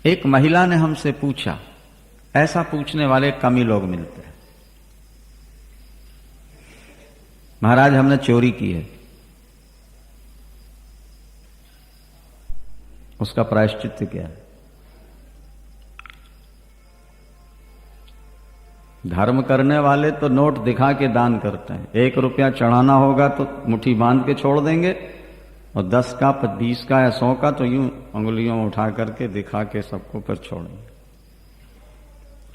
एक महिला ने हमसे पूछा, ऐसा पूछने वाले कम ही लोग मिलते हैं, महाराज हमने चोरी की है, उसका प्रायश्चित्त क्या है? धर्म करने वाले तो नोट दिखा के दान करते हैं। 1 रुपया चढ़ाना होगा तो मुट्ठी बांध के छोड़ देंगे, और 10 का 20 का या 100 का तो यूं अंगुलियों में उठा करके दिखा के सबको फिर छोड़ेंगे।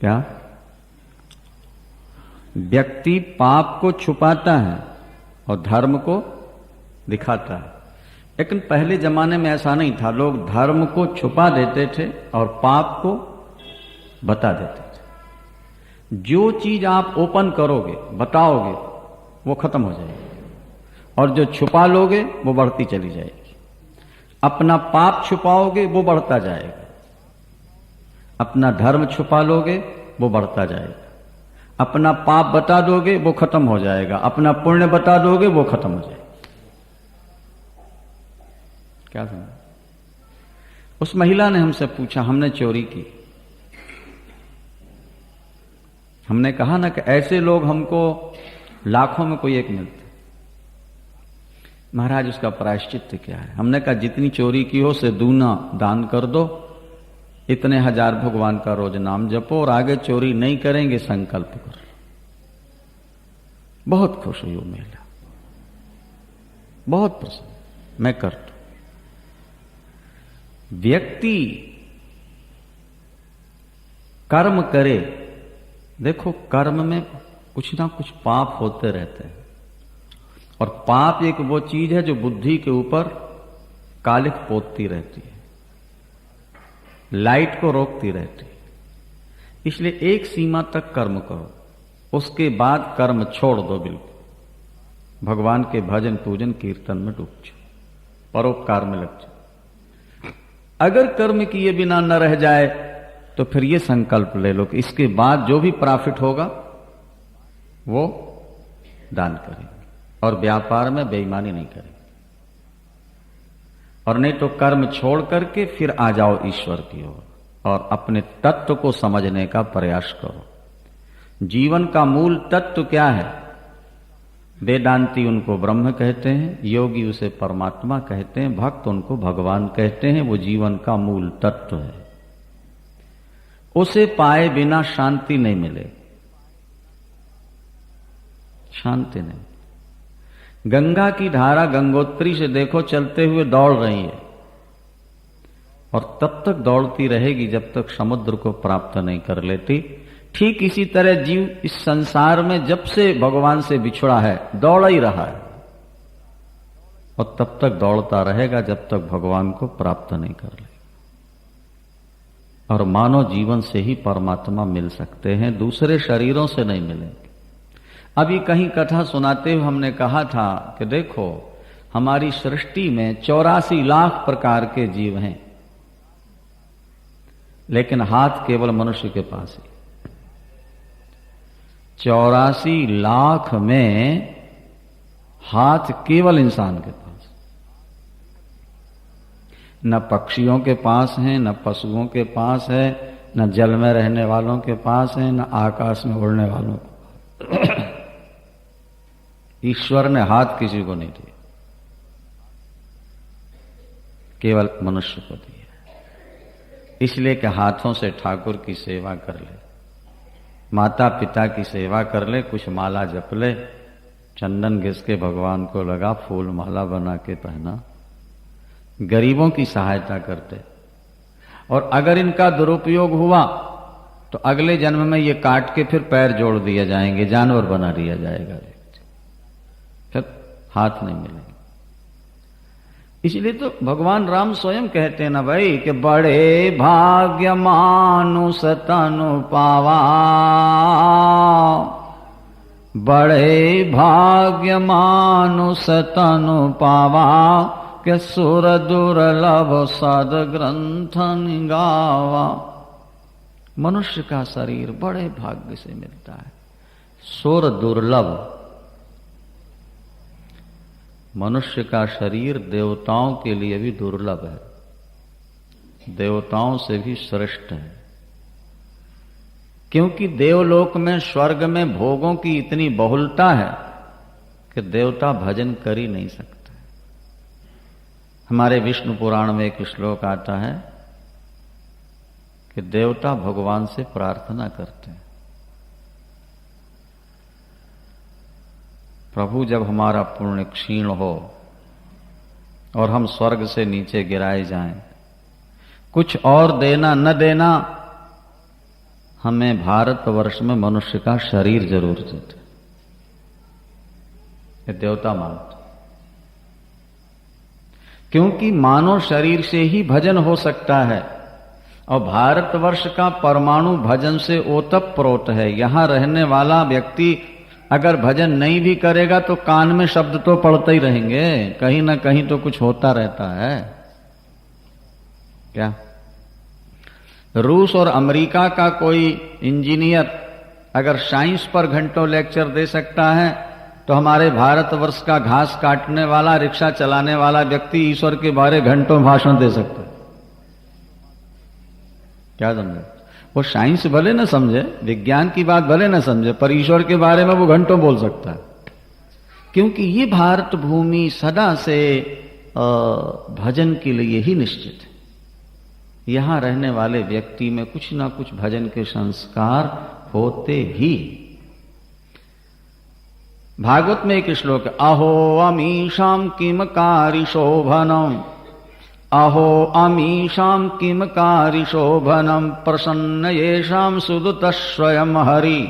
क्या व्यक्ति पाप को छुपाता है और धर्म को दिखाता है। लेकिन पहले जमाने में ऐसा नहीं था, लोग धर्म को छुपा देते थे और पाप को बता देते थे। जो चीज आप ओपन करोगे, बताओगे, वो खत्म हो जाएगी, और जो छुपा लोगे वो बढ़ती चली जाएगी। अपना पाप छुपाओगे वो बढ़ता जाएगा, अपना धर्म छुपा लोगे वो बढ़ता जाएगा, अपना पाप बता दोगे वो खत्म हो जाएगा, अपना पुण्य बता दोगे वो खत्म हो जाएगा। क्या समझ? उस महिला ने हमसे पूछा, हमने चोरी की। हमने कहा ना कि ऐसे लोग हमको लाखों में कोई एक मिलते। महाराज उसका प्रायश्चित्त क्या है? हमने कहा जितनी चोरी की हो से दूना दान कर दो, इतने 1000 भगवान का रोज नाम जपो, और आगे चोरी नहीं करेंगे संकल्प करो। बहुत खुश हुई वो महिला, बहुत प्रसन्न। मैं कर दूं। व्यक्ति कर्म करे, देखो कर्म में कुछ ना कुछ पाप होते रहते हैं, और पाप एक वो चीज है जो बुद्धि के ऊपर कालिख पोतती रहती है, लाइट को रोकती रहती है। इसलिए एक सीमा तक कर्म करो, उसके बाद कर्म छोड़ दो बिल्कुल। भगवान के भजन पूजन कीर्तन में डूब जाओ, परोपकार में लग जाओ। अगर कर्म किए बिना न रह जाए तो फिर ये संकल्प ले लो कि इसके बाद जो भी प्रॉफिट होगा वो दान करेंगे, और व्यापार में बेईमानी नहीं करेंगे। और नहीं तो कर्म छोड़ करके फिर आ जाओ ईश्वर की ओर, और अपने तत्व को समझने का प्रयास करो। जीवन का मूल तत्व क्या है? वेदांती उनको ब्रह्म कहते हैं, योगी उसे परमात्मा कहते हैं, भक्त उनको भगवान कहते हैं। वो जीवन का मूल तत्व है। उसे पाए बिना शांति नहीं मिले, शांति नहीं। गंगा की धारा गंगोत्री से देखो चलते हुए दौड़ रही है, और तब तक दौड़ती रहेगी जब तक समुद्र को प्राप्त नहीं कर लेती। ठीक इसी तरह जीव इस संसार में जब से भगवान से बिछड़ा है दौड़ ही रहा है, और तब तक दौड़ता रहेगा जब तक भगवान को प्राप्त नहीं कर ले। और मानव जीवन से ही परमात्मा मिल सकते हैं, दूसरे शरीरों से नहीं मिलेंगे। अभी कहीं कथा सुनाते हुए हमने कहा था कि देखो हमारी सृष्टि में 84 लाख प्रकार के जीव हैं, लेकिन हाथ केवल मनुष्य के पास ही। 84 लाख में हाथ केवल इंसान के पास, न पक्षियों के पास है, न पशुओं के पास है, न जल में रहने वालों के पास है, न आकाश में उड़ने वालों के पास। ईश्वर ने हाथ किसी को नहीं दिया, केवल मनुष्य को दिया। इसलिए कि हाथों से ठाकुर की सेवा कर ले, माता पिता की सेवा कर ले, कुछ माला जप ले, चंदन घिस के भगवान को लगा, फूल माला बना के पहना, गरीबों की सहायता करते। और अगर इनका दुरुपयोग हुआ तो अगले जन्म में ये काट के फिर पैर जोड़ दिए जाएंगे, जानवर बना दिया जाएगा, फिर हाथ नहीं मिलेंगे। इसलिए तो भगवान राम स्वयं कहते हैं ना भाई कि बड़े भाग्य मानुष तनु पावा, बड़े भाग्य मानुष तनु पावा, के सुर दुर्लभ सद ग्रंथ गावा। मनुष्य का शरीर बड़े भाग्य से मिलता है, सुर दुर्लभ। मनुष्य का शरीर देवताओं के लिए भी दुर्लभ है। देवताओं से भी श्रेष्ठ है, क्योंकि देवलोक में, स्वर्ग में भोगों की इतनी बहुलता है कि देवता भजन कर ही नहीं सकते। हमारे विष्णु पुराण में एक श्लोक आता है कि देवता भगवान से प्रार्थना करते हैं, प्रभु जब हमारा पुण्य क्षीण हो और हम स्वर्ग से नीचे गिराए जाएं, कुछ और देना न देना, हमें भारतवर्ष में मनुष्य का शरीर जरूर देते। ये देवता मानते, क्योंकि मानव शरीर से ही भजन हो सकता है, और भारतवर्ष का परमाणु भजन से ओतप्रोत है। यहां रहने वाला व्यक्ति अगर भजन नहीं भी करेगा तो कान में शब्द तो पड़ते ही रहेंगे, कहीं ना कहीं तो कुछ होता रहता है। क्या रूस और अमेरिका का कोई इंजीनियर अगर साइंस पर घंटों लेक्चर दे सकता है, तो हमारे भारतवर्ष का घास काटने वाला, रिक्शा चलाने वाला व्यक्ति ईश्वर के बारे घंटों भाषण दे सकता है। क्या समझे? वो साइंस भले न समझे, विज्ञान की बात भले न समझे, पर ईश्वर के बारे में वो घंटों बोल सकता है, क्योंकि ये भारत भूमि सदा से भजन के लिए ही निश्चित है। यहां रहने वाले व्यक्ति में कुछ ना कुछ भजन के संस्कार होते ही। भागवत में एक श्लोक है, अहो अमीशाम किम कारी शोभनम, अहो अमीशाम किम कारी शोभनम, प्रसन्न येषाम सुदुत स्वयं हरि,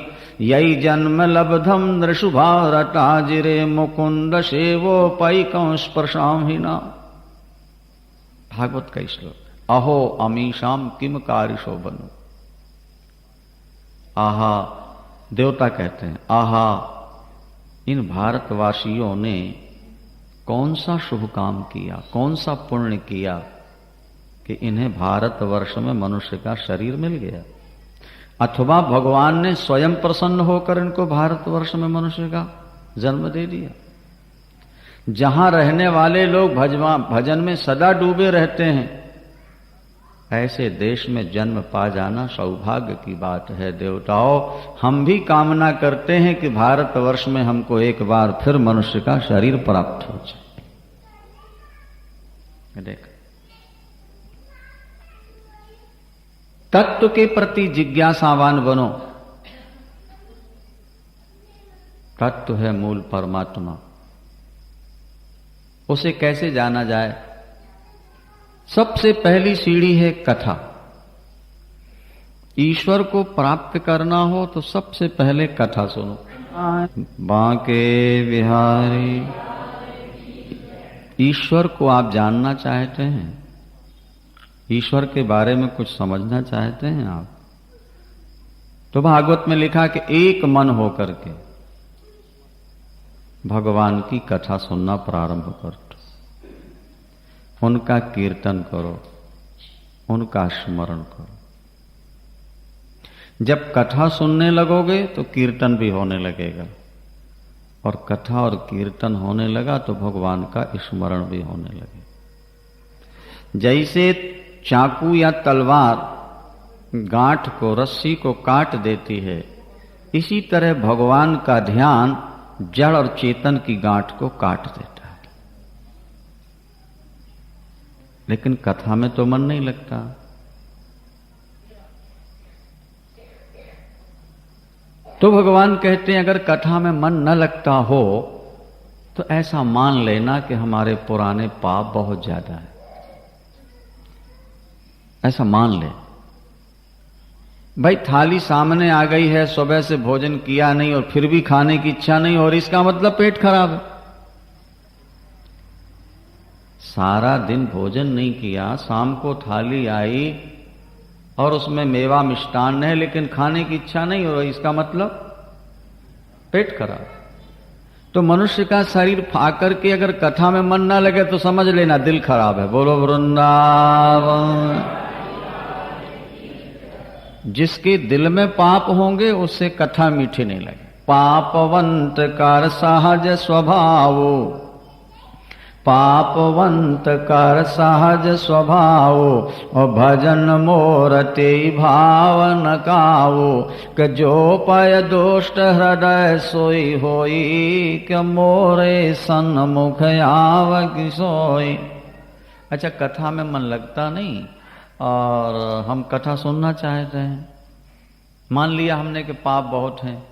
यही जन्म लब्धम नृषु भारताजिरे मुकुंद सेवोपैकं स्पर्शाम हिना। भागवत का श्लोक, अहो अमीशाम किम कारी शोभनम। आहा, देवता कहते हैं, आहा इन भारतवासियों ने कौन सा शुभ काम किया, कौन सा पुण्य किया कि इन्हें भारतवर्ष में मनुष्य का शरीर मिल गया, अथवा भगवान ने स्वयं प्रसन्न होकर इनको भारतवर्ष में मनुष्य का जन्म दे दिया। जहां रहने वाले लोग भजन में सदा डूबे रहते हैं, ऐसे देश में जन्म पा जाना सौभाग्य की बात है। देवताओं, हम भी कामना करते हैं कि भारतवर्ष में हमको एक बार फिर मनुष्य का शरीर प्राप्त हो जाए। देख, तत्व के प्रति जिज्ञासावान बनो। तत्व है मूल परमात्मा, उसे कैसे जाना जाए? सबसे पहली सीढ़ी है कथा। ईश्वर को प्राप्त करना हो तो सबसे पहले कथा सुनो। बांके बिहारी, ईश्वर को आप जानना चाहते हैं, ईश्वर के बारे में कुछ समझना चाहते हैं आप, तो भागवत में लिखा कि एक मन होकर के भगवान की कथा सुनना प्रारंभ करो, उनका कीर्तन करो, उनका स्मरण करो। जब कथा सुनने लगोगे तो कीर्तन भी होने लगेगा, और कथा और कीर्तन होने लगा तो भगवान का स्मरण भी होने लगे। जैसे चाकू या तलवार गांठ को, रस्सी को काट देती है, इसी तरह भगवान का ध्यान जड़ और चेतन की गांठ को काट देता है। लेकिन कथा में तो मन नहीं लगता। तो भगवान कहते हैं, अगर कथा में मन न लगता हो तो ऐसा मान लेना कि हमारे पुराने पाप बहुत ज्यादा है। ऐसा मान ले। भाई, थाली सामने आ गई है, सुबह से भोजन किया नहीं और फिर भी खाने की इच्छा नहीं, और इसका मतलब पेट खराब है। सारा दिन भोजन नहीं किया, शाम को थाली आई और उसमें मेवा मिष्टान है, लेकिन खाने की इच्छा नहीं हो रही, इसका मतलब पेट खराब। तो मनुष्य का शरीर आकर के अगर कथा में मन ना लगे तो समझ लेना दिल खराब है। बोलो वृंदावन। जिसके दिल में पाप होंगे उससे कथा मीठी नहीं लगे। पापवंत कर सहज स्वभाव, पापवंत कर सहज स्वभाव, और भजन मोर ते भाव न काओ। क जो पय दोष्ट हृदय सोई होई, क मोरे सन्मुख आव किसोई। अच्छा, कथा में मन लगता नहीं और हम कथा सुनना चाहते हैं। मान लिया हमने कि पाप बहुत हैं,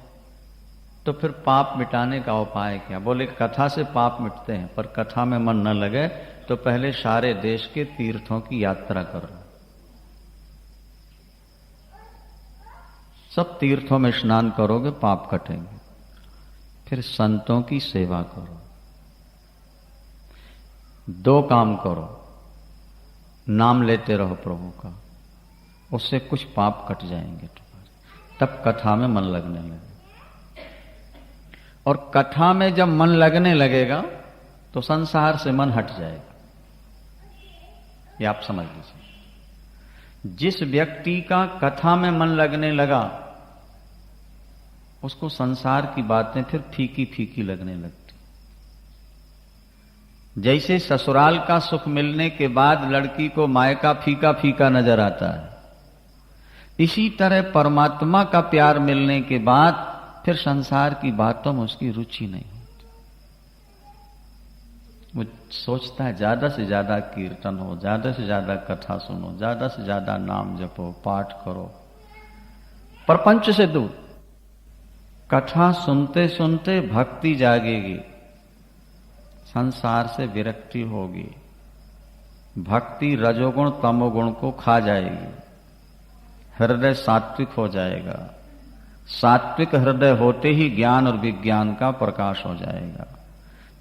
तो फिर पाप मिटाने का उपाय क्या? बोले कथा से पाप मिटते हैं, पर कथा में मन न लगे तो पहले सारे देश के तीर्थों की यात्रा करो। सब तीर्थों में स्नान करोगे पाप कटेंगे। फिर संतों की सेवा करो। 2 काम करो, नाम लेते रहो प्रभु का, उससे कुछ पाप कट जाएंगे तुम्हारे, तब कथा में मन लगने लगे। और कथा में जब मन लगने लगेगा तो संसार से मन हट जाएगा। ये आप समझ लीजिए। जिस व्यक्ति का कथा में मन लगने लगा उसको संसार की बातें फिर फीकी फीकी लगने लगती। जैसे ससुराल का सुख मिलने के बाद लड़की को मायका फीका फीका नजर आता है, इसी तरह परमात्मा का प्यार मिलने के बाद फिर संसार की बातों में उसकी रुचि नहीं होती। वो सोचता है ज्यादा से ज्यादा कीर्तन हो, ज्यादा से ज्यादा कथा सुनो, ज्यादा से ज्यादा नाम जपो, पाठ करो, प्रपंच से दूर। कथा सुनते सुनते भक्ति जागेगी, संसार से विरक्ति होगी, भक्ति रजोगुण तमोगुण को खा जाएगी, हृदय सात्विक हो जाएगा। सात्विक हृदय होते ही ज्ञान और विज्ञान का प्रकाश हो जाएगा।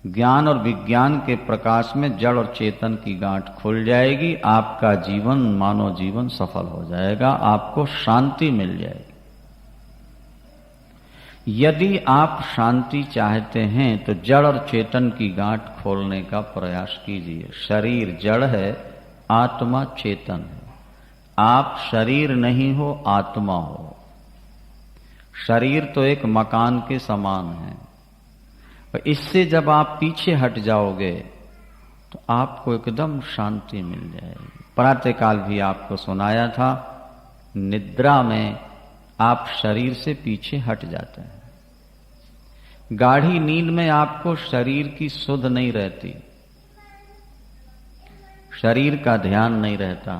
ज्ञान और विज्ञान के प्रकाश में जड़ और चेतन की गांठ खुल जाएगी। आपका जीवन, मानव जीवन सफल हो जाएगा, आपको शांति मिल जाएगी। यदि आप शांति चाहते हैं तो जड़ और चेतन की गांठ खोलने का प्रयास कीजिए। शरीर जड़ है, आत्मा चेतन है। आप शरीर नहीं हो, आत्मा हो। शरीर तो एक मकान के समान है, और इससे जब आप पीछे हट जाओगे तो आपको एकदम शांति मिल जाएगी। प्रातःकाल भी आपको सुनाया था, निद्रा में आप शरीर से पीछे हट जाते हैं। गाढ़ी नींद में आपको शरीर की सुध नहीं रहती, शरीर का ध्यान नहीं रहता,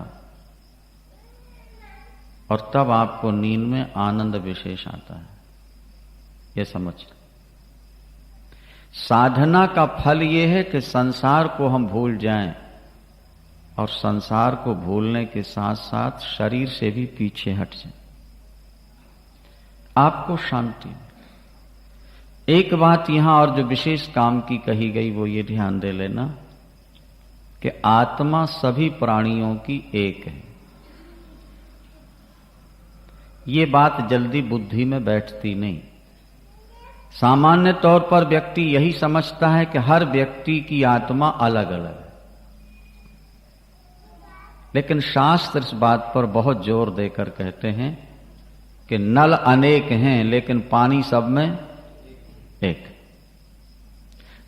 और तब आपको नींद में आनंद विशेष आता है। यह समझ। साधना का फल यह है कि संसार को हम भूल जाएं, और संसार को भूलने के साथ साथ शरीर से भी पीछे हट जाएं, आपको शांति। एक बात यहां और जो विशेष काम की कही गई वो ये ध्यान दे लेना कि आत्मा सभी प्राणियों की एक है। ये बात जल्दी बुद्धि में बैठती नहीं। सामान्य तौर पर व्यक्ति यही समझता है कि हर व्यक्ति की आत्मा अलग अलग है, लेकिन शास्त्र इस बात पर बहुत जोर देकर कहते हैं कि नल अनेक हैं लेकिन पानी सब में एक।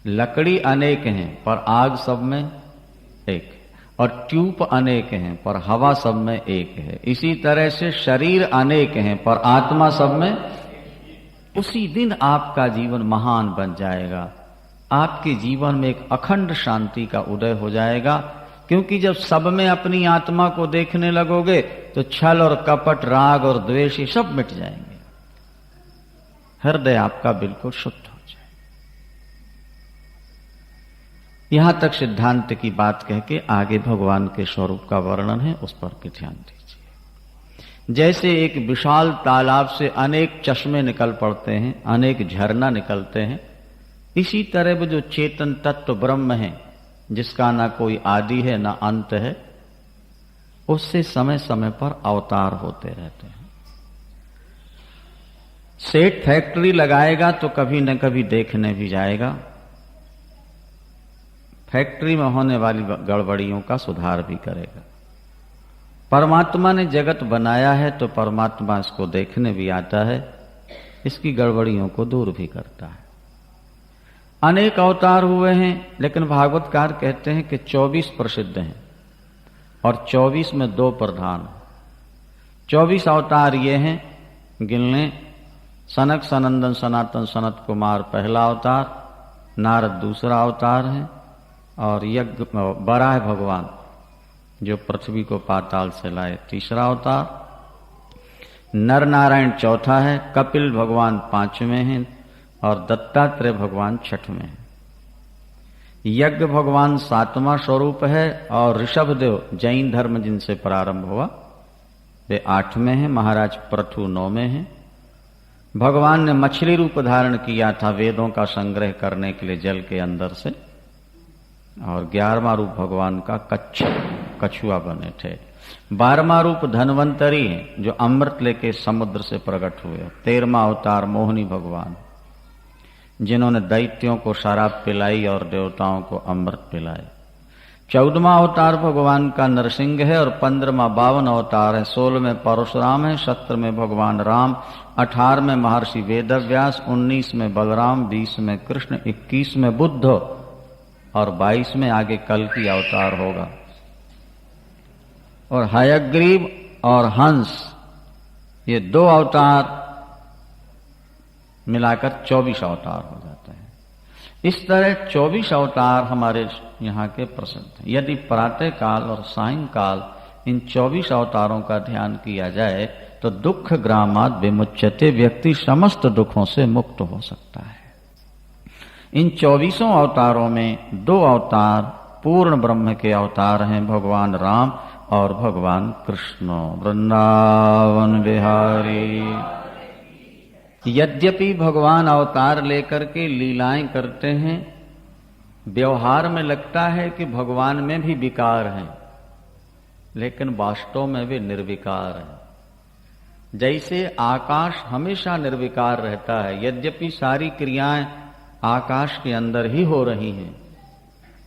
लकड़ी अनेक हैं पर आग सब में एक, और ट्यूब अनेक हैं पर हवा सब में एक है। इसी तरह से शरीर अनेक हैं पर आत्मा सब में। उसी दिन आपका जीवन महान बन जाएगा, आपके जीवन में एक अखंड शांति का उदय हो जाएगा। क्योंकि जब सब में अपनी आत्मा को देखने लगोगे तो छल और कपट, राग और द्वेष ये सब मिट जाएंगे। हृदय आपका बिल्कुल शुद्ध हो जाए। यहां तक सिद्धांत की बात कह के आगे भगवान के स्वरूप का वर्णन है, उस पर भी ध्यान दीजिए। जैसे एक विशाल तालाब से अनेक चश्मे निकल पड़ते हैं, अनेक झरना निकलते हैं, इसी तरह वो जो चेतन तत्व ब्रह्म है, जिसका ना कोई आदि है ना अंत है, उससे समय समय पर अवतार होते रहते हैं। सेठ फैक्ट्री लगाएगा तो कभी न कभी देखने भी जाएगा, फैक्ट्री में होने वाली गड़बड़ियों का सुधार भी करेगा। परमात्मा ने जगत बनाया है तो परमात्मा इसको देखने भी आता है, इसकी गड़बड़ियों को दूर भी करता है। अनेक अवतार हुए हैं, लेकिन भागवतकार कहते हैं कि 24 प्रसिद्ध हैं और 24 में 2 प्रधान हैं। 24 अवतार ये हैं, गिन लें। सनक सनंदन सनातन सनत कुमार पहला अवतार, नारद दूसरा अवतार है, और यज्ञ बराह भगवान जो पृथ्वी को पाताल से लाए तीसरा अवतार, नर नारायण चौथा है, कपिल भगवान 5वें हैं और दत्तात्रेय भगवान 6वें हैं। यज्ञ भगवान 7वां स्वरूप है और ऋषभदेव जैन धर्म जिनसे प्रारंभ हुआ वे 8वें हैं, महाराज पृथु 9वें हैं। भगवान ने मछली रूप धारण किया था वेदों का संग्रह करने के लिए जल के अंदर से, और 11वां रूप भगवान का कछुआ बने थे। 12वां रूप धन्वंतरी है जो अमृत लेके समुद्र से प्रकट हुए। 13वां अवतार मोहिनी भगवान जिन्होंने दैत्यों को शराब पिलाई और देवताओं को अमृत पिलाए। 14वां अवतार भगवान का नरसिंह है और 15वां 52 अवतार है। 16वें परशुराम है, 17 में भगवान राम, 18 में महर्षि वेदव्यास, 19 में बलराम, 20 में कृष्ण, 21 में बुद्ध और 22 में आगे कल की अवतार होगा। और हयग्रीव और हंस ये 2 अवतार मिलाकर 24 अवतार हो जाते हैं। इस तरह 24 अवतार हमारे यहाँ के प्रसिद्ध हैं। यदि प्रातः काल और सायंकाल इन 24 अवतारों का ध्यान किया जाए तो दुख ग्रामाद विमुच्यते, व्यक्ति समस्त दुखों से मुक्त हो सकता है। इन 24 अवतारों में 2 अवतार पूर्ण ब्रह्म के अवतार हैं, भगवान राम और भगवान कृष्ण। वृंदावन बिहारी। यद्यपि भगवान अवतार लेकर के लीलाएं करते हैं, व्यवहार में लगता है कि भगवान में भी विकार हैं, लेकिन वास्तव में वे निर्विकार हैं। जैसे आकाश हमेशा निर्विकार रहता है, यद्यपि सारी क्रियाएं आकाश के अंदर ही हो रही हैं,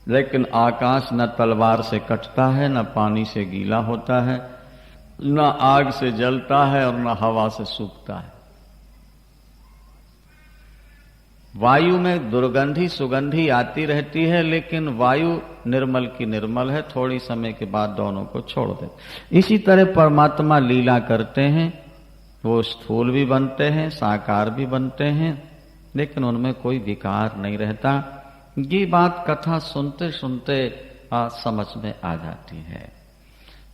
लेकिन आकाश न तलवार से कटता है, न पानी से गीला होता है, न आग से जलता है और न हवा से सूखता है। वायु में दुर्गंधी सुगंधी आती रहती है, लेकिन वायु निर्मल की निर्मल है, थोड़ी समय के बाद दोनों को छोड़ दे। इसी तरह परमात्मा लीला करते हैं, वो स्थूल भी बनते हैं, साकार भी बनते हैं, लेकिन उनमें कोई विकार नहीं रहता। ये बात कथा सुनते सुनते समझ में आ जाती है।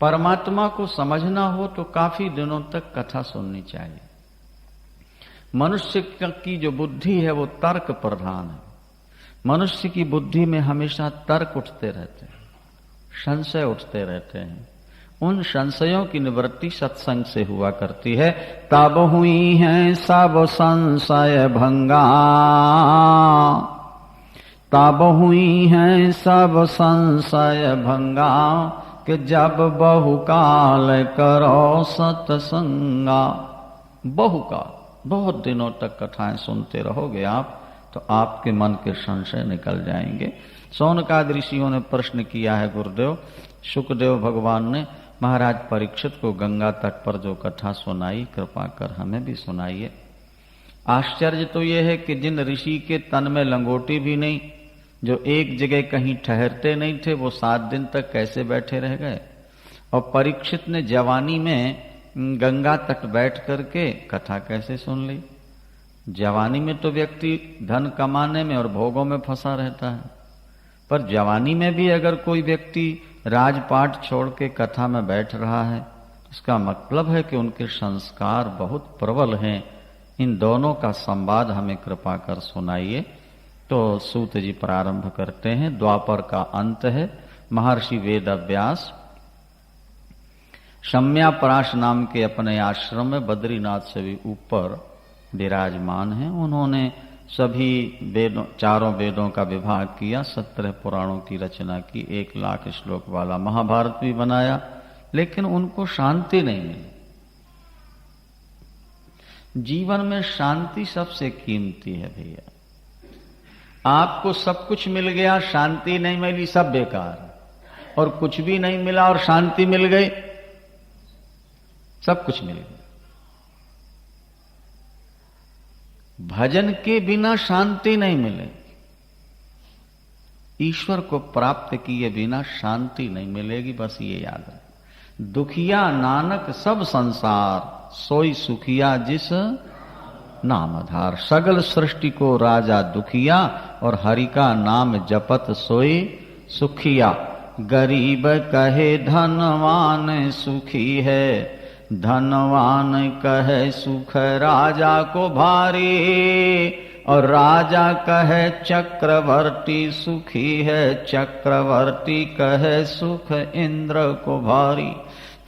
परमात्मा को समझना हो तो काफी दिनों तक कथा सुननी चाहिए। मनुष्य की जो बुद्धि है वो तर्क प्रधान है। मनुष्य की बुद्धि में हमेशा तर्क उठते रहते हैं, संशय उठते रहते हैं। उन संशयों की निवृत्ति सत्संग से हुआ करती है। तब हुई है सब संशय भंगा, तब हुई है सब संशय भंगा, कि जब बहुकाल करो सत्संगा। बहुकाल, बहुत दिनों तक कथाएं सुनते रहोगे आप तो आपके मन के संशय निकल जाएंगे। सौनकाद ऋषियों ने प्रश्न किया है गुरुदेव, शुकदेव भगवान ने महाराज परीक्षित को गंगा तट पर जो कथा सुनाई, कृपा कर हमें भी सुनाइए। आश्चर्य तो यह है कि जिन ऋषि के तन में लंगोटी भी नहीं, जो एक जगह कहीं ठहरते नहीं थे, वो 7 दिन तक कैसे बैठे रह गए। और परीक्षित ने जवानी में गंगा तट बैठ करके कथा कैसे सुन ली। जवानी में तो व्यक्ति धन कमाने में और भोगों में फंसा रहता है, पर जवानी में भी अगर कोई व्यक्ति राजपाट छोड़ के कथा में बैठ रहा है, इसका मतलब है कि उनके संस्कार बहुत प्रबल हैं। इन दोनों का संवाद हमें कृपा कर सुनाइए। तो सूत जी प्रारंभ करते हैं। द्वापर का अंत है। महर्षि वेदव्यास शम्यापराश नाम के अपने आश्रम में बद्रीनाथ से भी ऊपर विराजमान हैं। उन्होंने सभी वेदों, 4 वेदों का विभाग किया, 17 पुराणों की रचना की, 1 लाख श्लोक वाला महाभारत भी बनाया, लेकिन उनको शांति नहीं मिली। जीवन में शांति सबसे कीमती है भैया। आपको सब कुछ मिल गया, शांति नहीं मिली, सब बेकार। और कुछ भी नहीं मिला और शांति मिल गई, सब कुछ मिल गया। भजन के बिना शांति नहीं मिलेगी। ईश्वर को प्राप्त किए बिना शांति नहीं मिलेगी, बस ये याद रहे। दुखिया नानक सब संसार, सोई सुखिया जिस नाम आधार। सगल सृष्टि को राजा दुखिया, और हरि का नाम जपत सोई सुखिया। गरीब कहे धनवान सुखी है, धनवान कहे सुख राजा को भारी। और राजा कहे चक्रवर्ती सुखी है, चक्रवर्ती कहे सुख इंद्र को भारी।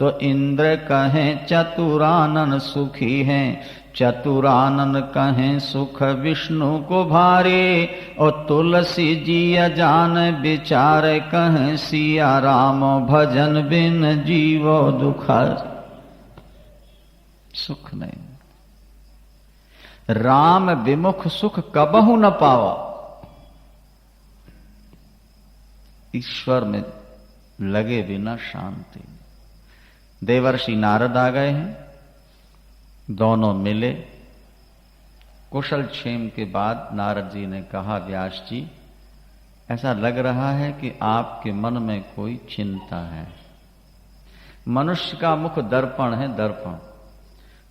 तो इंद्र कहे चतुरानन सुखी है, चतुरानन कहें सुख विष्णु को भारी। और तुलसी जी अजान विचार कहें, सिया राम भजन बिन जीवो दुखर। सुख नहीं, राम विमुख सुख कबहु न पावा। ईश्वर में लगे बिना शांति। देवर्षि नारद आ गए हैं, दोनों मिले। कुशल क्षेम के बाद नारद जी ने कहा, व्यास जी ऐसा लग रहा है कि आपके मन में कोई चिंता है। मनुष्य का मुख दर्पण है, दर्पण।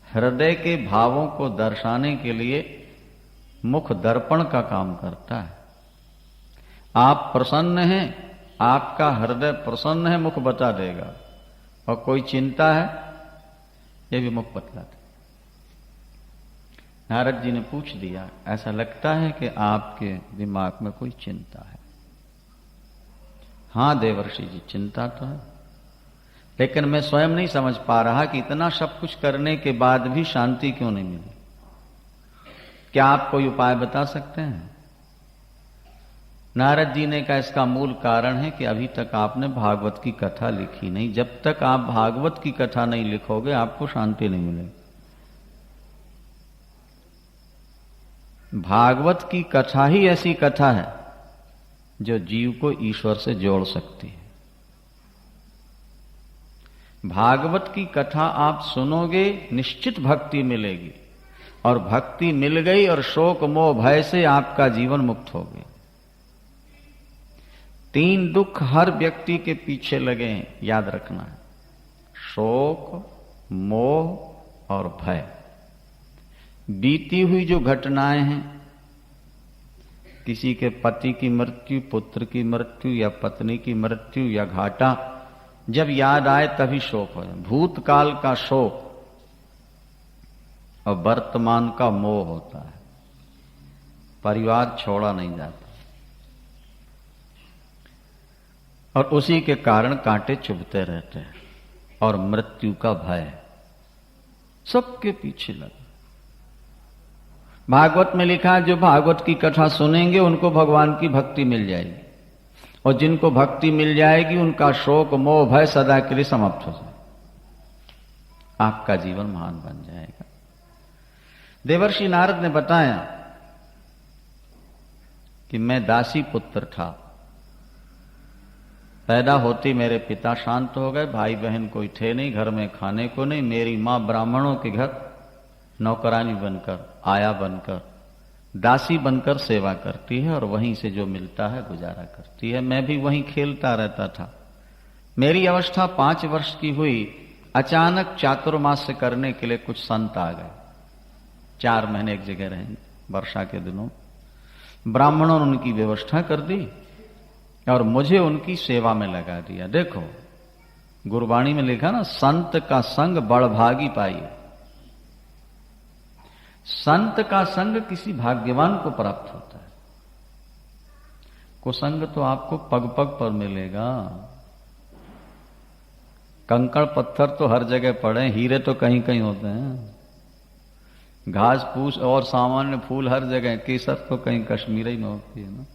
हृदय के भावों को दर्शाने के लिए मुख दर्पण का काम करता है। आप प्रसन्न हैं, आपका हृदय प्रसन्न है, मुख बता देगा। और कोई चिंता है, ये भी मुख बतलाता। नारद जी ने पूछ दिया, ऐसा लगता है कि आपके दिमाग में कोई चिंता है। हां देवर्षि जी, चिंता तो है, लेकिन मैं स्वयं नहीं समझ पा रहा कि इतना सब कुछ करने के बाद भी शांति क्यों नहीं मिली। क्या आप कोई उपाय बता सकते हैं? नारद जी ने कहा, इसका मूल कारण है कि अभी तक आपने भागवत की कथा लिखी नहीं। जब तक आप भागवत की कथा नहीं लिखोगे, आपको शांति नहीं मिलेगी। भागवत की कथा ही ऐसी कथा है जो जीव को ईश्वर से जोड़ सकती है। भागवत की कथा आप सुनोगे, निश्चित भक्ति मिलेगी। और भक्ति मिल गई और शोक मोह भय से आपका जीवन मुक्त हो गया। 3 दुख हर व्यक्ति के पीछे लगे हैं, याद रखना है। शोक, मोह और भय। बीती हुई जो घटनाएं हैं, किसी के पति की मृत्यु, पुत्र की मृत्यु या पत्नी की मृत्यु या घाटा, जब याद आए तभी शोक हो जाए। भूतकाल का शोक और वर्तमान का मोह होता है। परिवार छोड़ा नहीं जाता और उसी के कारण कांटे चुभते रहते हैं। और मृत्यु का भय सबके पीछे लगा। भागवत में लिखा है, जो भागवत की कथा सुनेंगे उनको भगवान की भक्ति मिल जाएगी। और जिनको भक्ति मिल जाएगी, उनका शोक मोह भय सदा के लिए समाप्त हो जाए। आपका जीवन महान बन जाएगा। देवर्षि नारद ने बताया कि मैं दासी पुत्र था। पैदा होते मेरे पिता शांत हो गए, भाई बहन कोई थे नहीं, घर में खाने को नहीं। मेरी मां ब्राह्मणों के घर नौकरानी बनकर, आया बनकर, दासी बनकर सेवा करती है और वहीं से जो मिलता है गुजारा करती है। मैं भी वहीं खेलता रहता था। मेरी अवस्था 5 वर्ष की हुई, अचानक चातुर्मास्य करने के लिए कुछ संत आ गए। 4 महीने एक जगह रहेंगे वर्षा के दिनों। ब्राह्मणों ने उनकी व्यवस्था कर दी और मुझे उनकी सेवा में लगा दिया। देखो गुरबाणी में लिखा ना, संत का संग बड़भागी पाइए। संत का संग किसी भाग्यवान को प्राप्त होता है। कुसंग तो आपको पग पग पर मिलेगा। कंकड़ पत्थर तो हर जगह पड़े, हीरे तो कहीं कहीं होते हैं। घास फूस और सामान्य फूल हर जगह, केसर तो कहीं कश्मीर ही में होती है ना।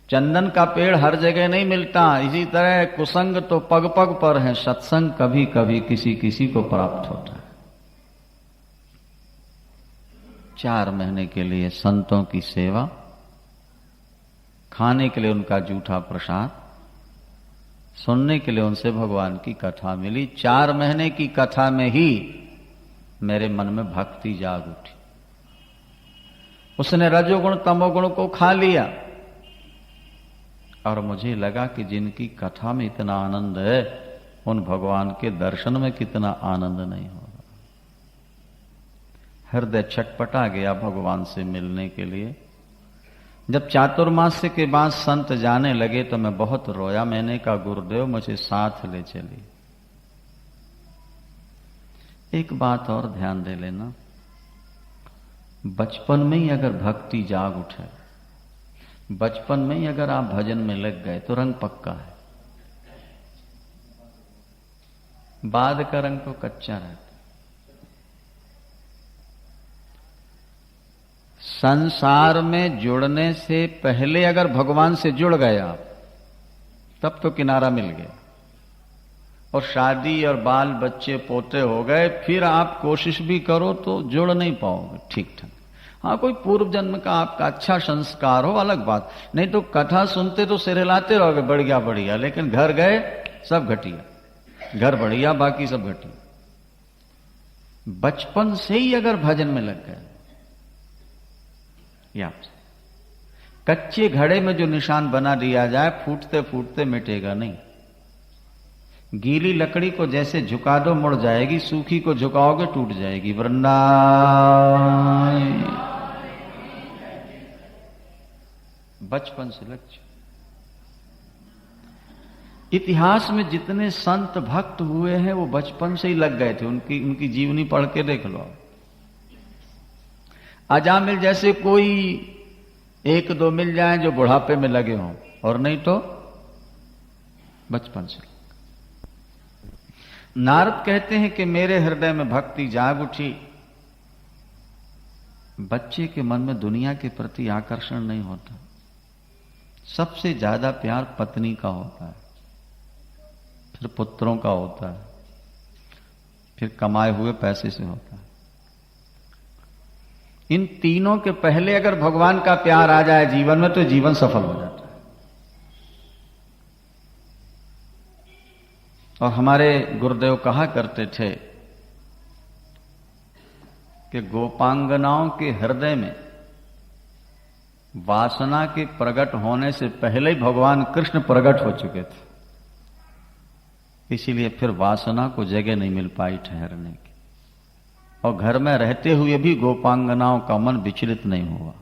चंदन का पेड़ हर जगह नहीं मिलता। इसी तरह कुसंग तो पग पग पर है, सत्संग कभी कभी किसी किसी को प्राप्त होता है। 4 महीने के लिए संतों की सेवा, खाने के लिए उनका जूठा प्रसाद, सुनने के लिए उनसे भगवान की कथा मिली। 4 महीने की कथा में ही मेरे मन में भक्ति जाग उठी। उसने रजोगुण तमोगुण को खा लिया। और मुझे लगा कि जिनकी कथा में इतना आनंद है उन भगवान के दर्शन में कितना आनंद नहीं होगा। हृदय छटपटा गया भगवान से मिलने के लिए। जब चातुर्मास्य के बाद संत जाने लगे तो मैं बहुत रोया। मैंने कहा गुरुदेव मुझे साथ ले चलिए। एक बात और ध्यान दे लेना, बचपन में ही अगर भक्ति जाग उठे, बचपन में ही अगर आप भजन में लग गए तो रंग पक्का है। बाद का रंग तो कच्चा रहता। संसार में जुड़ने से पहले अगर भगवान से जुड़ गए आप, तब तो किनारा मिल गया। और शादी और बाल बच्चे पोते हो गए, फिर आप कोशिश भी करो तो जुड़ नहीं पाओगे ठीक ठाक। हाँ, कोई पूर्व जन्म का आपका अच्छा संस्कार हो, अलग बात। नहीं तो कथा सुनते तो सिर हिलाते रहोगे, बढ़िया बढ़िया, लेकिन घर गए सब घटिया। घर बढ़िया, बाकी सब घटिया। बचपन से ही अगर भजन में लग गए, या कच्चे घड़े में जो निशान बना दिया जाए, फूटते फूटते मिटेगा नहीं। गीली लकड़ी को जैसे झुका दो मुड़ जाएगी, सूखी को झुकाओगे टूट जाएगी। वृंदावन बचपन से लग जाए। इतिहास में जितने संत भक्त हुए हैं वो बचपन से ही लग गए थे। उनकी जीवनी पढ़ के देख लो। अजामिल जैसे कोई एक दो मिल जाएं जो बुढ़ापे में लगे हों, और नहीं तो बचपन से। नारद कहते हैं कि मेरे हृदय में भक्ति जाग उठी। बच्चे के मन में दुनिया के प्रति आकर्षण नहीं होता। सबसे ज्यादा प्यार पत्नी का होता है, फिर पुत्रों का होता है, फिर कमाए हुए पैसे से होता है। इन तीनों के पहले अगर भगवान का प्यार आ जाए जीवन में तो जीवन सफल हो जाता है। और हमारे गुरुदेव कहा करते थे कि गोपांगनाओं के हृदय में वासना के प्रकट होने से पहले ही भगवान कृष्ण प्रकट हो चुके थे। इसीलिए फिर वासना को जगह नहीं मिल पाई ठहरने की। और घर में रहते हुए भी गोपांगनाओं का मन विचलित नहीं हुआ।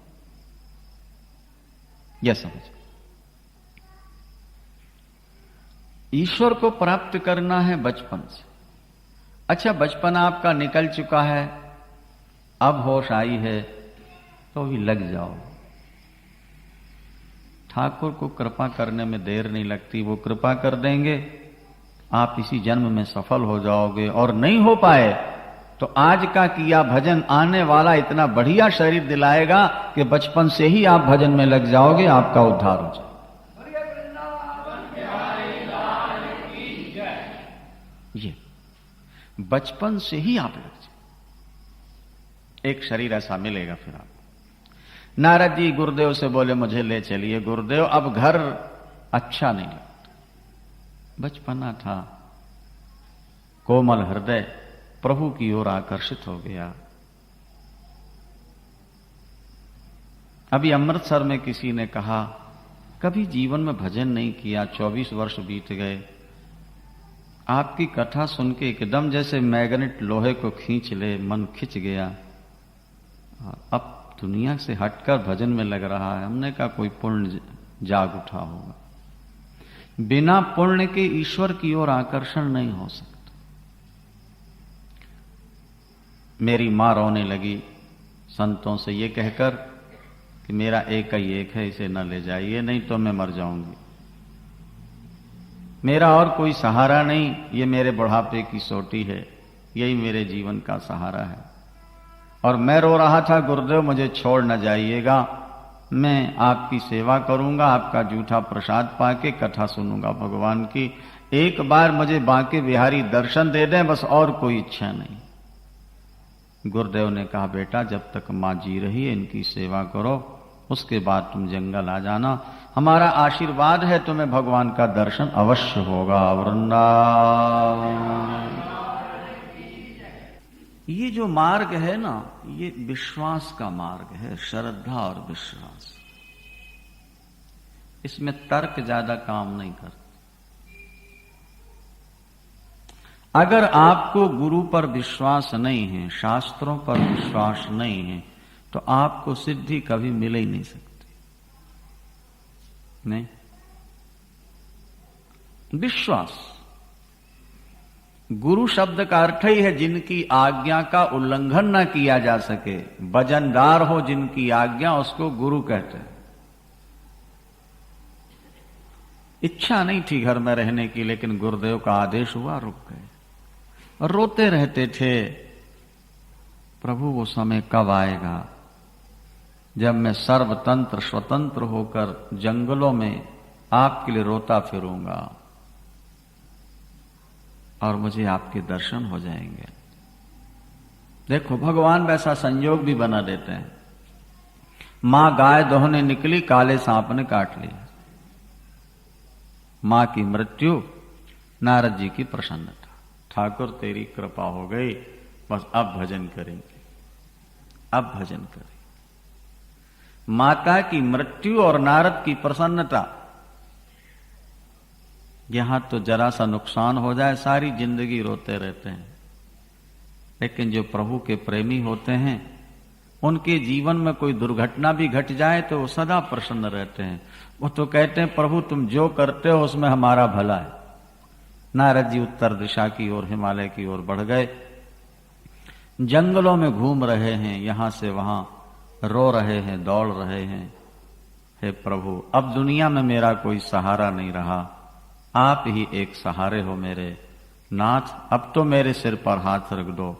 यह समझ, ईश्वर को प्राप्त करना है बचपन से। अच्छा, बचपन आपका निकल चुका है, अब होश आई है तो भी लग जाओ। ठाकुर को कृपा करने में देर नहीं लगती। वो कृपा कर देंगे, आप इसी जन्म में सफल हो जाओगे। और नहीं हो पाए तो आज का किया भजन आने वाला इतना बढ़िया शरीर दिलाएगा कि बचपन से ही आप भजन में लग जाओगे, आपका उद्धार हो जाए। ये बचपन से ही आप लग जाए, एक शरीर ऐसा मिलेगा। फिर आप नारद जी गुरुदेव से बोले मुझे ले चलिए गुरुदेव, अब घर अच्छा नहीं लगता। बचपना था, कोमल हृदय प्रभु की ओर आकर्षित हो गया। अभी अमृतसर में किसी ने कहा कभी जीवन में भजन नहीं किया, 24 वर्ष बीत गए, आपकी कथा सुन के एकदम जैसे मैग्नेट लोहे को खींच ले, मन खिंच गया, अब दुनिया से हटकर भजन में लग रहा है। हमने कहा कोई पुण्य जाग उठा होगा। बिना पुण्य के ईश्वर की ओर आकर्षण नहीं हो सकता। मेरी मां रोने लगी संतों से ये कहकर कि मेरा एक ही एक है, इसे न ले जाइए नहीं तो मैं मर जाऊंगी। मेरा और कोई सहारा नहीं, ये मेरे बुढ़ापे की सोटी है, यही मेरे जीवन का सहारा है। और मैं रो रहा था गुरुदेव मुझे छोड़ न जाइएगा, मैं आपकी सेवा करूंगा, आपका जूठा प्रसाद पाके कथा सुनूंगा भगवान की। एक बार मुझे बांके बिहारी दर्शन दे दें, बस और कोई इच्छा नहीं। गुरुदेव ने कहा बेटा जब तक मां जी रही है इनकी सेवा करो, उसके बाद तुम जंगल आ जाना, हमारा आशीर्वाद है तुम्हें भगवान का दर्शन अवश्य होगा। वृंदावन। ये जो मार्ग है ना, ये विश्वास का मार्ग है, श्रद्धा और विश्वास। इसमें तर्क ज्यादा काम नहीं करता। अगर आपको गुरु पर विश्वास नहीं है, शास्त्रों पर विश्वास नहीं है, तो आपको सिद्धि कभी मिल ही नहीं सकती। नहीं, विश्वास। गुरु शब्द का अर्थ ही है जिनकी आज्ञा का उल्लंघन ना किया जा सके, वजनदार हो जिनकी आज्ञा, उसको गुरु कहते हैं। इच्छा नहीं थी घर में रहने की, लेकिन गुरुदेव का आदेश हुआ, रुक गए और रोते रहते थे, प्रभु वो समय कब आएगा जब मैं सर्वतंत्र स्वतंत्र होकर जंगलों में आपके लिए रोता फिरूंगा और मुझे आपके दर्शन हो जाएंगे। देखो भगवान वैसा संयोग भी बना देते हैं। मां गाय दोहने निकली, काले सांप ने काट लिया। मां की मृत्यु, नारद जी की प्रसन्नता, ठाकुर तेरी कृपा हो गई, बस अब भजन करेंगे, अब भजन करेंगे। माता की मृत्यु और नारद की प्रसन्नता, यहां तो जरा सा नुकसान हो जाए सारी जिंदगी रोते रहते हैं। लेकिन जो प्रभु के प्रेमी होते हैं, उनके जीवन में कोई दुर्घटना भी घट जाए तो वो सदा प्रसन्न रहते हैं। वो तो कहते हैं प्रभु तुम जो करते हो उसमें हमारा भला है। नारद जी उत्तर दिशा की ओर, हिमालय की ओर बढ़ गए, जंगलों में घूम रहे हैं, यहां से वहां रो रहे हैं, दौड़ रहे हैं। हे प्रभु, अब दुनिया में मेरा कोई सहारा नहीं रहा, आप ही एक सहारे हो मेरे नाथ। अब तो मेरे सिर पर हाथ रख दो,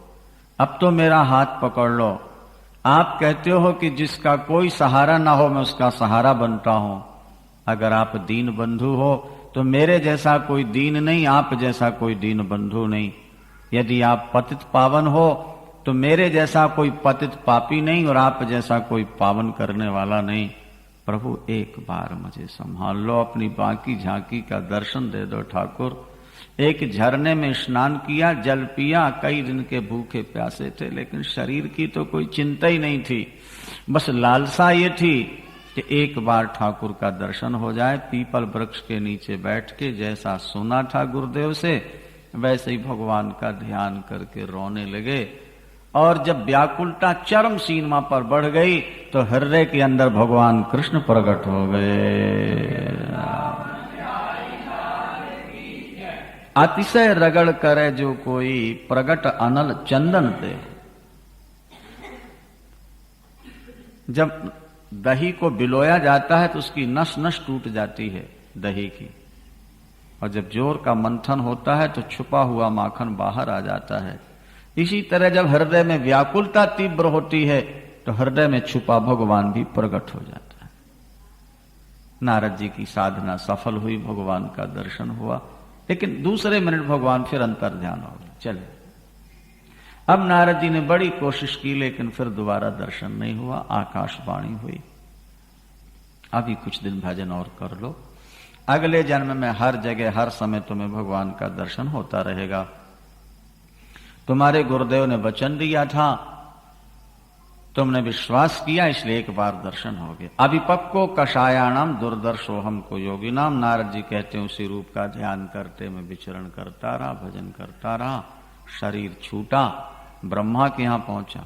अब तो मेरा हाथ पकड़ लो। आप कहते हो कि जिसका कोई सहारा ना हो मैं उसका सहारा बनता हूं। अगर आप दीन बंधु हो तो मेरे जैसा कोई दीन नहीं, आप जैसा कोई दीन बंधु नहीं। यदि आप पतित पावन हो तो मेरे जैसा कोई पतित पापी नहीं, और आप जैसा कोई पावन करने वाला नहीं। प्रभु एक बार मुझे संभाल लो, अपनी बाकी झांकी का दर्शन दे दो ठाकुर। एक झरने में स्नान किया, जल पिया, कई दिन के भूखे प्यासे थे, लेकिन शरीर की तो कोई चिंता ही नहीं थी। बस लालसा ये थी कि एक बार ठाकुर का दर्शन हो जाए। पीपल वृक्ष के नीचे बैठ के जैसा सुना था गुरुदेव से, वैसे ही भगवान का ध्यान करके रोने लगे। और जब व्याकुलता चरम सीमा पर बढ़ गई तो हृदय के अंदर भगवान कृष्ण प्रकट हो गए। अतिशय रगड़ करे जो कोई, प्रगट अनल चंदन ते। जब दही को बिलोया जाता है तो उसकी नस नस टूट जाती है दही की, और जब जोर का मंथन होता है तो छुपा हुआ माखन बाहर आ जाता है। इसी तरह जब हृदय में व्याकुलता तीव्र होती है तो हृदय में छुपा भगवान भी प्रकट हो जाता है। नारद जी की साधना सफल हुई, भगवान का दर्शन हुआ, लेकिन दूसरे मिनट भगवान फिर अंतर ध्यान हो गए, चले। अब नारद जी ने बड़ी कोशिश की, लेकिन फिर दोबारा दर्शन नहीं हुआ। आकाशवाणी हुई, अभी कुछ दिन भजन और कर लो, अगले जन्म में हर जगह हर समय तुम्हें भगवान का दर्शन होता रहेगा। तुम्हारे गुरुदेव ने वचन दिया था, तुमने विश्वास किया, इसलिए एक बार दर्शन हो गए। अभिपक्को कषायाणाम दुर्दर्शोहम को योगी नाम। नारद जी कहते हैं उसी रूप का ध्यान करते मैं विचरण करता रहा, भजन करता रहा, शरीर छूटा, ब्रह्मा के यहां पहुंचा।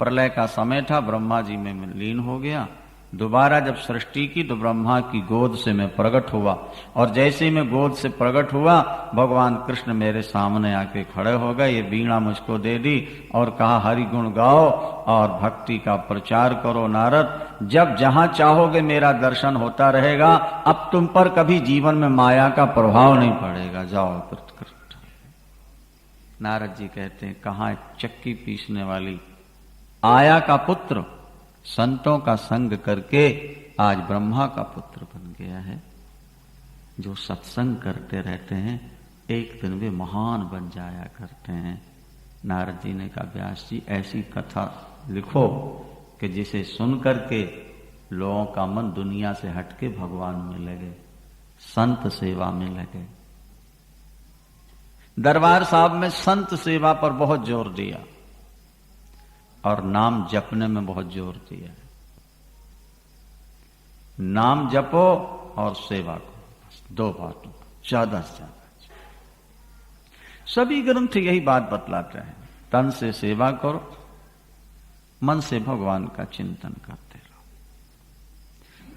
प्रलय का समय था, ब्रह्मा जी में लीन हो गया। दोबारा जब सृष्टि की तो ब्रह्मा की गोद से मैं प्रकट हुआ, और जैसे ही मैं गोद से प्रकट हुआ भगवान कृष्ण मेरे सामने आके खड़े हो गए। ये वीणा मुझको दे दी और कहा हरि गुण गाओ और भक्ति का प्रचार करो नारद, जब जहां चाहोगे मेरा दर्शन होता रहेगा। अब तुम पर कभी जीवन में माया का प्रभाव नहीं पड़ेगा, जाओ कृष्ण। नारद जी कहते हैं कहां चक्की पीसने वाली आया का पुत्र संतों का संग करके आज ब्रह्मा का पुत्र बन गया है। जो सत्संग करते रहते हैं एक दिन वे महान बन जाया करते हैं। नारद जी ने कहा व्यास जी ऐसी कथा लिखो कि जिसे सुन करके लोगों का मन दुनिया से हटके भगवान में लगे, संत सेवा में लगे। दरबार साहब में संत सेवा पर बहुत जोर दिया और नाम जपने में बहुत जोर दिया। नाम जपो और सेवा करो, 2 बातों, ज्यादा से ज्यादा। सभी ग्रंथ यही बात बतलाते हैं, तन से सेवा करो, मन से भगवान का चिंतन करते रहो,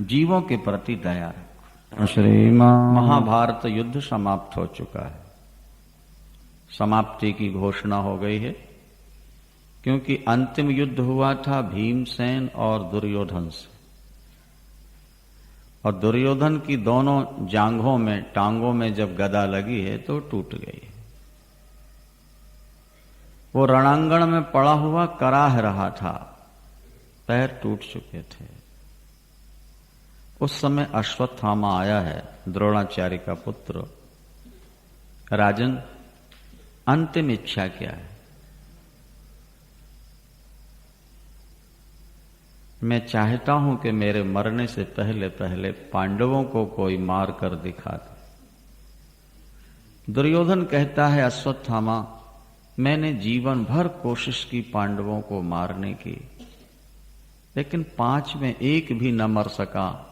जीवों के प्रति दया रखो। श्रीमान महाभारत युद्ध समाप्त हो चुका है, समाप्ति की घोषणा हो गई है, क्योंकि अंतिम युद्ध हुआ था भीमसेन और दुर्योधन से, और दुर्योधन की दोनों जांघों में, टांगों में जब गदा लगी है तो टूट गई है। वो रणांगण में पड़ा हुआ कराह रहा था, पैर टूट चुके थे। उस समय अश्वत्थामा आया है, द्रोणाचार्य का पुत्र। राजन, अंतिम इच्छा क्या है? मैं चाहता हूं कि मेरे मरने से पहले पहले पांडवों को कोई मार कर दिखा दे। दुर्योधन कहता है, अश्वत्थामा, मैंने जीवन भर कोशिश की पांडवों को मारने की, लेकिन 5 में 1 भी न मर सका,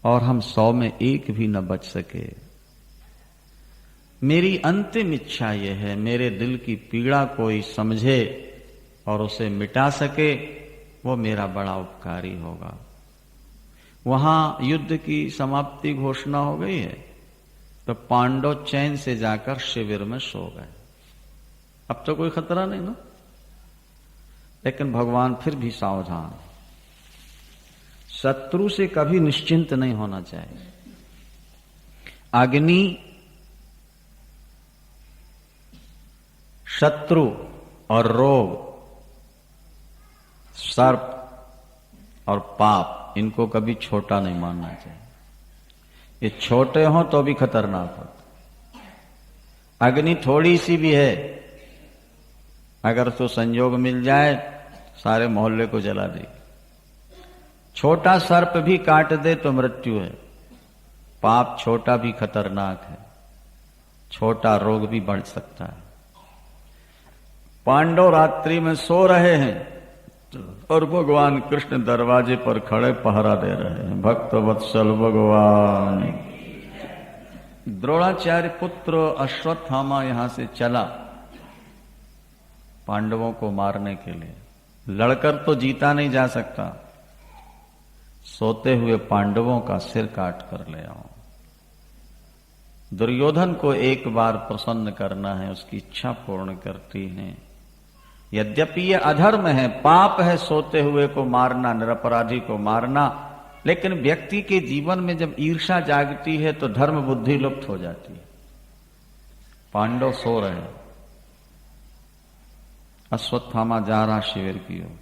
और हम 100 में 1 भी न बच सके। मेरी अंतिम इच्छा यह है, मेरे दिल की पीड़ा कोई समझे और उसे मिटा सके, वो मेरा बड़ा उपकारी होगा। वहां युद्ध की समाप्ति घोषणा हो गई है, तो पांडव चैन से जाकर शिविर में सो गए। अब तो कोई खतरा नहीं ना, लेकिन भगवान फिर भी सावधान। शत्रु से कभी निश्चिंत नहीं होना चाहिए। अग्नि, शत्रु और रोग, सर्प और पाप, इनको कभी छोटा नहीं मानना चाहिए। ये छोटे हों तो भी खतरनाक होते। अग्नि थोड़ी सी भी है, अगर तो संयोग मिल जाए सारे मोहल्ले को जला दे। छोटा सर्प भी काट दे तो मृत्यु है। पाप छोटा भी खतरनाक है, छोटा रोग भी बढ़ सकता है। पांडव रात्रि में सो रहे हैं और भगवान कृष्ण दरवाजे पर खड़े पहरा दे रहे हैं। भक्त वत्सल भगवान। द्रोणाचार्य पुत्र अश्वत्थामा यहां से चला पांडवों को मारने के लिए। लड़कर तो जीता नहीं जा सकता, सोते हुए पांडवों का सिर काट कर ले आओ। दुर्योधन को एक बार प्रसन्न करना है, उसकी इच्छा पूर्ण करती है। यद्यपि ये अधर्म है, पाप है सोते हुए को मारना, निरपराधी को मारना, लेकिन व्यक्ति के जीवन में जब ईर्ष्या जागती है तो धर्म बुद्धि लुप्त हो जाती है। पांडव सो रहे, अश्वत्थामा जा रहा शिविर की ओर।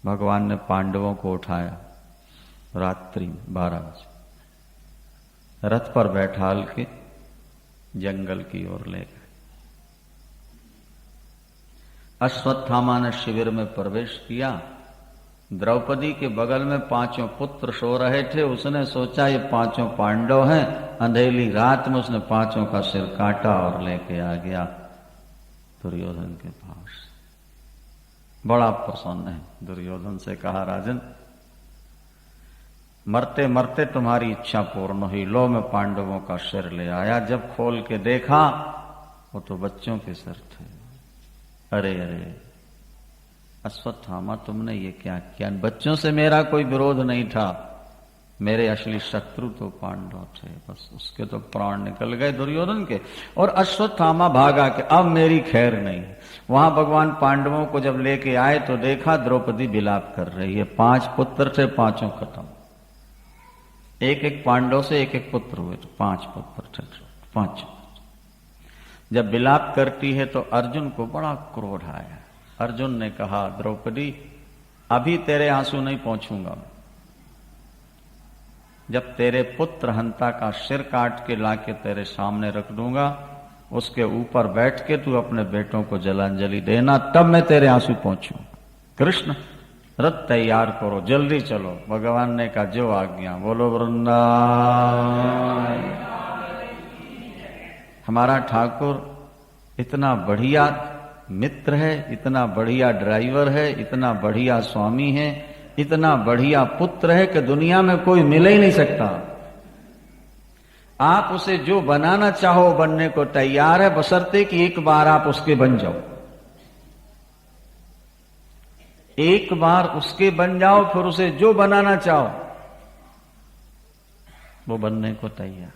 भगवान ने पांडवों को उठाया, रात्रि 12 बजे रथ पर बैठाल के जंगल की ओर ले गए। अश्वत्थामा ने शिविर में प्रवेश किया। द्रौपदी के बगल में 5 पुत्र सो रहे थे। उसने सोचा ये 5 पांडव हैं। अंधेरी रात में उसने 5 का सिर काटा और लेके आ गया दुर्योधन के पास। बड़ा प्रसन्न है। दुर्योधन से कहा, राजन, मरते मरते तुम्हारी इच्छा पूर्ण हुई। लो, मैं पांडवों का सिर ले आया। जब खोल के देखा वो तो बच्चों के सिर थे। अरे अरे अश्वत्थामा, तुमने ये क्या किया? बच्चों से मेरा कोई विरोध नहीं था, मेरे असली शत्रु तो पांडव थे। बस उसके तो प्राण निकल गए दुर्योधन के, और अश्वत्थामा भागा कि अब मेरी खैर नहीं। वहां भगवान पांडवों को जब लेके आए तो देखा द्रौपदी विलाप कर रही है। 5 पुत्र थे, 5 खत्म। एक पांडव से एक पुत्र हुए, तो 5 पुत्र थे, 5। जब विलाप करती है तो अर्जुन को बड़ा क्रोध आया। अर्जुन ने कहा, द्रौपदी, अभी तेरे आंसू नहीं पोंछूंगा। जब तेरे पुत्र हंता का सिर काट के लाके तेरे सामने रख दूंगा, उसके ऊपर बैठ के तू अपने बेटों को जलांजलि देना, तब मैं तेरे आंसू पोंछूं। कृष्ण, रथ तैयार करो, जल्दी चलो। भगवान ने कहा, जो आज्ञा। बोलो वृंदावन। हमारा ठाकुर इतना बढ़िया मित्र है, इतना बढ़िया ड्राइवर है, इतना बढ़िया स्वामी है, इतना बढ़िया पुत्र है कि दुनिया में कोई मिल ही नहीं सकता। आप उसे जो बनाना चाहो बनने को तैयार है, बशर्ते कि एक बार आप उसके बन जाओ। एक बार उसके बन जाओ, फिर उसे जो बनाना चाहो वो बनने को तैयार।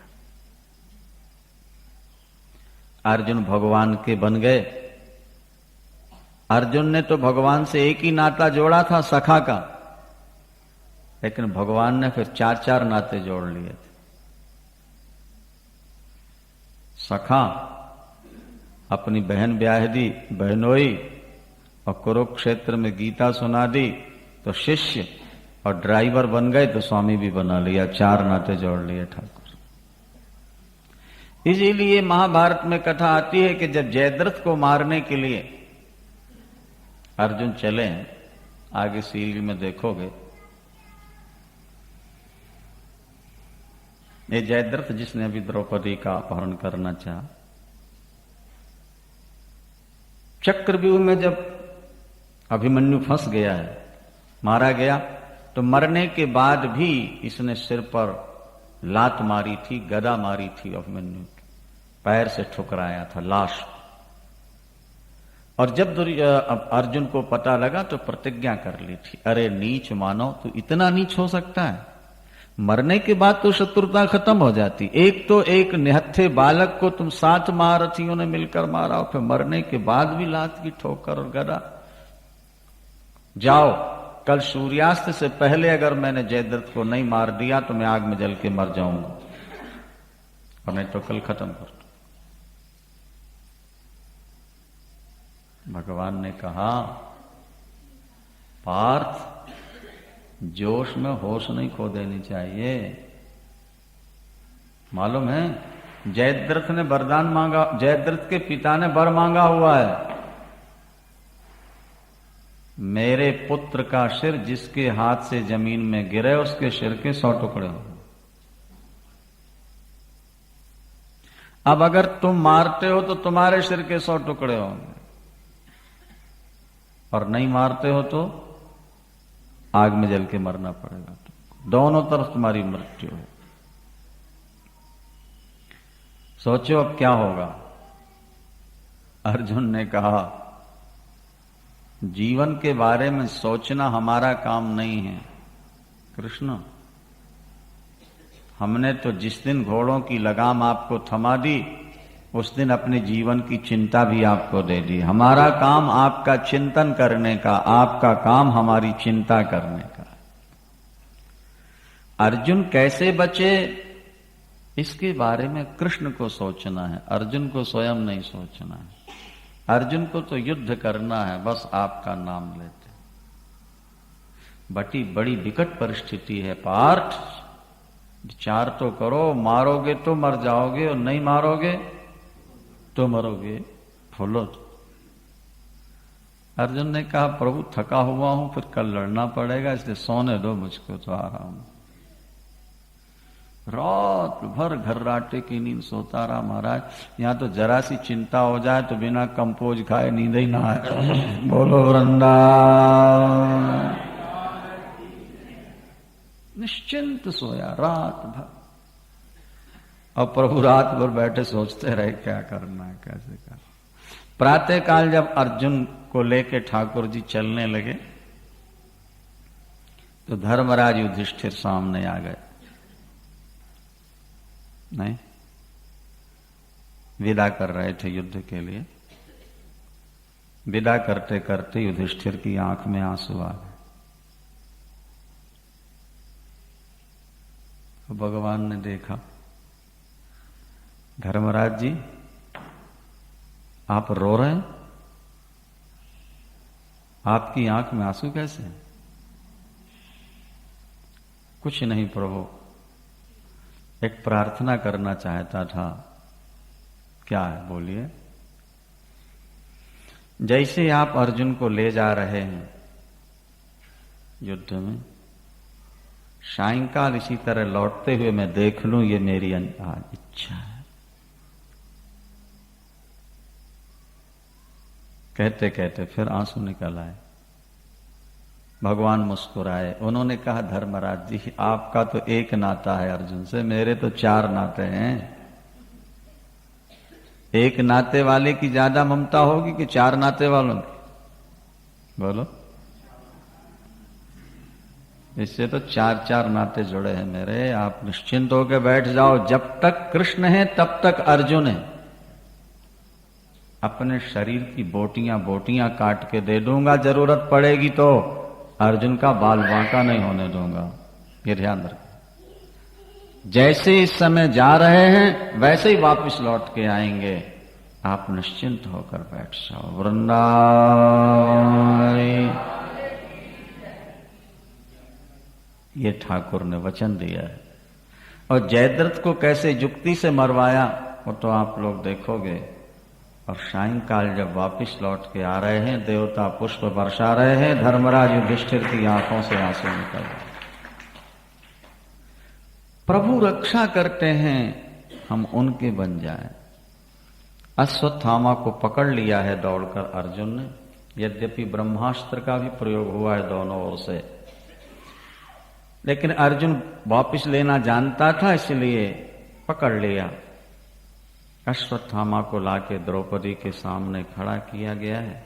अर्जुन भगवान के बन गए। अर्जुन ने तो भगवान से एक ही नाता जोड़ा था, सखा का, लेकिन भगवान ने फिर 4-4 नाते जोड़ लिए थे। सखा, अपनी बहन ब्याह दी, बहनोई, और कुरुक्षेत्र में गीता सुना दी तो शिष्य, और ड्राइवर बन गए तो स्वामी भी बना लिया। 4 नाते जोड़ लिए ठाकुर। इसीलिए महाभारत में कथा आती है कि जब जयद्रथ को मारने के लिए अर्जुन चले हैं, आगे सील में देखोगे, ये जयद्रथ जिसने अभी द्रौपदी का अपहरण करना चाहा, चक्रव्यूह में जब अभिमन्यु फंस गया है, मारा गया, तो मरने के बाद भी इसने सिर पर लात मारी थी, गदा मारी थी अभिमन्यु की, पैर से ठुकराया था लाश। और जब अर्जुन को पता लगा तो प्रतिज्ञा कर ली थी, अरे नीच मानव, तू इतना नीच हो सकता है? मरने के बाद तो शत्रुता खत्म हो जाती। एक तो एक निहत्थे बालक को तुम 7 महारथियों ने मिलकर मारा, और फिर मरने के बाद भी लात की ठोकर और गदा। जाओ, कल सूर्यास्त से पहले अगर मैंने जयद्रथ को नहीं मार दिया तो मैं आग में जल के मर जाऊंगा, और नहीं तो कल खत्म कर दो। भगवान ने कहा, पार्थ, जोश में होश नहीं खो देनी चाहिए। मालूम है, जयद्रथ ने वरदान मांगा, जयद्रथ के पिता ने वर मांगा हुआ है, मेरे पुत्र का सिर जिसके हाथ से जमीन में गिरे उसके सिर के 100 टुकड़े हो। अब अगर तुम मारते हो तो तुम्हारे सिर के 100 टुकड़े होंगे, और नहीं मारते हो तो आग में जल के मरना पड़ेगा। दोनों तरफ तुम्हारी मृत्यु है। सोचो अब क्या होगा। अर्जुन ने कहा, जीवन के बारे में सोचना हमारा काम नहीं है कृष्ण। हमने तो जिस दिन घोड़ों की लगाम आपको थमा दी, उस दिन अपने जीवन की चिंता भी आपको दे दी। हमारा काम आपका चिंतन करने का, आपका काम हमारी चिंता करने का। अर्जुन कैसे बचे, इसके बारे में कृष्ण को सोचना है, अर्जुन को स्वयं नहीं सोचना है। अर्जुन को तो युद्ध करना है, बस आपका नाम लेते। बड़ी विकट परिस्थिति है पार्थ, विचार तो करो। मारोगे तो मर जाओगे, और नहीं मारोगे तो मरोगे। बोलो। अर्जुन ने कहा, प्रभु थका हुआ हूं, फिर कल लड़ना पड़ेगा, इसलिए सोने दो मुझको, तो आराम। रात भर घर्राटे की नींद सोता रहा महाराज। यहां तो जरा सी चिंता हो जाए तो बिना कंपोज खाए नींद ही ना आए। बोलो वृंदा। निश्चिंत सोया रात भर, और प्रभु रात भर बैठे सोचते रहे क्या करना है, कैसे करना। प्रातः काल जब अर्जुन को लेके ठाकुर जी चलने लगे तो धर्मराज युधिष्ठिर सामने आ गए। नहीं, विदा कर रहे थे युद्ध के लिए। विदा करते करते युधिष्ठिर की आंख में आंसू आ गए। तो भगवान ने देखा, धर्मराज जी आप रो रहे हैं, आपकी आंख में आंसू कैसे हैं? कुछ नहीं प्रभु, एक प्रार्थना करना चाहता था। क्या है, बोलिए। जैसे आप अर्जुन को ले जा रहे हैं युद्ध में, सायंकाल इसी तरह लौटते हुए मैं देख लूं, ये मेरी इच्छा है। कहते कहते फिर आंसू निकल आए। भगवान मुस्कुराए। उन्होंने कहा, धर्मराज जी, आपका तो एक नाता है अर्जुन से, मेरे तो 4 नाते हैं। एक नाते वाले की ज्यादा ममता होगी कि 4 नाते वालों की? बोलो। इससे तो 4 नाते जुड़े हैं मेरे। आप निश्चिंत होकर बैठ जाओ, जब तक कृष्ण है तब तक अर्जुन है। अपने शरीर की बोटियां बोटियां काट के दे दूंगा, जरूरत पड़ेगी तो अर्जुन का बाल बांका नहीं होने दूंगा। ये ध्यान रखें। जैसे इस समय जा रहे हैं वैसे ही वापस लौट के आएंगे। आप निश्चिंत होकर बैठ जाओ। वृंदावन, ये ठाकुर ने वचन दिया है। और जयद्रथ को कैसे युक्ति से मरवाया वो तो आप लोग देखोगे। और सायंकाल जब वापस लौट के आ रहे हैं, देवता पुष्प बरसा रहे हैं, धर्मराज युधिष्ठिर की आंखों से आंसू निकल रहे। प्रभु रक्षा करते हैं, हम उनके बन जाएं। अश्वत्थामा को पकड़ लिया है दौड़कर अर्जुन ने। यद्यपि ब्रह्मास्त्र का भी प्रयोग हुआ है दोनों ओर से, लेकिन अर्जुन वापस लेना जानता था, इसलिए पकड़ लिया। अश्वत्थामा को लाके द्रौपदी के सामने खड़ा किया गया है।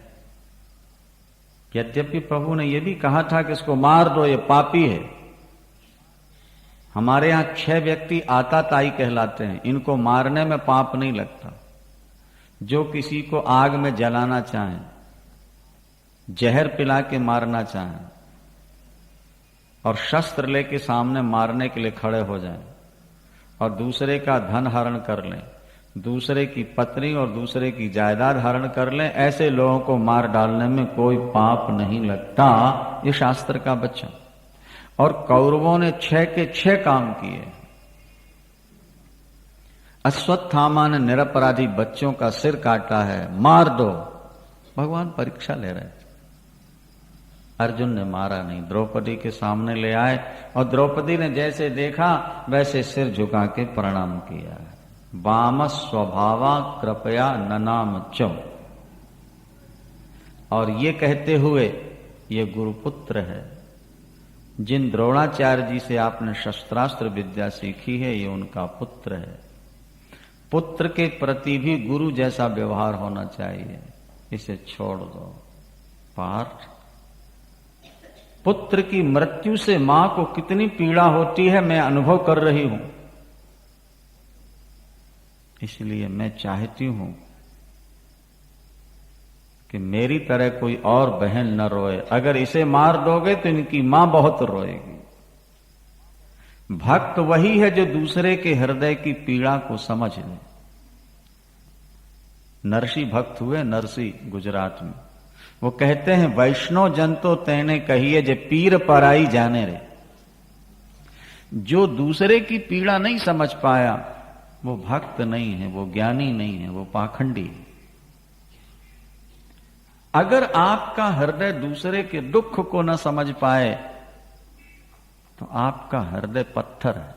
यद्यपि प्रभु ने यह भी कहा था कि इसको मार दो, ये पापी है। हमारे यहां 6 व्यक्ति आताताई कहलाते हैं, इनको मारने में पाप नहीं लगता। जो किसी को आग में जलाना चाहें, जहर पिला के मारना चाहें और शस्त्र लेके सामने मारने के लिए खड़े हो जाएं और दूसरे का धन हरण कर लें, दूसरे की पत्नी और दूसरे की जायदाद हरण कर लें, ऐसे लोगों को मार डालने में कोई पाप नहीं लगता। ये शास्त्र का वचन। और कौरवों ने 6 के 6 काम किए। अश्वत्थामा ने निरपराधी बच्चों का सिर काटा है, मार दो। भगवान परीक्षा ले रहे थे। अर्जुन ने मारा नहीं, द्रौपदी के सामने ले आए और द्रौपदी ने जैसे देखा वैसे सिर झुका के प्रणाम किया। वाम स्वभावा कृपया ननाम चौ। और ये कहते हुए, ये गुरुपुत्र है, जिन द्रोणाचार्य जी से आपने शस्त्रास्त्र विद्या सीखी है, ये उनका पुत्र है। पुत्र के प्रति भी गुरु जैसा व्यवहार होना चाहिए। इसे छोड़ दो। पार्थ, पुत्र की मृत्यु से मां को कितनी पीड़ा होती है मैं अनुभव कर रही हूं। इसलिए मैं चाहती हूं कि मेरी तरह कोई और बहन न रोए। अगर इसे मार दोगे तो इनकी मां बहुत रोएगी। भक्त वही है जो दूसरे के हृदय की पीड़ा को समझ ले। नरसी भक्त हुए, नरसी गुजरात में। वो कहते हैं, वैष्णव जन तो तेने कहिए जे पीर पराई जाने रे। जो दूसरे की पीड़ा नहीं समझ पाया वो भक्त नहीं है, वो ज्ञानी नहीं है, वो पाखंडी है। अगर आपका हृदय दूसरे के दुख को न समझ पाए तो आपका हृदय पत्थर है।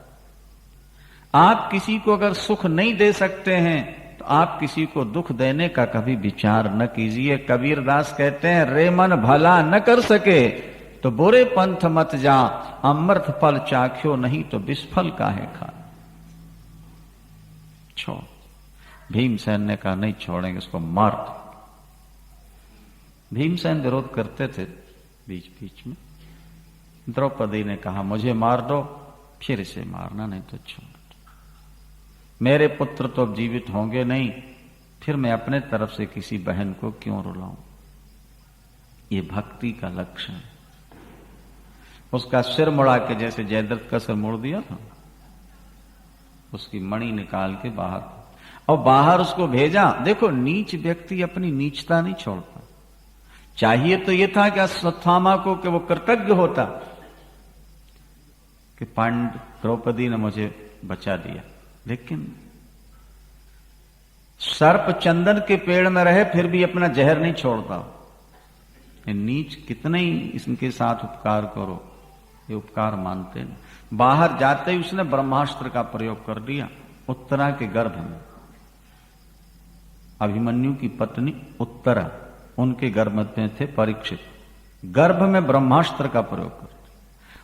आप किसी को अगर सुख नहीं दे सकते हैं तो आप किसी को दुख देने का कभी विचार न कीजिए। कबीरदास कहते हैं, रे मन भला न कर सके तो बुरे पंथ मत जा, अमृत फल चाख्यो नहीं तो विस्फल काहे खा। छोड़। भीमसेन ने कहा, नहीं छोड़ेंगे, इसको मार दो। भीमसेन विरोध करते थे बीच बीच में। द्रौपदी ने कहा, मुझे मार दो, फिर इसे मारना, नहीं तो छोड़ दो। मेरे पुत्र तो अब जीवित होंगे नहीं, फिर मैं अपने तरफ से किसी बहन को क्यों रुलाऊं। ये भक्ति का लक्षण है। उसका सिर मुड़ा के, जैसे जयद्रथ का सिर मोड़ दिया था, उसकी मणि निकाल के बाहर, और बाहर उसको भेजा। देखो, नीच व्यक्ति अपनी नीचता नहीं छोड़ता। चाहिए तो यह था कि अश्वत्थामा को कि वो कृतज्ञ होता कि पांडव द्रौपदी ने मुझे बचा दिया, लेकिन सर्प चंदन के पेड़ में रहे फिर भी अपना जहर नहीं छोड़ता। ये नीच कितने ही इनके साथ उपकार करो, ये उपकार मानते नहीं। बाहर जाते ही उसने ब्रह्मास्त्र का प्रयोग कर दिया उत्तरा के गर्भ में। अभिमन्यु की पत्नी उत्तरा, उनके गर्भ में थे परीक्षित। गर्भ में ब्रह्मास्त्र का प्रयोग करती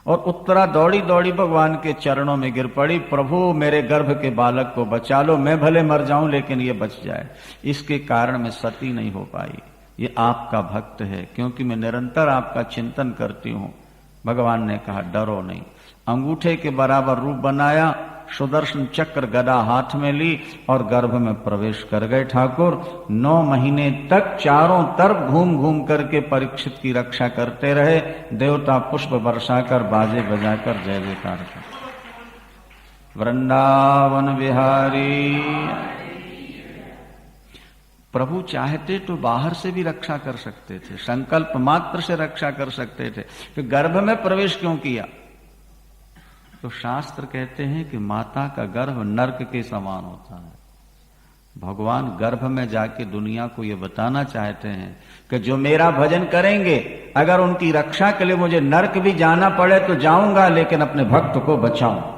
और उत्तरा दौड़ी दौड़ी भगवान के चरणों में गिर पड़ी, प्रभु मेरे गर्भ के बालक को बचा लो, मैं भले मर जाऊं लेकिन ये बच जाए। इसके कारण मैं सती नहीं हो पाई। ये आपका भक्त है, क्योंकि मैं निरंतर आपका चिंतन करती हूं। भगवान ने कहा डरो नहीं। अंगूठे के बराबर रूप बनाया, सुदर्शन चक्र गदा हाथ में ली और गर्भ में प्रवेश कर गए ठाकुर। 9 महीने तक चारों तरफ घूम घूम करके परीक्षित की रक्षा करते रहे। देवता पुष्प बरसाकर बाजे बजाकर जय जयकार कर। वृंदावन बिहारी। प्रभु चाहते तो बाहर से भी रक्षा कर सकते थे, संकल्प मात्र से रक्षा कर सकते थे, तो गर्भ में प्रवेश क्यों किया? तो शास्त्र कहते हैं कि माता का गर्भ नरक के समान होता है। भगवान गर्भ में जाके दुनिया को ये बताना चाहते हैं कि जो मेरा भजन करेंगे, अगर उनकी रक्षा के लिए मुझे नरक भी जाना पड़े तो जाऊंगा, लेकिन अपने भक्त को बचाऊं।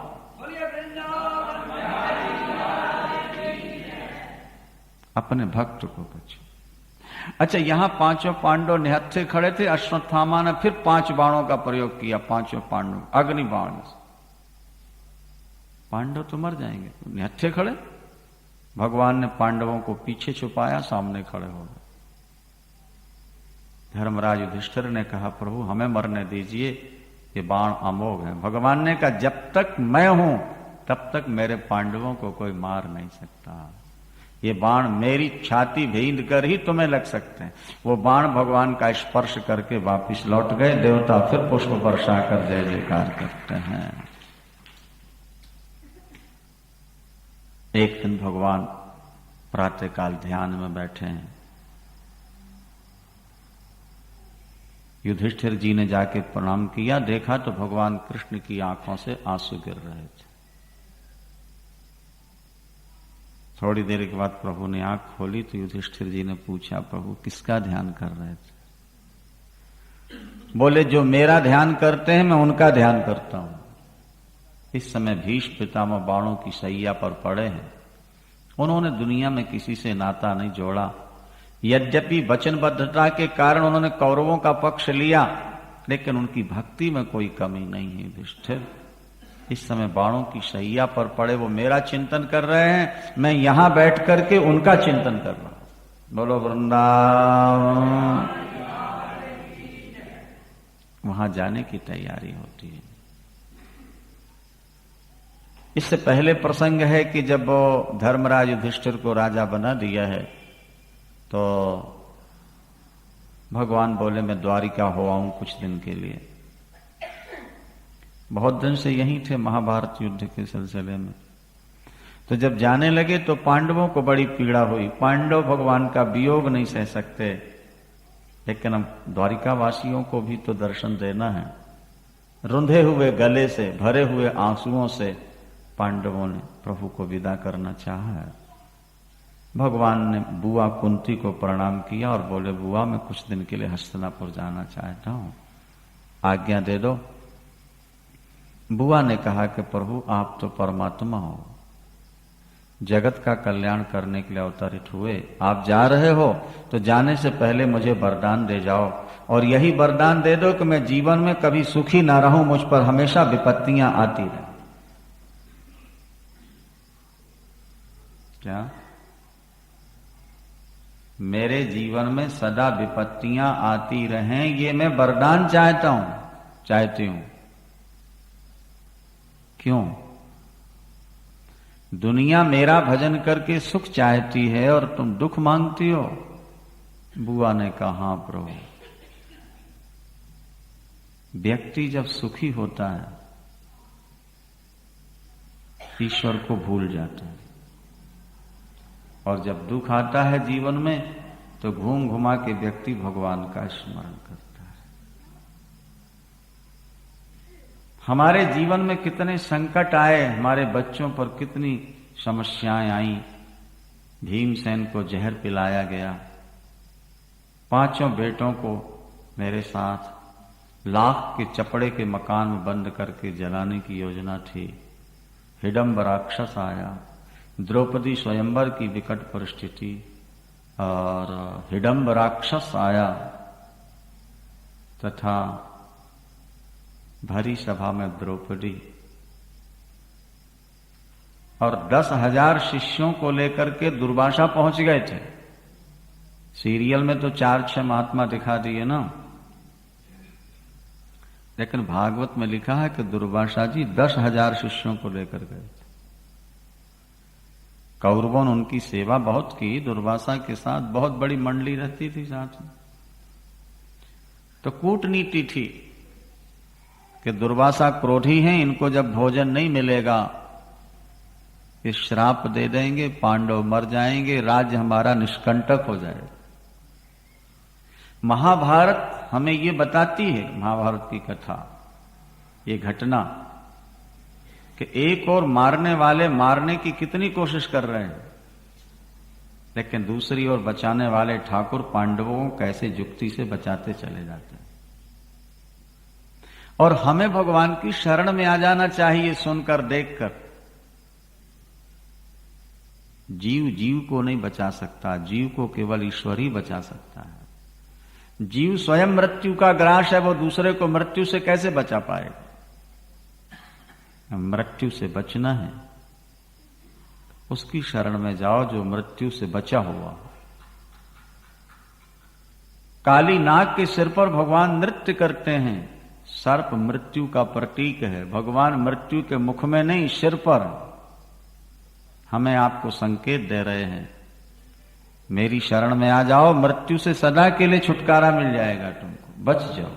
अपने भक्त को बचाओ। अच्छा, यहां 5 पांडव निहत्थे खड़े थे। अश्वत्थामा ने फिर 5 बाणों का प्रयोग किया। 5 पांडव अग्नि बाण से। पांडव तो मर जाएंगे, निहत्थे खड़े। भगवान ने पांडवों को पीछे छुपाया, सामने खड़े हो गए। धर्मराज युधिष्ठिर ने कहा प्रभु हमें मरने दीजिए, ये बाण अमोघ है। भगवान ने कहा जब तक मैं हूं तब तक मेरे पांडवों को कोई मार नहीं सकता। ये बाण मेरी छाती भेद कर ही तुम्हें लग सकते हैं। वो बाण भगवान का स्पर्श करके वापिस लौट गए। देवता फिर पुष्प वर्षा कर जय जयकार करते हैं। एक दिन भगवान प्रातःकाल ध्यान में बैठे हैं। युधिष्ठिर जी ने जाके प्रणाम किया, देखा तो भगवान कृष्ण की आंखों से आंसू गिर रहे थे। थोड़ी देर के बाद प्रभु ने आंख खोली तो युधिष्ठिर जी ने पूछा प्रभु किसका ध्यान कर रहे थे? बोले जो मेरा ध्यान करते हैं मैं उनका ध्यान करता हूं। इस समय भीष्म पितामह बाणों की शैया पर पड़े हैं। उन्होंने दुनिया में किसी से नाता नहीं जोड़ा। यद्यपि वचनबद्धता के कारण उन्होंने कौरवों का पक्ष लिया, लेकिन उनकी भक्ति में कोई कमी नहीं है। युधिष्ठिर इस समय बाणों की शैया पर पड़े, वो मेरा चिंतन कर रहे हैं, मैं यहां बैठ करके उनका चिंतन कर रहा हूं। बोलो वृंदावन। वहां जाने की तैयारी होती है। इससे पहले प्रसंग है कि जब धर्मराज युधिष्ठिर को राजा बना दिया है तो भगवान बोले मैं द्वारिका हो आऊं कुछ दिन के लिए। बहुत दिन से यहीं थे महाभारत युद्ध के सिलसिले में। तो जब जाने लगे तो पांडवों को बड़ी पीड़ा हुई। पांडव भगवान का वियोग नहीं सह सकते, लेकिन हम द्वारिका वासियों को भी तो दर्शन देना है। रुंधे हुए गले से, भरे हुए आंसुओं से पांडवों ने प्रभु को विदा करना चाहा है। भगवान ने बुआ कुंती को प्रणाम किया और बोले बुआ मैं कुछ दिन के लिए हस्तिनापुर जाना चाहता हूं, आज्ञा दे दो। बुआ ने कहा कि प्रभु आप तो परमात्मा हो, जगत का कल्याण करने के लिए अवतरित हुए, आप जा रहे हो तो जाने से पहले मुझे वरदान दे जाओ, और यही वरदान दे दो कि मैं जीवन में कभी सुखी ना रहूं, मुझ पर हमेशा विपत्तियां आती रहें। क्या मेरे जीवन में सदा विपत्तियां आती रहें, ये मैं वरदान चाहता हूं, चाहती हूं। क्यों? दुनिया मेरा भजन करके सुख चाहती है और तुम दुख मांगती हो। बुआ ने कहा हां प्रभु, व्यक्ति जब सुखी होता है ईश्वर को भूल जाता है, और जब दुख आता है जीवन में तो घूम घुमा के व्यक्ति भगवान का स्मरण करता है। हमारे जीवन में कितने संकट आए, हमारे बच्चों पर कितनी समस्याएं आई। भीमसेन को जहर पिलाया गया, 5 बेटों को मेरे साथ लाख के चपड़े के मकान में बंद करके जलाने की योजना थी। हिडम्ब राक्षस आया, द्रौपदी स्वयंवर की विकट परिस्थिति, और हिडम्ब राक्षस आया, तथा भरी सभा में द्रौपदी और 10,000 शिष्यों को लेकर के दुर्वासा पहुंच गए थे। सीरियल में तो 4-6 महात्मा दिखा दिए ना, लेकिन भागवत में लिखा है कि दुर्वासा जी 10,000 शिष्यों को लेकर गए थे। कौरवों ने उनकी सेवा बहुत की, दुर्वासा के साथ बहुत बड़ी मंडली रहती थी साथ में। तो कूटनीति थी कि दुर्वासा क्रोधी हैं, इनको जब भोजन नहीं मिलेगा ये श्राप दे देंगे, पांडव मर जाएंगे, राज्य हमारा निष्कंटक हो जाएगा। महाभारत हमें ये बताती है, महाभारत की कथा, ये घटना कि एक और मारने वाले मारने की कितनी कोशिश कर रहे हैं, लेकिन दूसरी ओर बचाने वाले ठाकुर पांडवों को कैसे युक्ति से बचाते चले जाते हैं। और हमें भगवान की शरण में आ जाना चाहिए सुनकर देखकर। जीव जीव को नहीं बचा सकता, जीव को केवल ईश्वर ही बचा सकता है। जीव स्वयं मृत्यु का ग्रास है, वो दूसरे को मृत्यु से कैसे बचा पाएगा? मृत्यु से बचना है, उसकी शरण में जाओ जो मृत्यु से बचा हुआ। काली नाग के सिर पर भगवान नृत्य करते हैं, सर्प मृत्यु का प्रतीक है। भगवान मृत्यु के मुख में नहीं, सिर पर हमें आपको संकेत दे रहे हैं, मेरी शरण में आ जाओ, मृत्यु से सदा के लिए छुटकारा मिल जाएगा, तुमको बच जाओ।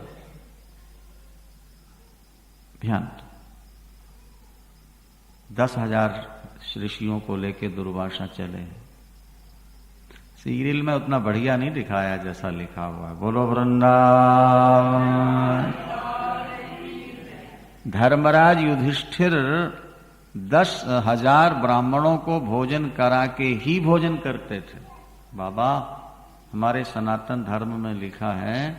ध्यान। 10,000 ऋषियों को लेकर दुर्वासा चले हैं। सीरियल में उतना बढ़िया नहीं दिखाया जैसा लिखा हुआ है। बोलो वृंदावन। धर्मराज युधिष्ठिर 10,000 ब्राह्मणों को भोजन करा के ही भोजन करते थे। बाबा, हमारे सनातन धर्म में लिखा है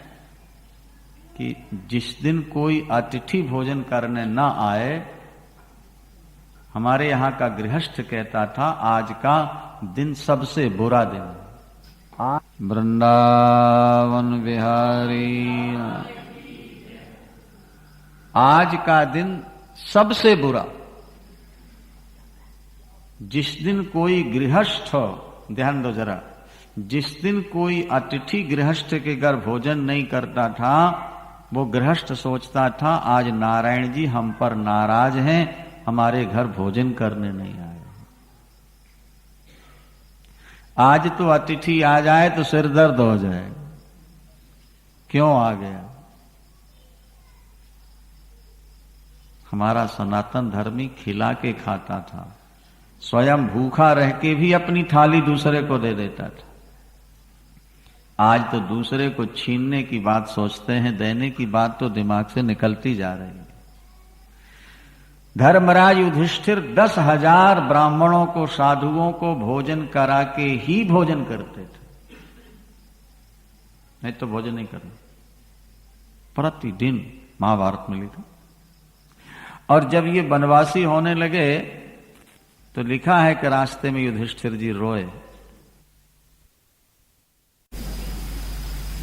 कि जिस दिन कोई अतिथि भोजन करने ना आए, हमारे यहां का गृहस्थ कहता था आज का दिन सबसे बुरा दिन। वृंदावन बिहारी, आज का दिन सबसे बुरा। जिस दिन कोई गृहस्थ, ध्यान दो जरा, जिस दिन कोई अतिथि गृहस्थ के घर भोजन नहीं करता था, वो गृहस्थ सोचता था आज नारायण जी हम पर नाराज हैं, हमारे घर भोजन करने नहीं आए। आज तो अतिथि आ जाए तो सिर दर्द हो जाए, क्यों आ गया? हमारा सनातन धर्मी खिला के खाता था, स्वयं भूखा रह के भी अपनी थाली दूसरे को दे देता था। आज तो दूसरे को छीनने की बात सोचते हैं, देने की बात तो दिमाग से निकलती जा रही है। धर्मराज युधिष्ठिर 10,000 ब्राह्मणों को, साधुओं को भोजन करा के ही भोजन करते थे, नहीं तो भोजन नहीं करना, प्रतिदिन, महाभारत में लिखा। और जब ये वनवासी होने लगे तो लिखा है कि रास्ते में युधिष्ठिर जी रोए।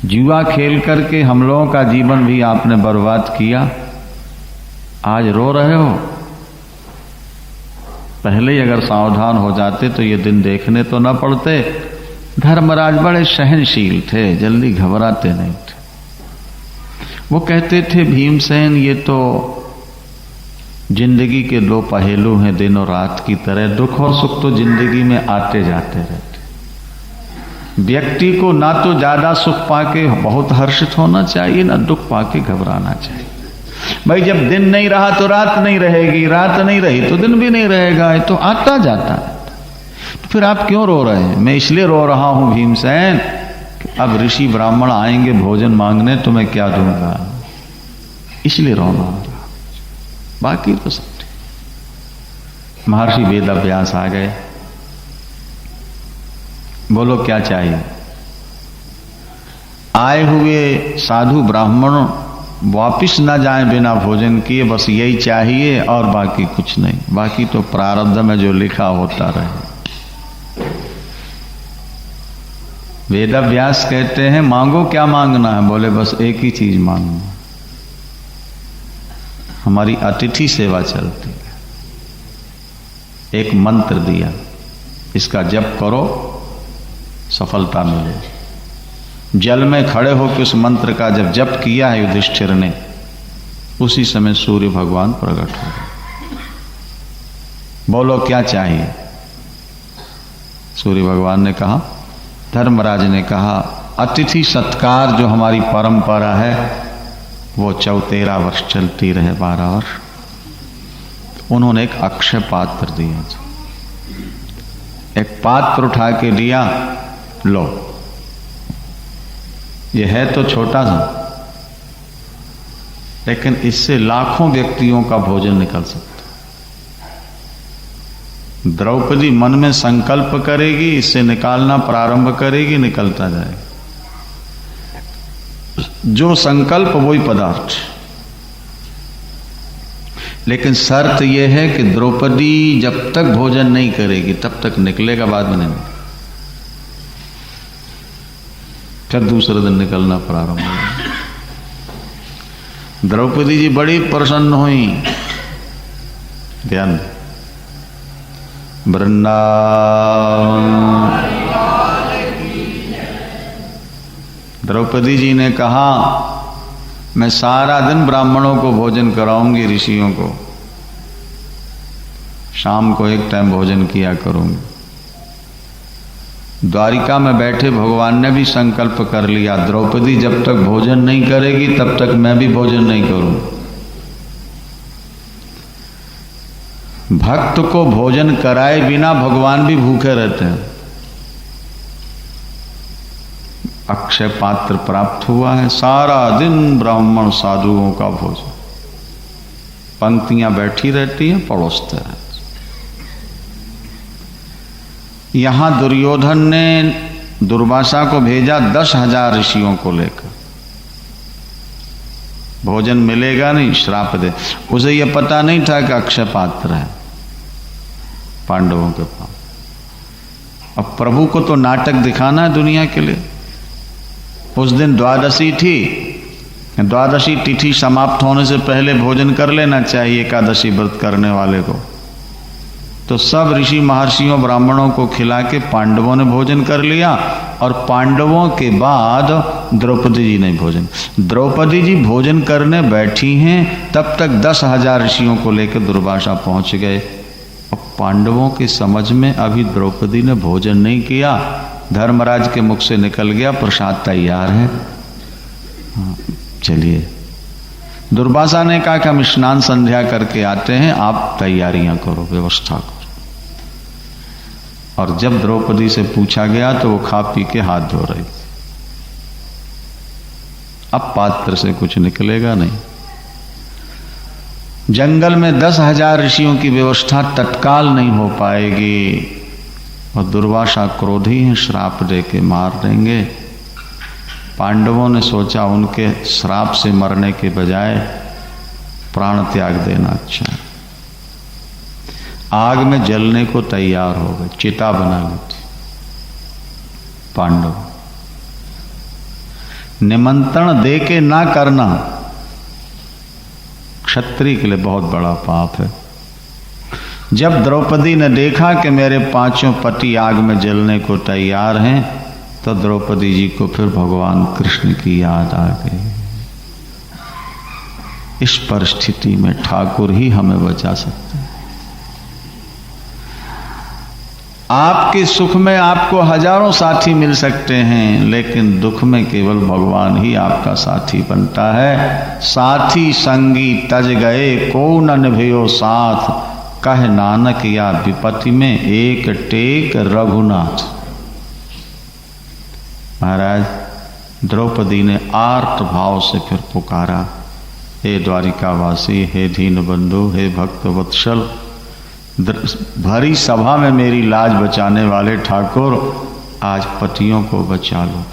जुआ खेल करके हम लोगों का जीवन भी आपने बर्बाद किया, आज रो रहे हो। पहले ही अगर सावधान हो जाते तो ये दिन देखने तो न पड़ते। धर्मराज बड़े सहनशील थे, जल्दी घबराते नहीं थे। वो कहते थे भीमसेन ये तो जिंदगी के दो पहलू हैं, दिन और रात की तरह। दुख और सुख तो जिंदगी में आते जाते रहते। व्यक्ति को ना तो ज्यादा सुख पाके बहुत हर्षित होना चाहिए, ना दुख पाके घबराना चाहिए। भाई जब दिन नहीं रहा तो रात नहीं रहेगी, रात नहीं रही तो दिन भी नहीं रहेगा, तो आता जाता है। तो फिर आप क्यों रो रहे हैं? मैं इसलिए रो रहा हूं भीमसेन, अब ऋषि ब्राह्मण आएंगे भोजन मांगने तो मैं क्या दूंगा, इसलिए रोना हो रहा, बाकी तो सब ठीक। महर्षि वेदव्यास आ गए, बोलो क्या चाहिए? आए हुए साधु ब्राह्मण वापिस ना जाएं बिना भोजन किए, बस यही चाहिए और बाकी कुछ नहीं, बाकी तो प्रारब्ध में जो लिखा होता रहे। वेदव्यास कहते हैं मांगो क्या मांगना है? बोले बस एक ही चीज मांगना, हमारी अतिथि सेवा चलती है। एक मंत्र दिया, इसका जप करो सफलता मिले। जल में खड़े होकर उस मंत्र का जब जप किया है युधिष्ठिर ने, उसी समय सूर्य भगवान प्रकट हो गए। बोलो क्या चाहिए? सूर्य भगवान ने कहा, धर्मराज ने कहा, अतिथि सत्कार जो हमारी परंपरा है वो 14 वर्ष चलती रहे, 12 वर्ष। उन्होंने एक अक्षय पात्र दिया, एक पात्र उठा के दिया, लो ये है तो छोटा सा, लेकिन इससे लाखों व्यक्तियों का भोजन निकल सकता। द्रौपदी मन में संकल्प करेगी, इससे निकालना प्रारंभ करेगी, निकलता जाएगा। जो संकल्प वही पदार्थ। लेकिन शर्त यह है कि द्रौपदी जब तक भोजन नहीं करेगी तब तक निकलेगा, बाद में नहीं। फिर दूसरे दिन निकलना प्रारंभ होगा। द्रौपदी जी बड़ी प्रसन्न हुई। ध्यान, वृंदावन। द्रौपदी जी ने कहा, मैं सारा दिन ब्राह्मणों को भोजन कराऊंगी, ऋषियों को, शाम को एक टाइम भोजन किया करूंगी। द्वारिका में बैठे भगवान ने भी संकल्प कर लिया, द्रौपदी जब तक भोजन नहीं करेगी तब तक मैं भी भोजन नहीं करूंगा। भक्त को भोजन कराए बिना भगवान भी भूखे रहते हैं। अक्षय पात्र प्राप्त हुआ है, सारा दिन ब्राह्मण साधुओं का भोजन, पंक्तियां बैठी रहती हैं, परोसते रहते। यहां दुर्योधन ने दुर्वासा को भेजा 10,000 ऋषियों को लेकर। भोजन मिलेगा नहीं, श्राप दे। उसे यह पता नहीं था कि अक्षय पात्र है पांडवों के पास। अब प्रभु को तो नाटक दिखाना है दुनिया के लिए। उस दिन द्वादशी थी, द्वादशी तिथि समाप्त होने से पहले भोजन कर लेना चाहिए एकादशी व्रत करने वाले को। तो सब ऋषि महर्षियों ब्राह्मणों को खिला के पांडवों ने भोजन कर लिया, और पांडवों के बाद द्रौपदी जी ने भोजन। द्रौपदी जी भोजन करने बैठी हैं, तब तक 10,000 ऋषियों को लेकर दुर्वासा पहुंच गए। और पांडवों की समझ में अभी द्रौपदी ने भोजन नहीं किया। धर्मराज के मुख से निकल गया, प्रसाद तैयार है, चलिए। दुर्वासा ने कहा कि हम स्नान संध्या करके आते हैं, आप तैयारियां करो, व्यवस्था करो। और जब द्रौपदी से पूछा गया तो वो खा पी के हाथ धो रही थी। अब पात्र से कुछ निकलेगा नहीं। जंगल में 10,000 ऋषियों की व्यवस्था तत्काल नहीं हो पाएगी, और दुर्वासा क्रोधी हैं, श्राप दे के मार देंगे। पांडवों ने सोचा उनके श्राप से मरने के बजाय प्राण त्याग देना अच्छा है। आग में जलने को तैयार हो गए, चिता बना ली थी। पांडव निमंत्रण दे के ना करना क्षत्रिय के लिए बहुत बड़ा पाप है। जब द्रौपदी ने देखा कि मेरे 5 पति आग में जलने को तैयार हैं, तो द्रौपदी जी को फिर भगवान कृष्ण की याद आ गई। इस परिस्थिति में ठाकुर ही हमें बचा सकते हैं। आपके सुख में आपको हजारों साथी मिल सकते हैं, लेकिन दुख में केवल भगवान ही आपका साथी बनता है। साथी संगी तज गए, को न निभयो साथ, कह नानक या विपत्ति में एक टेक रघुनाथ। महाराज, द्रौपदी ने आर्त भाव से फिर पुकारा, हे द्वारिकावासी, हे दीन बंधु, हे भक्त वत्सल, भरी सभा में मेरी लाज बचाने वाले ठाकुर, आज पतियों को बचा लो।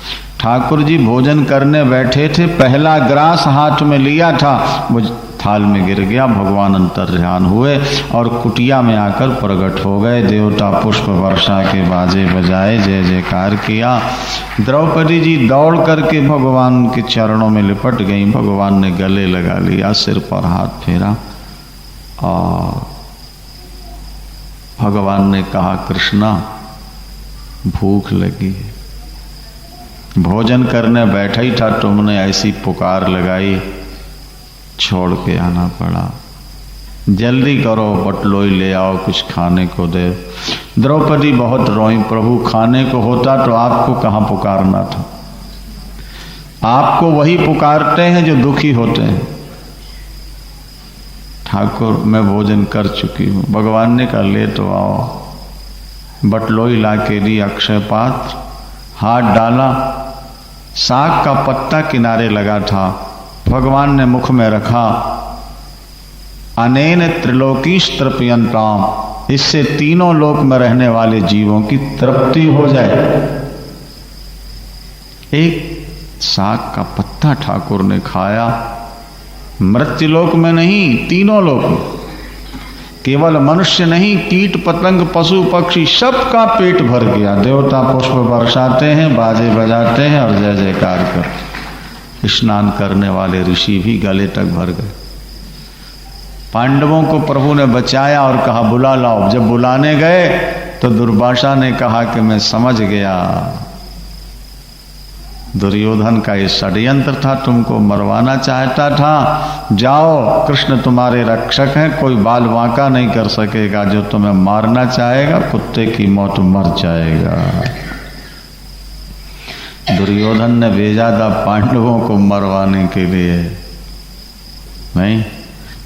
ठाकुर जी भोजन करने बैठे थे, पहला ग्रास हाथ में लिया था, वो थाल में गिर गया। भगवान अंतर्ध्यान हुए और कुटिया में आकर प्रकट हो गए। देवता पुष्प वर्षा के बाजे बजाए, जय जयकार किया। द्रौपदी जी दौड़ करके भगवान के चरणों में लिपट गई। भगवान ने गले लगा लिया, सिर पर हाथ फेरा और भगवान ने कहा, कृष्णा भूख लगी है, भोजन करने बैठा ही था, तुमने ऐसी पुकार लगाई, छोड़ के आना पड़ा। जल्दी करो, बटलोई ले आओ, कुछ खाने को दे। द्रौपदी बहुत रोई, प्रभु खाने को होता तो आपको कहाँ पुकारना था, आपको वही पुकारते हैं जो दुखी होते हैं। ठाकुर मैं भोजन कर चुकी हूँ। भगवान ने कहा ले तो आओ। बटलोई ला के दी, अक्षय पात्र, हाथ डाला, साग का पत्ता किनारे लगा था, भगवान ने मुख में रखा। अनेन त्रिलोकीश तृप्यंताम, इससे तीनों लोक में रहने वाले जीवों की तृप्ति हो जाए। एक साग का पत्ता ठाकुर ने खाया। मृत्युलोक में नहीं, तीनों लोक में, केवल मनुष्य नहीं, कीट पतंग पशु पक्षी सबका पेट भर गया। देवता पुष्प बरसाते हैं, बाजे बजाते हैं और जय जयकार करते। स्नान करने वाले ऋषि भी गले तक भर गए। पांडवों को प्रभु ने बचाया और कहा बुला लाओ। जब बुलाने गए तो दुर्वासा ने कहा कि मैं समझ गया, दुर्योधन का ये षड्यंत्र था, तुमको मरवाना चाहता था। जाओ, कृष्ण तुम्हारे रक्षक हैं, कोई बाल वांका नहीं कर सकेगा। जो तुम्हें मारना चाहेगा कुत्ते की मौत मर जाएगा। दुर्योधन ने भेजा था पांडवों को मरवाने के लिए। नहीं,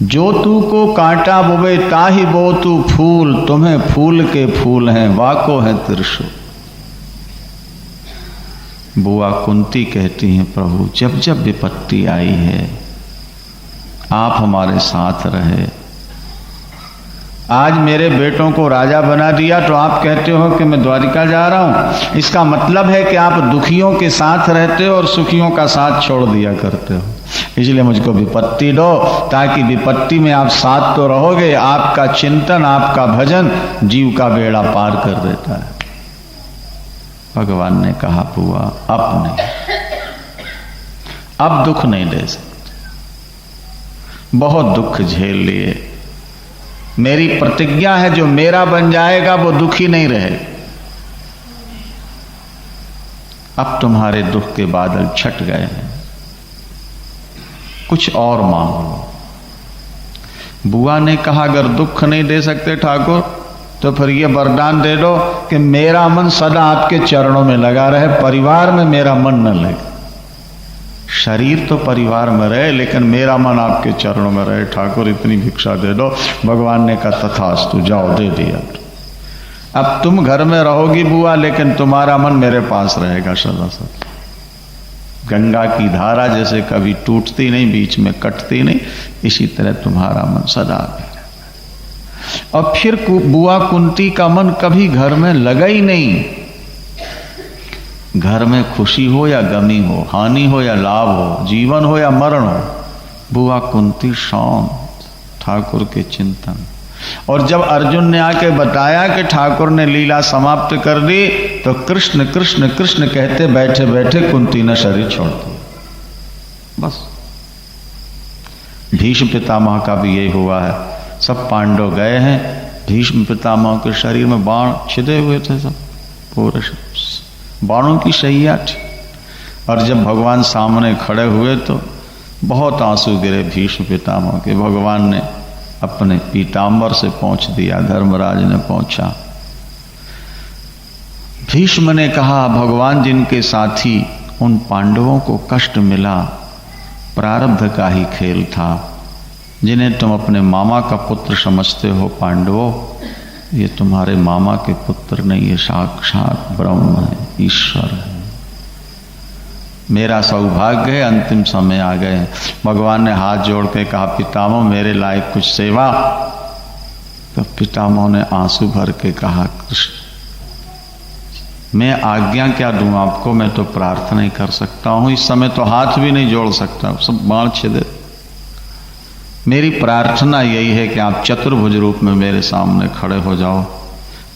जो तू को कांटा बोवे ताही बो तू फूल, तुम्हें फूल के फूल हैं, वाको है त्रिशूल। बुआ कुंती कहती हैं प्रभु जब जब विपत्ति आई है आप हमारे साथ रहे। आज मेरे बेटों को राजा बना दिया तो आप कहते हो कि मैं द्वारिका जा रहा हूं। इसका मतलब है कि आप दुखियों के साथ रहते हो और सुखियों का साथ छोड़ दिया करते हो। इसलिए मुझको विपत्ति दो, ताकि विपत्ति में आप साथ तो रहोगे। आपका चिंतन, आपका भजन जीव का बेड़ा पार कर देता है। भगवान ने कहा बुआ अब नहीं, अब दुख नहीं दे सकते, बहुत दुख झेल लिए। मेरी प्रतिज्ञा है जो मेरा बन जाएगा वो दुखी नहीं रहे। अब तुम्हारे दुख के बादल छट गए हैं, कुछ और मांग लो। बुआ ने कहा अगर दुख नहीं दे सकते ठाकुर तो फिर ये वरदान दे दो कि मेरा मन सदा आपके चरणों में लगा रहे, परिवार में मेरा मन न लगे। शरीर तो परिवार में रहे लेकिन मेरा मन आपके चरणों में रहे। ठाकुर इतनी भिक्षा दे दो। भगवान ने कहा तथास्तु, जाओ दे दिया। अब तुम घर में रहोगी बुआ, लेकिन तुम्हारा मन मेरे पास रहेगा सदा सदा। गंगा की धारा जैसे कभी टूटती नहीं, बीच में कटती नहीं, इसी तरह तुम्हारा मन सदा। और फिर बुआ कुंती का मन कभी घर में लगा ही नहीं। घर में खुशी हो या गमी हो, हानि हो या लाभ हो, जीवन हो या मरण हो, बुआ कुंती शांत, ठाकुर के चिंतन। और जब अर्जुन ने आके बताया कि ठाकुर ने लीला समाप्त कर दी तो कृष्ण कृष्ण कृष्ण कहते बैठे बैठे कुंती ने शरीर छोड़ दिया। बस भीष्म पितामह का भी यही हुआ है। सब पांडव गए हैं, भीष्म पितामह के शरीर में बाण छिदे हुए थे, सब पूरे बाणों की शैया थी। और जब भगवान सामने खड़े हुए तो बहुत आंसू गिरे भीष्म पितामह के। भगवान ने अपने पीताम्बर से पोंछ दिया, धर्मराज ने पोंछा। भीष्म ने कहा भगवान जिनके साथी उन पांडवों को कष्ट मिला, प्रारब्ध का ही खेल था। जिन्हें तुम अपने मामा का पुत्र समझते हो पांडवों, ये तुम्हारे मामा के पुत्र नहीं, ये साक्षात ब्रह्म है, ईश्वर है। मेरा सौभाग्य है, अंतिम समय आ गए। भगवान ने हाथ जोड़ के कहा पितामह मेरे लायक कुछ सेवा। तो पितामह ने आंसू भर के कहा कृष्ण मैं आज्ञा क्या दूं आपको, मैं तो प्रार्थना ही कर सकता हूं। इस समय तो हाथ भी नहीं जोड़ सकता, सब बाण छिदे। मेरी प्रार्थना यही है कि आप चतुर्भुज रूप में मेरे सामने खड़े हो जाओ।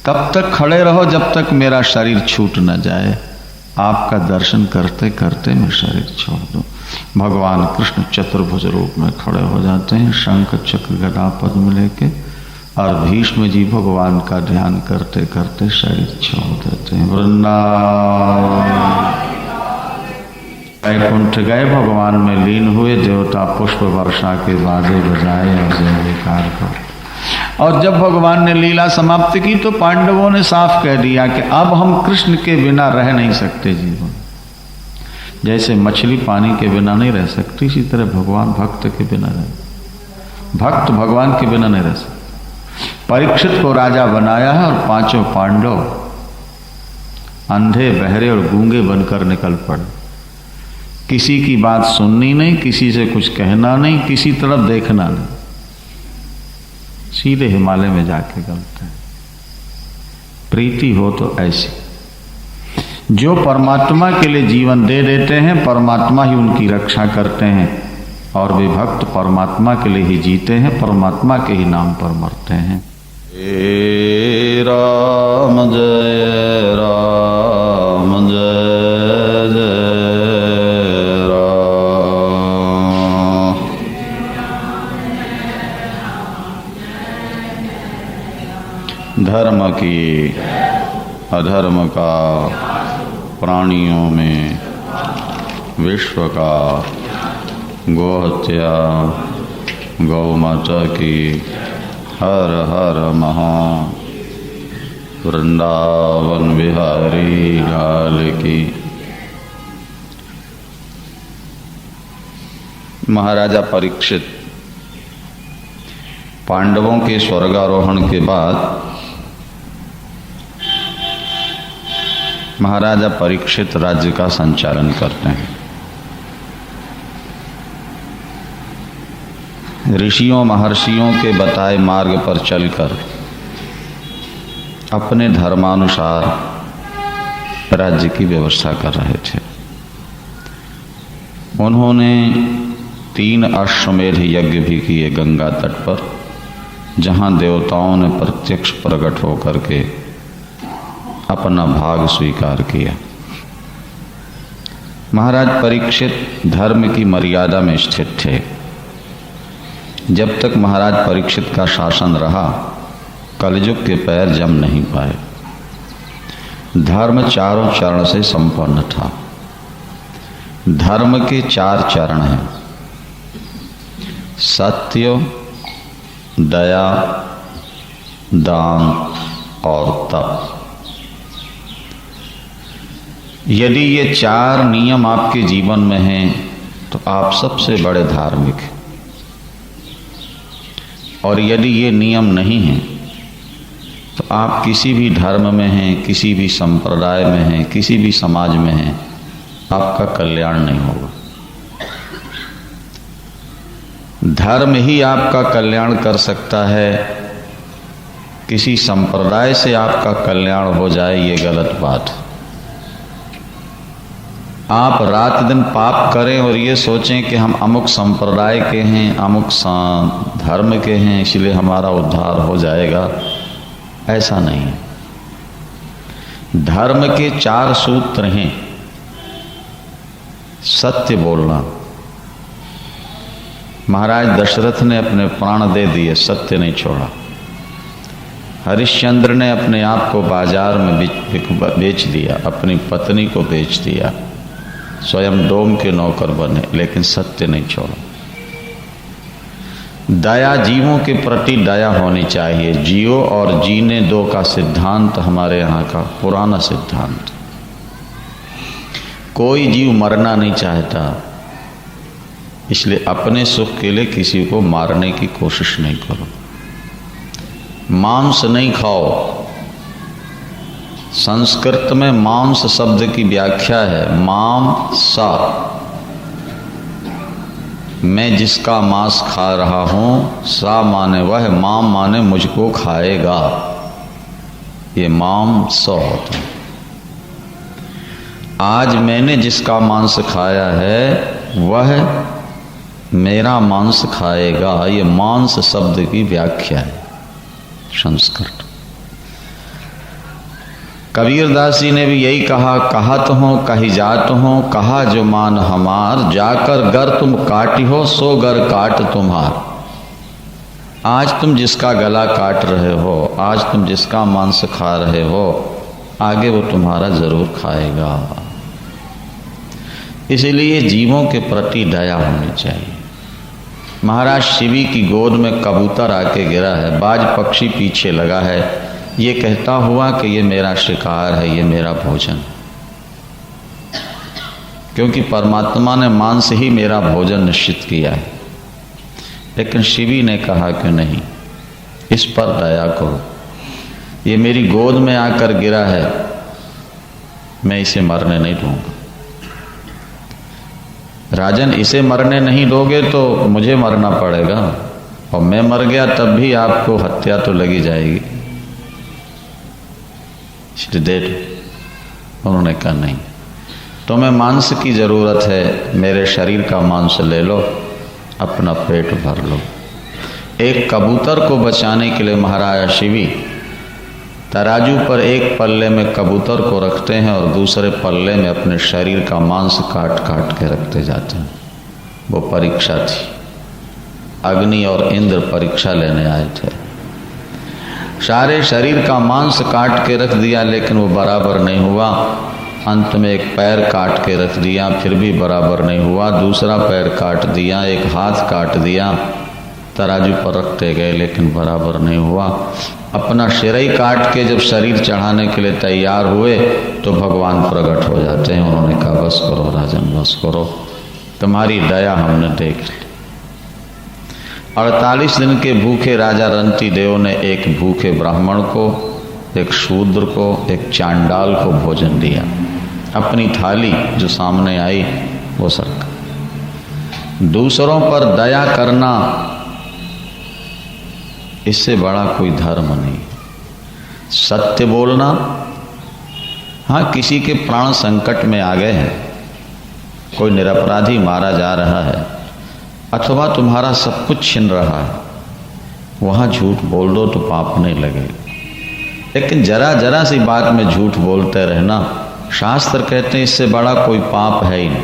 तब तक खड़े रहो जब तक मेरा शरीर छूट न जाए। आपका दर्शन करते करते मैं शरीर छोड़ दूं। भगवान कृष्ण चतुर्भुज रूप में खड़े हो जाते हैं, शंख चक्र गदा पद्म लेके, और भीष्म जी भगवान का ध्यान करते करते शरीर छोड़ देते हैं। वृंदावन वैकुंठ गए, भगवान में लीन हुए। देवता पुष्प वर्षा के बाजे बजाए और जय जयकार कर। और जब भगवान ने लीला समाप्त की तो पांडवों ने साफ कह दिया कि अब हम कृष्ण के बिना रह नहीं सकते जीवन। जैसे मछली पानी के बिना नहीं रह सकती, इसी तरह भगवान भक्त के बिना रह, भक्त भगवान के बिना नहीं रह सकते। परीक्षित को राजा बनाया है और पांचों पांडव अंधे बहरे और गूंगे बनकर निकल पड़े। किसी की बात सुननी नहीं, किसी से कुछ कहना नहीं, किसी तरफ देखना नहीं, सीधे हिमालय में जाके गलते हैं। प्रीति हो तो ऐसी, जो परमात्मा के लिए जीवन दे देते हैं परमात्मा ही उनकी रक्षा करते हैं, और वे भक्त परमात्मा के लिए ही जीते हैं, परमात्मा के ही नाम पर मरते हैं। हे राम जय राम जय जय राम। धर्म की अधर्म का, प्राणियों में विश्व का, गोहत्या गौ माता की, हर हर महा। वृंदावन बिहारी लाल की। महाराजा परीक्षित पांडवों के स्वर्गारोहण के बाद महाराजा परीक्षित राज्य का संचालन करते हैं। ऋषियों महर्षियों के बताए मार्ग पर चलकर अपने धर्मानुसार राज्य की व्यवस्था कर रहे थे। उन्होंने 3 अश्वमेध यज्ञ भी किए गंगा तट पर, जहां देवताओं ने प्रत्यक्ष प्रकट होकर के अपना भाग स्वीकार किया। महाराज परीक्षित धर्म की मर्यादा में स्थित थे। जब तक महाराज परीक्षित का शासन रहा, कलयुग के पैर जम नहीं पाए। धर्म चारों चरण से संपन्न था। धर्म के 4 चरण हैं: सत्य, दया, दान और तप। यदि ये 4 नियम आपके जीवन में हैं तो आप सबसे बड़े धार्मिक हैं। और यदि ये नियम नहीं हैं तो आप किसी भी धर्म में हैं, किसी भी संप्रदाय में हैं, किसी भी समाज में हैं, आपका कल्याण नहीं होगा। धर्म ही आपका कल्याण कर सकता है। किसी संप्रदाय से आपका कल्याण हो जाए ये गलत बात है। आप रात दिन पाप करें और ये सोचें कि हम अमुक संप्रदाय के हैं, अमुक धर्म के हैं, इसलिए हमारा उद्धार हो जाएगा, ऐसा नहीं है। धर्म के 4 सूत्र हैं। सत्य बोलना। महाराज दशरथ ने अपने प्राण दे दिए, सत्य नहीं छोड़ा। हरिश्चंद्र ने अपने आप को बाजार में बेच दिया, अपनी पत्नी को बेच दिया, स्वयं डोम के नौकर बने, लेकिन सत्य नहीं छोड़ा। दया, जीवों के प्रति दया होनी चाहिए। जियो और जीने दो का सिद्धांत हमारे यहाँ का पुराना सिद्धांत। कोई जीव मरना नहीं चाहता, इसलिए अपने सुख के लिए किसी को मारने की कोशिश नहीं करो। मांस नहीं खाओ। संस्कृत में मांस शब्द की व्याख्या है माम सा। मैं जिसका मांस खा रहा हूं, सा माने वह, माम माने मुझको खाएगा। ये माम सा होता है। आज मैंने जिसका मांस खाया है वह मेरा मांस खाएगा, ये मांस शब्द की व्याख्या है संस्कृत। कबीरदास जी ने भी यही कहा, कहत हो कही जात हो, कहा जो मान हमार, जाकर गर तुम काटी हो सो गर काट तुम्हार। आज तुम जिसका गला काट रहे हो, आज तुम जिसका मांस खा रहे हो, आगे वो तुम्हारा जरूर खाएगा। इसलिए जीवों के प्रति दया होनी चाहिए। महाराज शिवी की गोद में कबूतर आके गिरा है, बाज पक्षी पीछे लगा है, ये कहता हुआ कि ये मेरा शिकार है, ये मेरा भोजन, क्योंकि परमात्मा ने मांस ही मेरा भोजन निश्चित किया है। लेकिन शिवी ने कहा कि नहीं, इस पर दया करो, ये मेरी गोद में आकर गिरा है, मैं इसे मरने नहीं दूंगा। राजन, इसे मरने नहीं दोगे तो मुझे मरना पड़ेगा, और मैं मर गया तब भी आपको हत्या तो लगी जाएगी। उन्होंने कहा नहीं, तुम्हें मांस की जरूरत है, मेरे शरीर का मांस ले लो, अपना पेट भर लो। एक कबूतर को बचाने के लिए महाराज शिवी तराजू पर एक पल्ले में कबूतर को रखते हैं और दूसरे पल्ले में अपने शरीर का मांस काट काट के रखते जाते हैं। वो परीक्षा थी, अग्नि और इंद्र परीक्षा लेने आए थे। सारे शरीर का मांस काट के रख दिया, लेकिन वो बराबर नहीं हुआ। अंत में एक पैर काट के रख दिया, फिर भी बराबर नहीं हुआ। दूसरा पैर काट दिया, एक हाथ काट दिया, तराजू पर रखते गए, लेकिन बराबर नहीं हुआ। अपना सिर ही काट के जब शरीर चढ़ाने के लिए तैयार हुए तो भगवान प्रकट हो जाते हैं। उन्होंने कहा बस करो राजन, बस करो, तुम्हारी दया हमने देख ली। 48 दिन के भूखे राजा रंती देव ने एक भूखे ब्राह्मण को, एक शूद्र को, एक चांडाल को भोजन दिया। अपनी थाली जो सामने आई वो सरका। दूसरों पर दया करना, इससे बड़ा कोई धर्म नहीं। सत्य बोलना, हाँ किसी के प्राण संकट में आ गए हैं, कोई निरपराधी मारा जा रहा है, अथवा तुम्हारा सब कुछ छिन रहा है, वहाँ झूठ बोल दो तो पाप नहीं लगे। लेकिन जरा जरा सी बात में झूठ बोलते रहना, शास्त्र कहते हैं इससे बड़ा कोई पाप है ही नहीं।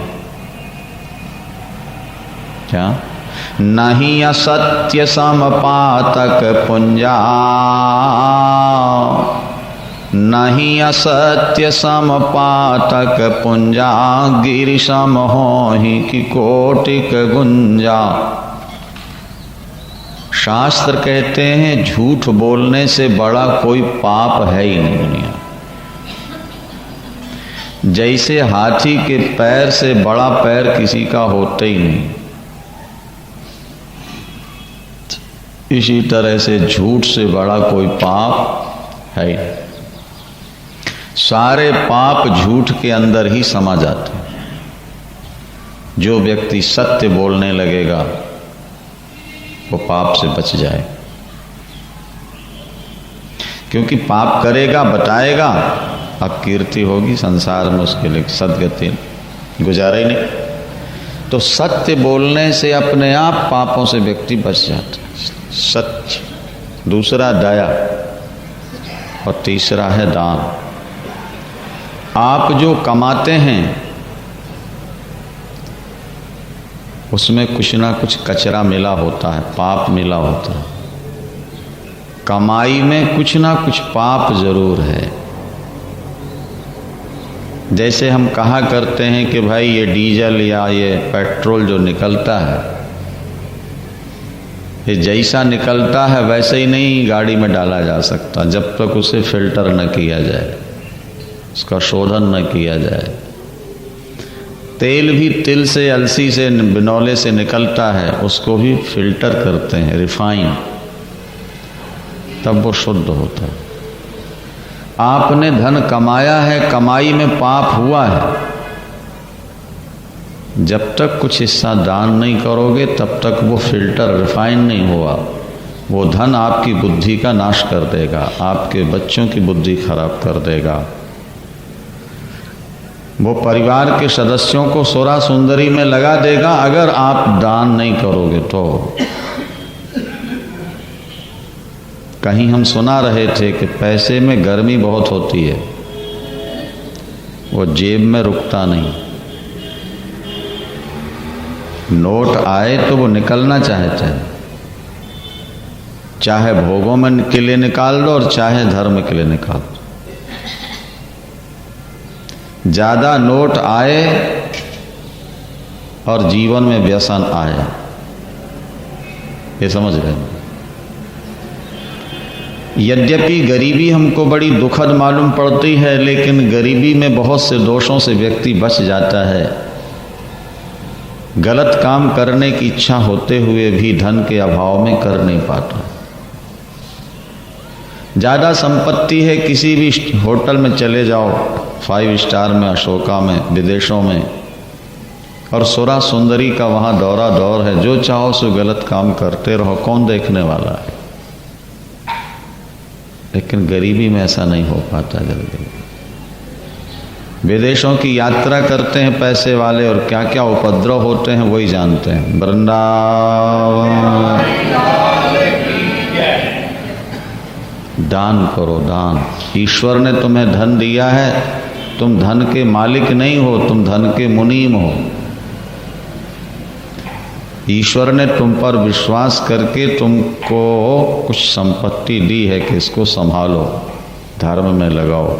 क्या? नहीं असत्य समपातक पुंजा, नहीं असत्य समपातक पुंजा, गिरि सम होहि कि कोटिक गुंजा। शास्त्र कहते हैं झूठ बोलने से बड़ा कोई पाप है ही नहीं दुनिया। जैसे हाथी के पैर से बड़ा पैर किसी का होता ही नहीं, इसी तरह से झूठ से बड़ा कोई पाप है। सारे पाप झूठ के अंदर ही समा जाते हैं। जो व्यक्ति सत्य बोलने लगेगा वो पाप से बच जाए, क्योंकि पाप करेगा, बताएगा, अब कीर्ति होगी संसार में, उसके लिए सदगति गुजारा ही नहीं। तो सत्य बोलने से अपने आप पापों से व्यक्ति बच जाता है। सत्य, दूसरा दया, और तीसरा है दान। आप जो कमाते हैं उसमें कुछ ना कुछ कचरा मिला होता है, पाप मिला होता है। कमाई में कुछ ना कुछ पाप जरूर है। जैसे हम कहा करते हैं कि भाई ये डीजल या ये पेट्रोल जो निकलता है, ये जैसा निकलता है वैसे ही नहीं गाड़ी में डाला जा सकता जब तक उसे फिल्टर न किया जाए, उसका शोधन न किया जाए। तेल भी तिल से, अलसी से, बिनौले से निकलता है, उसको भी फिल्टर करते हैं, रिफाइन, तब वो शुद्ध होता है। आपने धन कमाया है, कमाई में पाप हुआ है, जब तक कुछ हिस्सा दान नहीं करोगे तब तक वो फिल्टर, रिफाइन नहीं हुआ। वो धन आपकी बुद्धि का नाश कर देगा, आपके बच्चों की बुद्धि खराब कर देगा। वो परिवार के सदस्यों को सोरा सुंदरी में लगा देगा अगर आप दान नहीं करोगे तो। कहीं हम सुना रहे थे कि पैसे में गर्मी बहुत होती है, वो जेब में रुकता नहीं। नोट आए तो वो निकलना चाहता है, चाहे भोगों में के लिए निकाल दो और चाहे धर्म के लिए निकाल दो। ज्यादा नोट आए और जीवन में व्यसन आए, ये समझ रहे हैं। यद्यपि गरीबी हमको बड़ी दुखद मालूम पड़ती है, लेकिन गरीबी में बहुत से दोषों से व्यक्ति बच जाता है। गलत काम करने की इच्छा होते हुए भी धन के अभाव में कर नहीं पाता। ज़्यादा संपत्ति है, किसी भी होटल में चले जाओ, 5 स्टार में, अशोका में, विदेशों में, और सुरा सुंदरी का वहाँ दौरा दौर है, जो चाहो सो गलत काम करते रहो, कौन देखने वाला है। लेकिन गरीबी में ऐसा नहीं हो पाता जल्दी। विदेशों की यात्रा करते हैं पैसे वाले और क्या क्या उपद्रव होते हैं वही जानते हैं। वृंदावन दान करो, दान। ईश्वर ने तुम्हें धन दिया है, तुम धन के मालिक नहीं हो, तुम धन के मुनीम हो। ईश्वर ने तुम पर विश्वास करके तुमको कुछ संपत्ति दी है कि इसको संभालो, धर्म में लगाओ।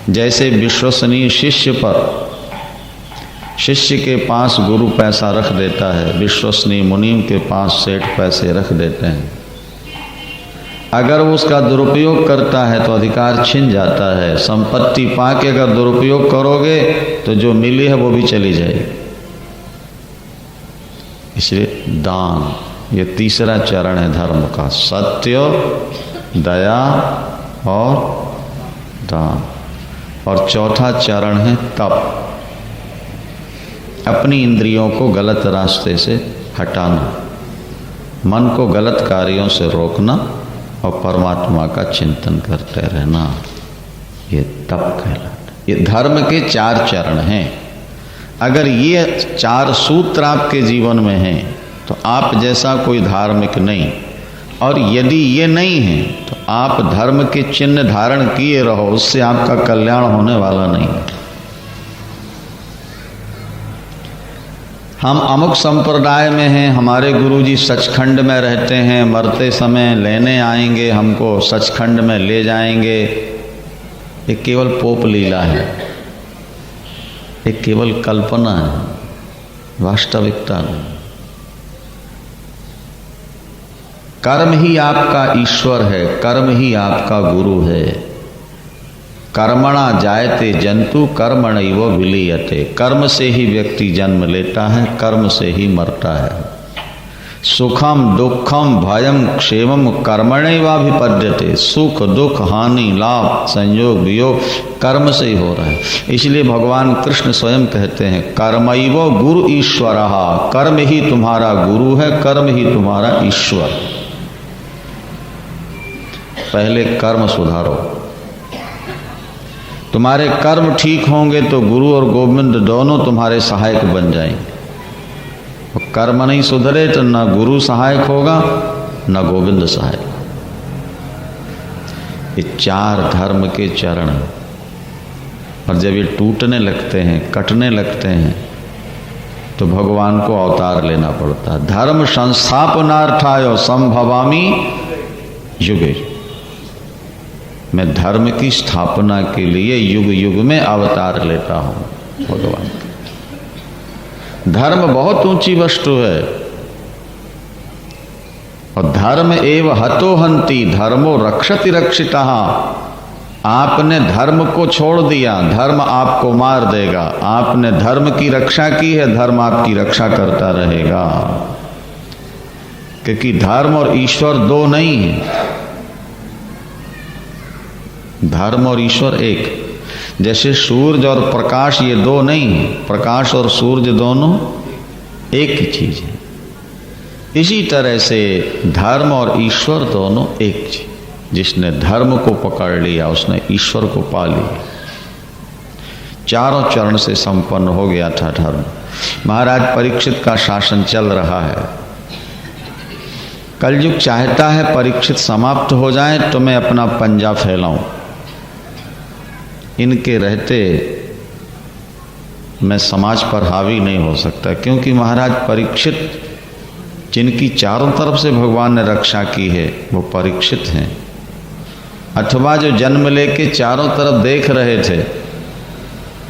जैसे विश्वसनीय शिष्य पर, शिष्य के पास गुरु पैसा रख देता है, विश्वसनीय मुनीम के पास सेठ पैसे रख देते हैं। अगर वो उसका दुरुपयोग करता है तो अधिकार छिन जाता है। संपत्ति पाके अगर दुरुपयोग करोगे तो जो मिली है वो भी चली जाएगी। इसलिए दान, ये तीसरा चरण है धर्म का, सत्य, दया और दान। और चौथा चरण है तप, अपनी इंद्रियों को गलत रास्ते से हटाना, मन को गलत कार्यों से रोकना और परमात्मा का चिंतन करते रहना, ये तप कहलाता। ये धर्म के 4 चरण हैं। अगर ये 4 सूत्र आपके जीवन में हैं तो आप जैसा कोई धार्मिक नहीं, और यदि ये नहीं है तो आप धर्म के चिन्ह धारण किए रहो, उससे आपका कल्याण होने वाला नहीं। हम अमुक संप्रदाय में हैं, हमारे गुरुजी सचखंड में रहते हैं, मरते समय लेने आएंगे, हमको सचखंड में ले जाएंगे, ये केवल पोप लीला है, ये केवल कल्पना है, वास्तविकता नहीं। कर्म ही आपका ईश्वर है, कर्म ही आपका गुरु है। कर्मणा जायते जंतु कर्मणैव विलीयते। कर्म से ही व्यक्ति जन्म लेता है, कर्म से ही मरता है। सुखम दुखम भयम क्षेमम कर्मणैवाभिपद्यते। सुख दुख हानि लाभ संयोग वियोग कर्म से ही हो रहा है। इसलिए भगवान कृष्ण स्वयं कहते हैं कर्मैव गुरु ईश्वरः। कर्म ही तुम्हारा गुरु है, कर्म ही तुम्हारा ईश्वर। पहले कर्म सुधारो, तुम्हारे कर्म ठीक होंगे तो गुरु और गोविंद दोनों तुम्हारे सहायक बन जाएंगे। कर्म नहीं सुधरे तो न गुरु सहायक होगा न गोविंद सहायक। ये 4 धर्म के चरण हैं, और जब ये टूटने लगते हैं, कटने लगते हैं, तो भगवान को अवतार लेना पड़ता है। धर्म संस्थापनार्थाय संभवामि युगे। मैं धर्म की स्थापना के लिए युग युग में अवतार लेता हूं भगवान। धर्म बहुत ऊंची वस्तु है, और धर्म एव हतो हंति धर्मो रक्षति रक्षितः। आपने धर्म को छोड़ दिया, धर्म आपको मार देगा। आपने धर्म की रक्षा की है, धर्म आपकी रक्षा करता रहेगा। क्योंकि धर्म और ईश्वर 2 नहीं है, धर्म और ईश्वर एक। जैसे सूरज और प्रकाश ये 2 नहीं है, प्रकाश और सूरज दोनों एक ही चीज है। इसी तरह से धर्म और ईश्वर दोनों एक चीज। जिसने धर्म को पकड़ लिया उसने ईश्वर को पा लिया। चारों चरण से संपन्न हो गया था धर्म। महाराज परीक्षित का शासन चल रहा है। कलयुग चाहता है परीक्षित समाप्त हो जाए तो मैं अपना पंजा फैलाऊं। इनके रहते मैं समाज पर हावी नहीं हो सकता, क्योंकि महाराज परीक्षित जिनकी चारों तरफ से भगवान ने रक्षा की है वो परीक्षित हैं। अथवा जो जन्म लेके चारों तरफ देख रहे थे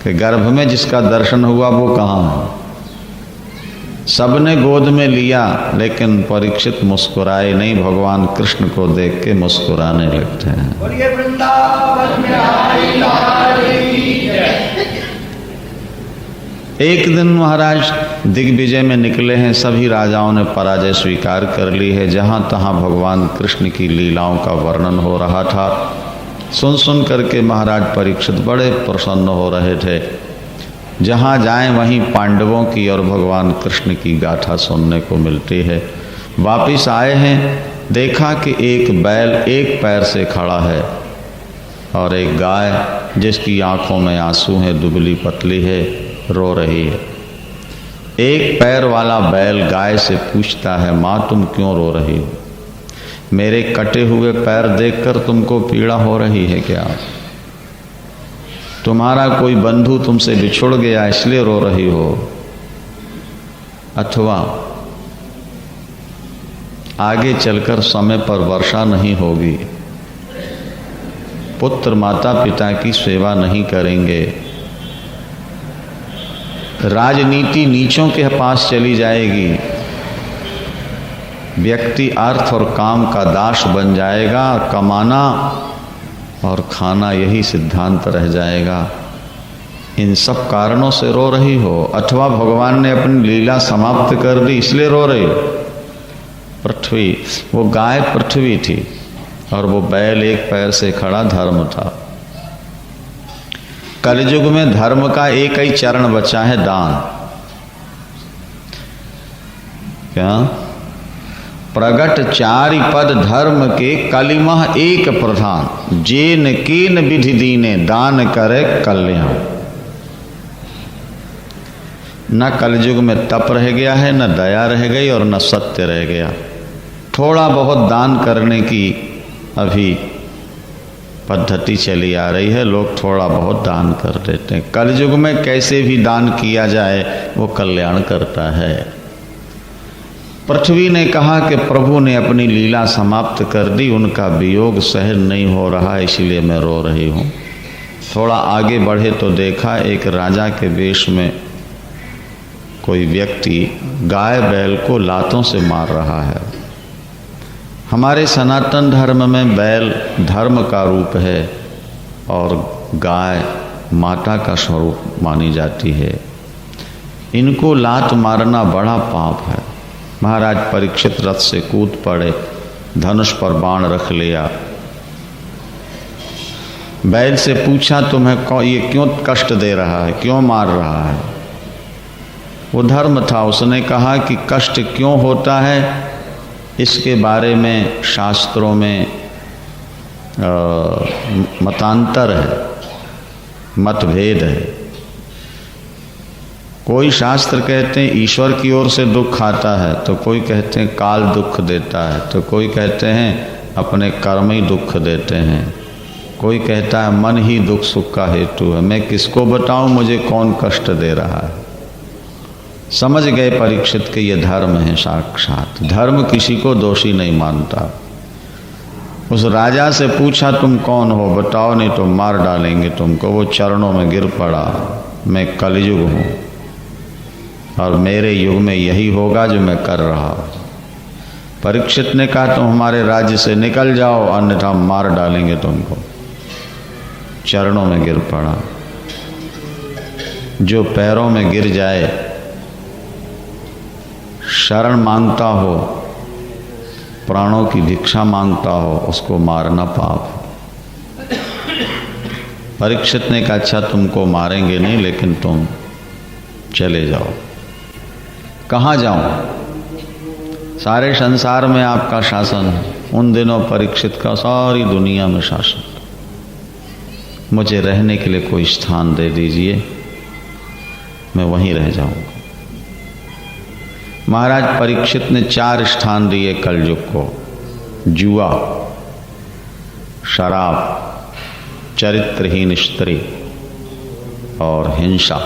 कि गर्भ में जिसका दर्शन हुआ वो कहाँ है, सबने गोद में लिया, लेकिन परीक्षित मुस्कुराए नहीं, भगवान कृष्ण को देख के मुस्कुराने लगते हैं। एक दिन महाराज दिग्विजय में निकले हैं, सभी राजाओं ने पराजय स्वीकार कर ली है। जहाँ तहाँ भगवान कृष्ण की लीलाओं का वर्णन हो रहा था। सुन सुन करके महाराज परीक्षित बड़े प्रसन्न हो रहे थे। जहाँ जाएं वहीं पांडवों की और भगवान कृष्ण की गाथा सुनने को मिलती है। वापिस आए हैं, देखा कि एक बैल एक पैर से खड़ा है और एक गाय जिसकी आंखों में आंसू हैं, दुबली पतली है, रो रही है। एक पैर वाला बैल गाय से पूछता है, माँ तुम क्यों रो रही हो? मेरे कटे हुए पैर देखकर तुमको पीड़ा हो रही है क्या? तुम्हारा कोई बंधु तुमसे बिछुड़ गया इसलिए रो रही हो? अथवा आगे चलकर समय पर वर्षा नहीं होगी, पुत्र माता पिता की सेवा नहीं करेंगे, राजनीति नीचों के पास चली जाएगी, व्यक्ति अर्थ और काम का दास बन जाएगा, कमाना और खाना यही सिद्धांत रह जाएगा। इन सब कारणों से रो रही हो? अथवा भगवान ने अपनी लीला समाप्त कर दी इसलिए रो रही हो? पृथ्वी, वो गाय पृथ्वी थी और वो बैल एक पैर से खड़ा धर्म था। कलयुग में धर्म का एक ही चरण बचा है, दान। क्या? प्रगट चारि पद धर्म के कलिमह एक प्रधान, जेन कीन विधि दीने दान करे कल्याण। न कलयुग में तप रह गया है, न दया रह गई और न सत्य रह गया। थोड़ा बहुत दान करने की अभी पद्धति चली आ रही है, लोग थोड़ा बहुत दान कर देते हैं। कलयुग में कैसे भी दान किया जाए वो कल्याण करता है। पृथ्वी ने कहा कि प्रभु ने अपनी लीला समाप्त कर दी, उनका वियोग सहन नहीं हो रहा इसलिए मैं रो रही हूँ। थोड़ा आगे बढ़े तो देखा एक राजा के वेश में कोई व्यक्ति गाय बैल को लातों से मार रहा है। हमारे सनातन धर्म में बैल धर्म का रूप है और गाय माता का स्वरूप मानी जाती है। इनको लात मारना बड़ा पाप है। महाराज परीक्षित रथ से कूद पड़े, धनुष पर बाण रख लिया। बैल से पूछा तुम्हें ये क्यों कष्ट दे रहा है, क्यों मार रहा है? वो धर्म था। उसने कहा कि कष्ट क्यों होता है इसके बारे में शास्त्रों में मतांतर है, मतभेद है। कोई शास्त्र कहते हैं ईश्वर की ओर से दुख आता है, तो कोई कहते हैं काल दुख देता है, तो कोई कहते हैं अपने कर्म ही दुख देते हैं, कोई कहता है मन ही दुख सुख का हेतु है। मैं किसको बताऊं मुझे कौन कष्ट दे रहा है? समझ गए परीक्षित के ये धर्म है साक्षात। धर्म किसी को दोषी नहीं मानता। उस राजा से पूछा तुम कौन हो, बताओ नहीं तो मार डालेंगे तुमको। वो चरणों में गिर पड़ा, मैं कलयुग हूँ और मेरे युग में यही होगा जो मैं कर रहा हूँ। परीक्षित ने कहा तुम हमारे राज्य से निकल जाओ अन्यथा मार डालेंगे तुमको। चरणों में गिर पड़ा। जो पैरों में गिर जाए, शरण मांगता हो, प्राणों की भिक्षा मांगता हो, उसको मारना पाप। परीक्षित ने कहा अच्छा तुमको मारेंगे नहीं, लेकिन तुम चले जाओ। कहाँ जाऊं? सारे संसार में आपका शासन है। उन दिनों परीक्षित का सारी दुनिया में शासन। मुझे रहने के लिए कोई स्थान दे दीजिए, मैं वहीं रह जाऊंगा। महाराज परीक्षित ने 4 स्थान दिए कलयुग को: जुआ, शराब, चरित्रहीन स्त्री और हिंसा।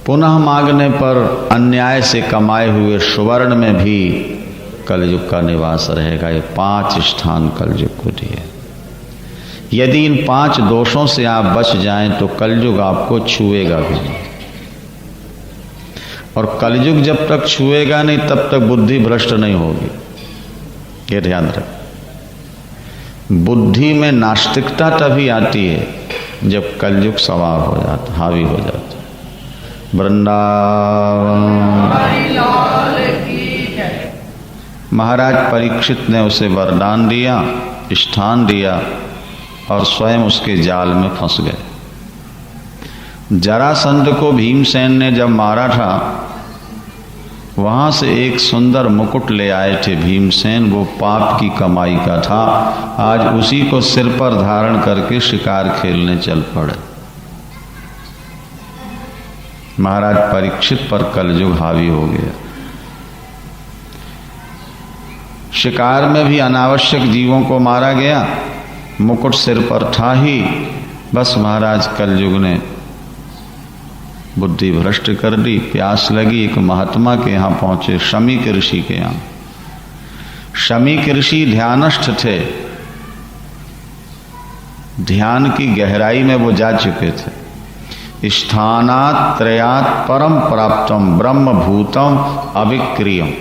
पुनः मांगने पर अन्याय से कमाए हुए सुवर्ण में भी कलयुग का निवास रहेगा। ये 5 स्थान कलयुग को दिए। यदि इन 5 दोषों से आप बच जाएं तो कलयुग आपको छुएगा भी नहीं, और कलयुग जब तक छुएगा नहीं तब तक बुद्धि भ्रष्ट नहीं होगी। ये ध्यान रखें। बुद्धि में नास्तिकता तभी आती है जब कलयुग सवार हो जाता, हावी हो जाता। वृंदावन महाराज परीक्षित ने उसे वरदान दिया, स्थान दिया और स्वयं उसके जाल में फंस गए। जरासंध को भीमसेन ने जब मारा था, वहां से एक सुंदर मुकुट ले आए थे भीमसेन। वो पाप की कमाई का था। आज उसी को सिर पर धारण करके शिकार खेलने चल पड़े। महाराज परीक्षित पर कलयुग हावी हो गया। शिकार में भी अनावश्यक जीवों को मारा गया, मुकुट सिर पर था ही। बस महाराज कलयुग ने बुद्धि भ्रष्ट कर दी। प्यास लगी, एक महात्मा के यहाँ पहुंचे, शमीक ऋषि के यहाँ। शमीक ऋषि ध्यानस्थ थे, ध्यान की गहराई में वो जा चुके थे। स्थानात् त्रयात् परम प्राप्तम ब्रह्म भूतम अविक्रियम।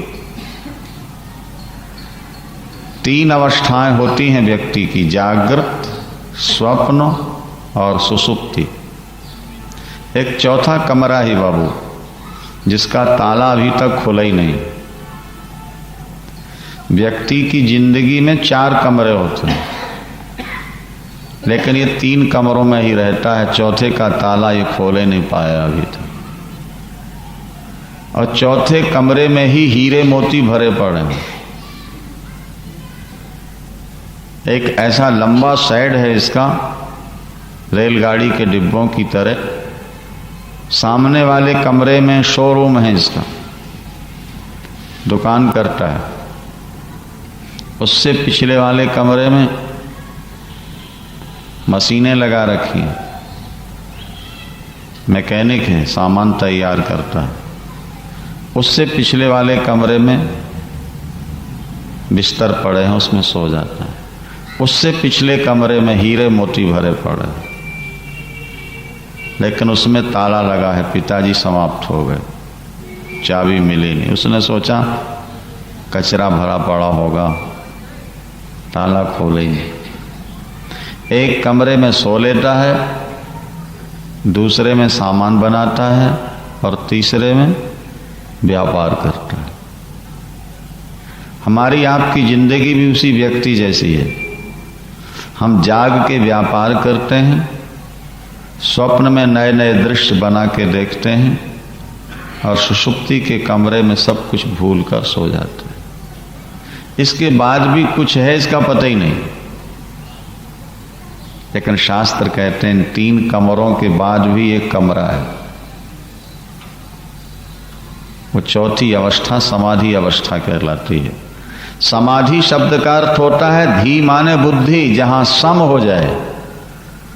3 अवस्थाएं होती हैं व्यक्ति की: जागृत, स्वप्न और सुषुप्ति। एक चौथा कमरा ही बाबू, जिसका ताला अभी तक खुला ही नहीं। व्यक्ति की जिंदगी में 4 कमरे होते हैं, लेकिन ये 3 कमरों में ही रहता है। चौथे का ताला ये खोले नहीं पाया अभी तक। और चौथे कमरे में ही हीरे मोती भरे पड़े हैं। एक ऐसा लंबा शेड है इसका, रेलगाड़ी के डिब्बों की तरह। सामने वाले कमरे में शोरूम है इसका, दुकान करता है। उससे पिछले वाले कमरे में मशीनें लगा रखी हैं, मैकेनिक है, सामान तैयार करता है। उससे पिछले वाले कमरे में बिस्तर पड़े हैं, उसमें सो जाता है। उससे पिछले कमरे में हीरे मोती भरे पड़े हैं, लेकिन उसमें ताला लगा है। पिताजी समाप्त हो गए, चाबी मिली नहीं। उसने सोचा कचरा भरा पड़ा होगा, ताला खोले नहीं। एक कमरे में सो लेता है, दूसरे में सामान बनाता है और तीसरे में व्यापार करता है। हमारी आपकी जिंदगी भी उसी व्यक्ति जैसी है। हम जाग के व्यापार करते हैं, स्वप्न में नए नए दृश्य बना के देखते हैं और सुषुप्ति के कमरे में सब कुछ भूल कर सो जाते हैं। इसके बाद भी कुछ है, इसका पता ही नहीं। लेकिन शास्त्र कहते हैं 3 कमरों के बाद भी एक कमरा है। वो चौथी अवस्था समाधि अवस्था कहलाती है। समाधि शब्द का अर्थ होता है धी माने बुद्धि, जहां सम हो जाए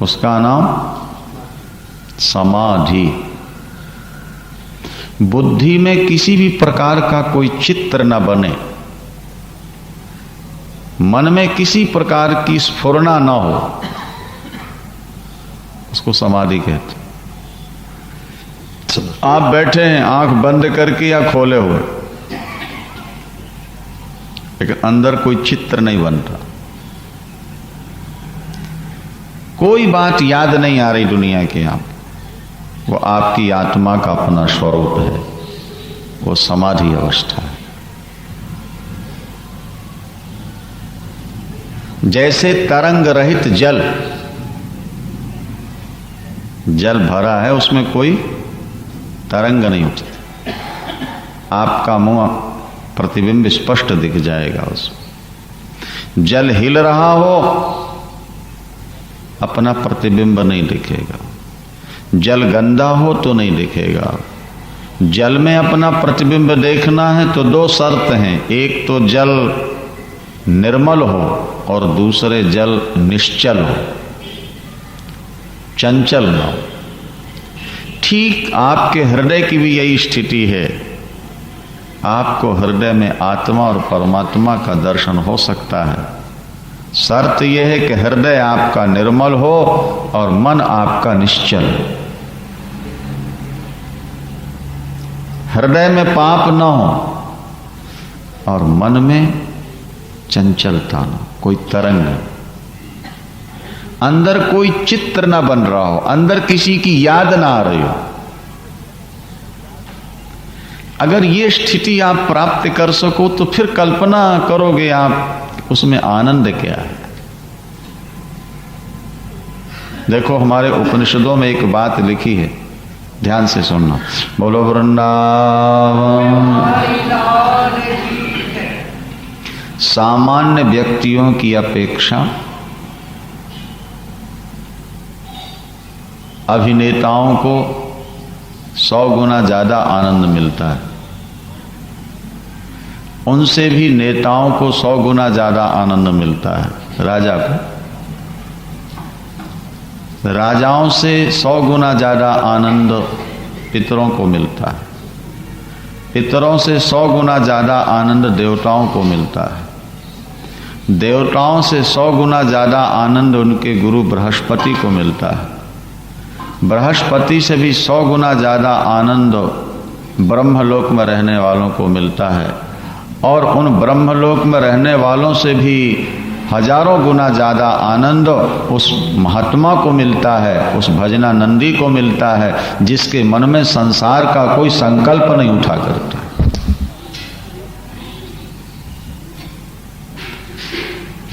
उसका नाम समाधि। बुद्धि में किसी भी प्रकार का कोई चित्र न बने, मन में किसी प्रकार की स्फुरना न हो, उसको समाधि कहते हैं। आप बैठे हैं आंख बंद करके या खोले हुए, लेकिन अंदर कोई चित्र नहीं बनता, कोई बात याद नहीं आ रही दुनिया की। आप वो आपकी आत्मा का अपना स्वरूप है, वो समाधि अवस्था है। जैसे तरंग रहित जल, जल भरा है उसमें कोई तरंग नहीं उठती, आपका मुंह प्रतिबिंब स्पष्ट दिख जाएगा उसमें। जल हिल रहा हो अपना प्रतिबिंब नहीं दिखेगा, जल गंदा हो तो नहीं दिखेगा। जल में अपना प्रतिबिंब देखना है तो दो शर्त हैं, एक तो जल निर्मल हो और दूसरे जल निश्चल हो, चंचल न हो। ठीक आपके हृदय की भी यही स्थिति है। आपको हृदय में आत्मा और परमात्मा का दर्शन हो सकता है, शर्त यह है कि हृदय आपका निर्मल हो और मन आपका निश्चल हो। हृदय में पाप न हो और मन में चंचलता न, कोई तरंग न, अंदर कोई चित्र ना बन रहा हो, अंदर किसी की याद ना आ रही हो। अगर ये स्थिति आप प्राप्त कर सको तो फिर कल्पना करोगे आप उसमें आनंद क्या है। देखो हमारे उपनिषदों में एक बात लिखी है, ध्यान से सुनना। बोलो वृंदावन। सामान्य व्यक्तियों की अपेक्षा अभिनेताओं को 100 गुना ज्यादा आनंद मिलता है, उनसे भी नेताओं को 100 गुना ज्यादा आनंद मिलता है। राजा को, राजाओं से 100 गुना ज्यादा आनंद पितरों को मिलता है, पितरों से 100 गुना ज्यादा आनंद देवताओं को मिलता है, देवताओं से 100 गुना ज्यादा आनंद उनके गुरु बृहस्पति को मिलता है, बृहस्पति से भी 100 गुना ज्यादा आनंद ब्रह्मलोक में रहने वालों को मिलता है, और उन ब्रह्मलोक में रहने वालों से भी हजारों गुना ज्यादा आनंद उस महात्मा को मिलता है, उस भजनानंदी को मिलता है, जिसके मन में संसार का कोई संकल्प नहीं उठा करता।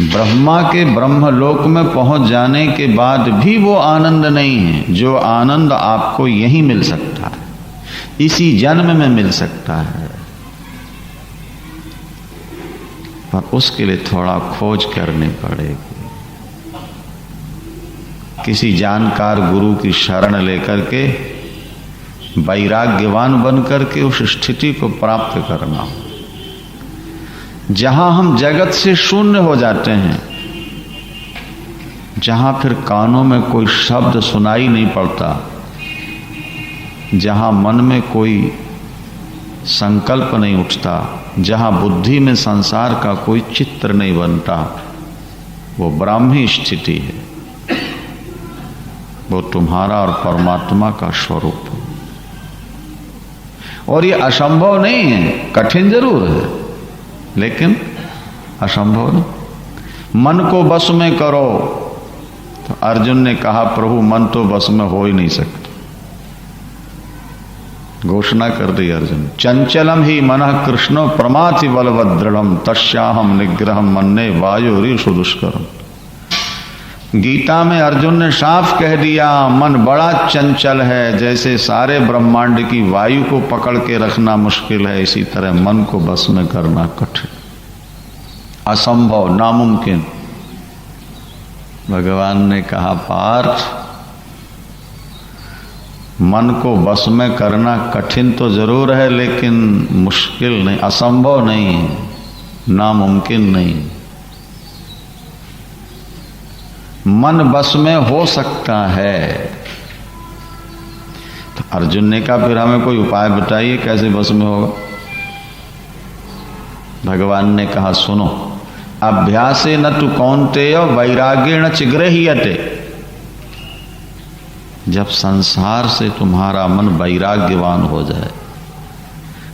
ब्रह्मा के ब्रह्मलोक में पहुंच जाने के बाद भी वो आनंद नहीं है जो आनंद आपको यहीं मिल सकता है, इसी जन्म में मिल सकता है, पर उसके लिए थोड़ा खोज करनी पड़ेगी। किसी जानकार गुरु की शरण लेकर के वैराग्यवान बन करके उस स्थिति को प्राप्त करना, जहां हम जगत से शून्य हो जाते हैं, जहां फिर कानों में कोई शब्द सुनाई नहीं पड़ता, जहां मन में कोई संकल्प नहीं उठता, जहां बुद्धि में संसार का कोई चित्र नहीं बनता, वो ब्राह्मी स्थिति है, वो तुम्हारा और परमात्मा का स्वरूप है। और ये असंभव नहीं है, कठिन जरूर है लेकिन असंभव नहीं। मन को बस में करो, तो अर्जुन ने कहा प्रभु मन तो बस में हो ही नहीं सकता, घोषणा कर दी अर्जुन। चंचलम ही मनः कृष्णो प्रमाथि बलवद दृढ़म तस्याहम निग्रहम मन्ने वायुरीषु दुष्करम। गीता में अर्जुन ने साफ कह दिया मन बड़ा चंचल है, जैसे सारे ब्रह्मांड की वायु को पकड़ के रखना मुश्किल है, इसी तरह मन को बस में करना कठिन, असंभव, नामुमकिन। भगवान ने कहा पार्थ, मन को बस में करना कठिन तो जरूर है लेकिन मुश्किल नहीं, असंभव नहीं, नामुमकिन नहीं। मन बस में हो सकता है। तो अर्जुन ने कहा फिर हमें कोई उपाय बताइए कैसे बस में होगा। भगवान ने कहा सुनो, अभ्यासे न तु कौन्तेय वैराग्येण च गृह्यते। जब संसार से तुम्हारा मन वैराग्यवान हो जाए,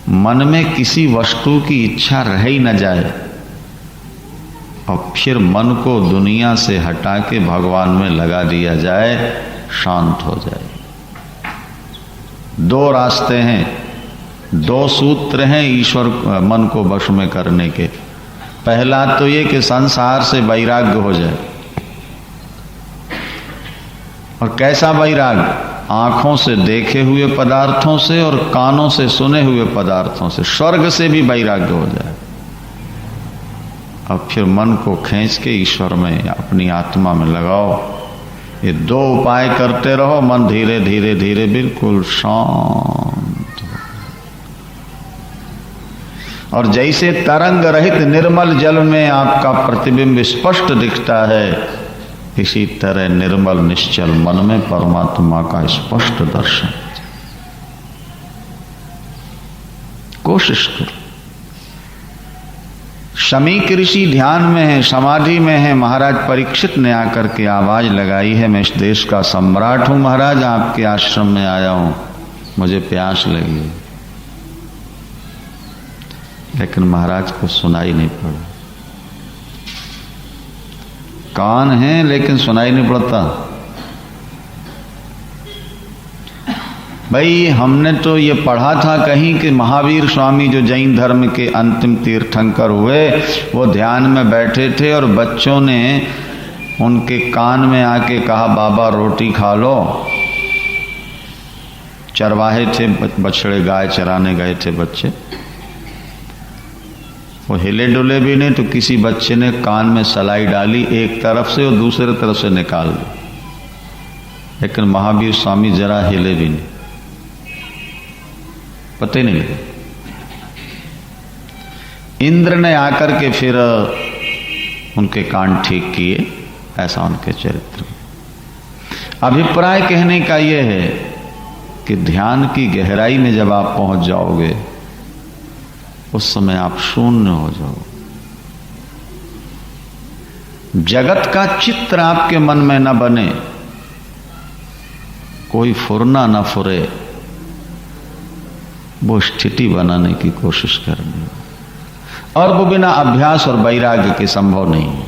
मन में किसी वस्तु की इच्छा रह ही न जाए, और फिर मन को दुनिया से हटा के भगवान में लगा दिया जाए, शांत हो जाए। दो रास्ते हैं, दो सूत्र हैं ईश्वर मन को वश में करने के। पहला तो ये कि संसार से वैराग्य हो जाए। और कैसा वैराग्य? आंखों से देखे हुए पदार्थों से और कानों से सुने हुए पदार्थों से, स्वर्ग से भी वैराग्य हो जाए। अब फिर मन को खींच के ईश्वर में, अपनी आत्मा में लगाओ। ये दो उपाय करते रहो, मन धीरे धीरे धीरे बिल्कुल शांत। और जैसे तरंग रहित निर्मल जल में आपका प्रतिबिंब स्पष्ट दिखता है, इसी तरह निर्मल निश्चल मन में परमात्मा का स्पष्ट दर्शन। कोशिश करो। शमीक ऋषि ध्यान में है, समाधि में है। महाराज परीक्षित ने आकर के आवाज लगाई है, मैं इस देश का सम्राट हूं महाराज, आपके आश्रम में आया हूं, मुझे प्यास लगी है। लेकिन महाराज को सुनाई नहीं पड़ा। कान है लेकिन सुनाई नहीं पड़ता। भाई हमने तो ये पढ़ा था कहीं कि महावीर स्वामी जो जैन धर्म के अंतिम तीर्थंकर हुए, वो ध्यान में बैठे थे और बच्चों ने उनके कान में आके कहा बाबा रोटी खा लो। चरवाहे थे, बछड़े गाय चराने गए थे बच्चे, वो हिले डुले भी नहीं तो किसी बच्चे ने कान में सलाई डाली एक तरफ से और दूसरे तरफ से निकाल दी। लेकिन महावीर स्वामी जरा हिले भी नहीं, पता ही नहीं लगा। इंद्र ने आकर के फिर उनके कान ठीक किए। ऐसा उनके चरित्र में अभिप्राय कहने का यह है कि ध्यान की गहराई में जब आप पहुंच जाओगे, उस समय आप शून्य हो जाओ। जगत का चित्र आपके मन में न बने, कोई फुरना न फुरे, वो स्थिति बनाने की कोशिश करनी, और वो बिना अभ्यास और वैराग्य के संभव नहीं है।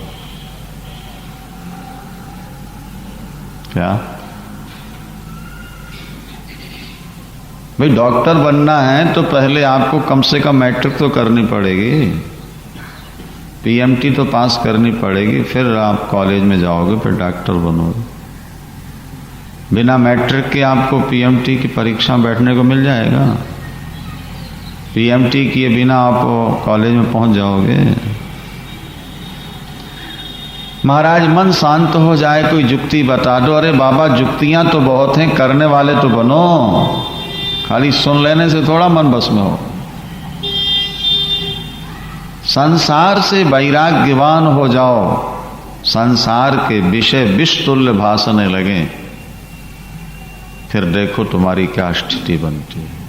क्या भाई, डॉक्टर बनना है तो पहले आपको कम से कम मैट्रिक तो करनी पड़ेगी, पीएमटी तो पास करनी पड़ेगी, फिर आप कॉलेज में जाओगे, फिर डॉक्टर बनोगे। बिना मैट्रिक के आपको पीएमटी की परीक्षा बैठने को मिल जाएगा? पीएमटी किए बिना आप कॉलेज में पहुंच जाओगे? महाराज मन शांत हो जाए, कोई जुक्ति बता दो। अरे बाबा जुक्तियां तो बहुत हैं, करने वाले तो बनो, खाली सुन लेने से थोड़ा मन बस में हो। संसार से वैराग्यवान हो जाओ, संसार के विषय विषतुल्य भाषने लगे, फिर देखो तुम्हारी क्या स्थिति बनती है।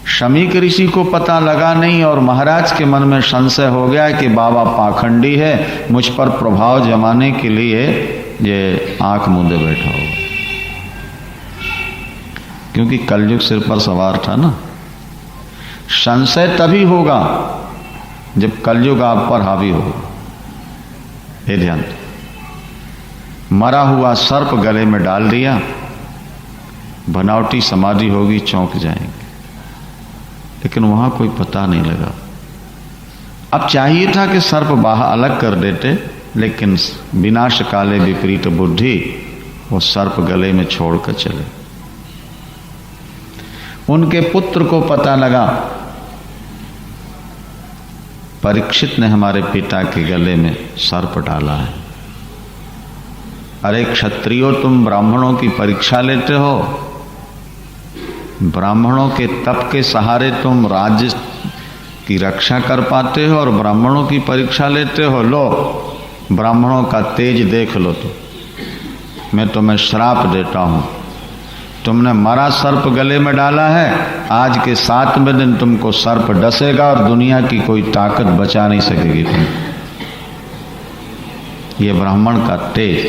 शमीक ऋषि को पता लगा नहीं और महाराज के मन में संशय हो गया कि बाबा पाखंडी है, मुझ पर प्रभाव जमाने के लिए ये आंख मूंदे बैठा होगा। क्योंकि कलयुग सिर पर सवार था ना। संशय तभी होगा जब कलयुग आप पर हावी होगा। ये ध्यान दो। मरा हुआ सर्प गले में डाल दिया, बनावटी समाधि होगी, चौंक जाएंगे, लेकिन वहां कोई पता नहीं लगा। अब चाहिए था कि सर्प बाहर अलग कर देते, लेकिन विनाश काले विपरीत बुद्धि, वो सर्प गले में छोड़कर चले। उनके पुत्र को पता लगा, परीक्षित ने हमारे पिता के गले में सर्प डाला है। अरे क्षत्रियो, तुम ब्राह्मणों की परीक्षा लेते हो, ब्राह्मणों के तप के सहारे तुम राज्य की रक्षा कर पाते हो और ब्राह्मणों की परीक्षा लेते हो। लो ब्राह्मणों का तेज देख लो, तो मैं तुम्हें श्राप देता हूं, तुमने मरा सर्प गले में डाला है, आज के 7वें दिन तुमको सर्प डसेगा और दुनिया की कोई ताकत बचा नहीं सकेगी तुम। ये ब्राह्मण का तेज।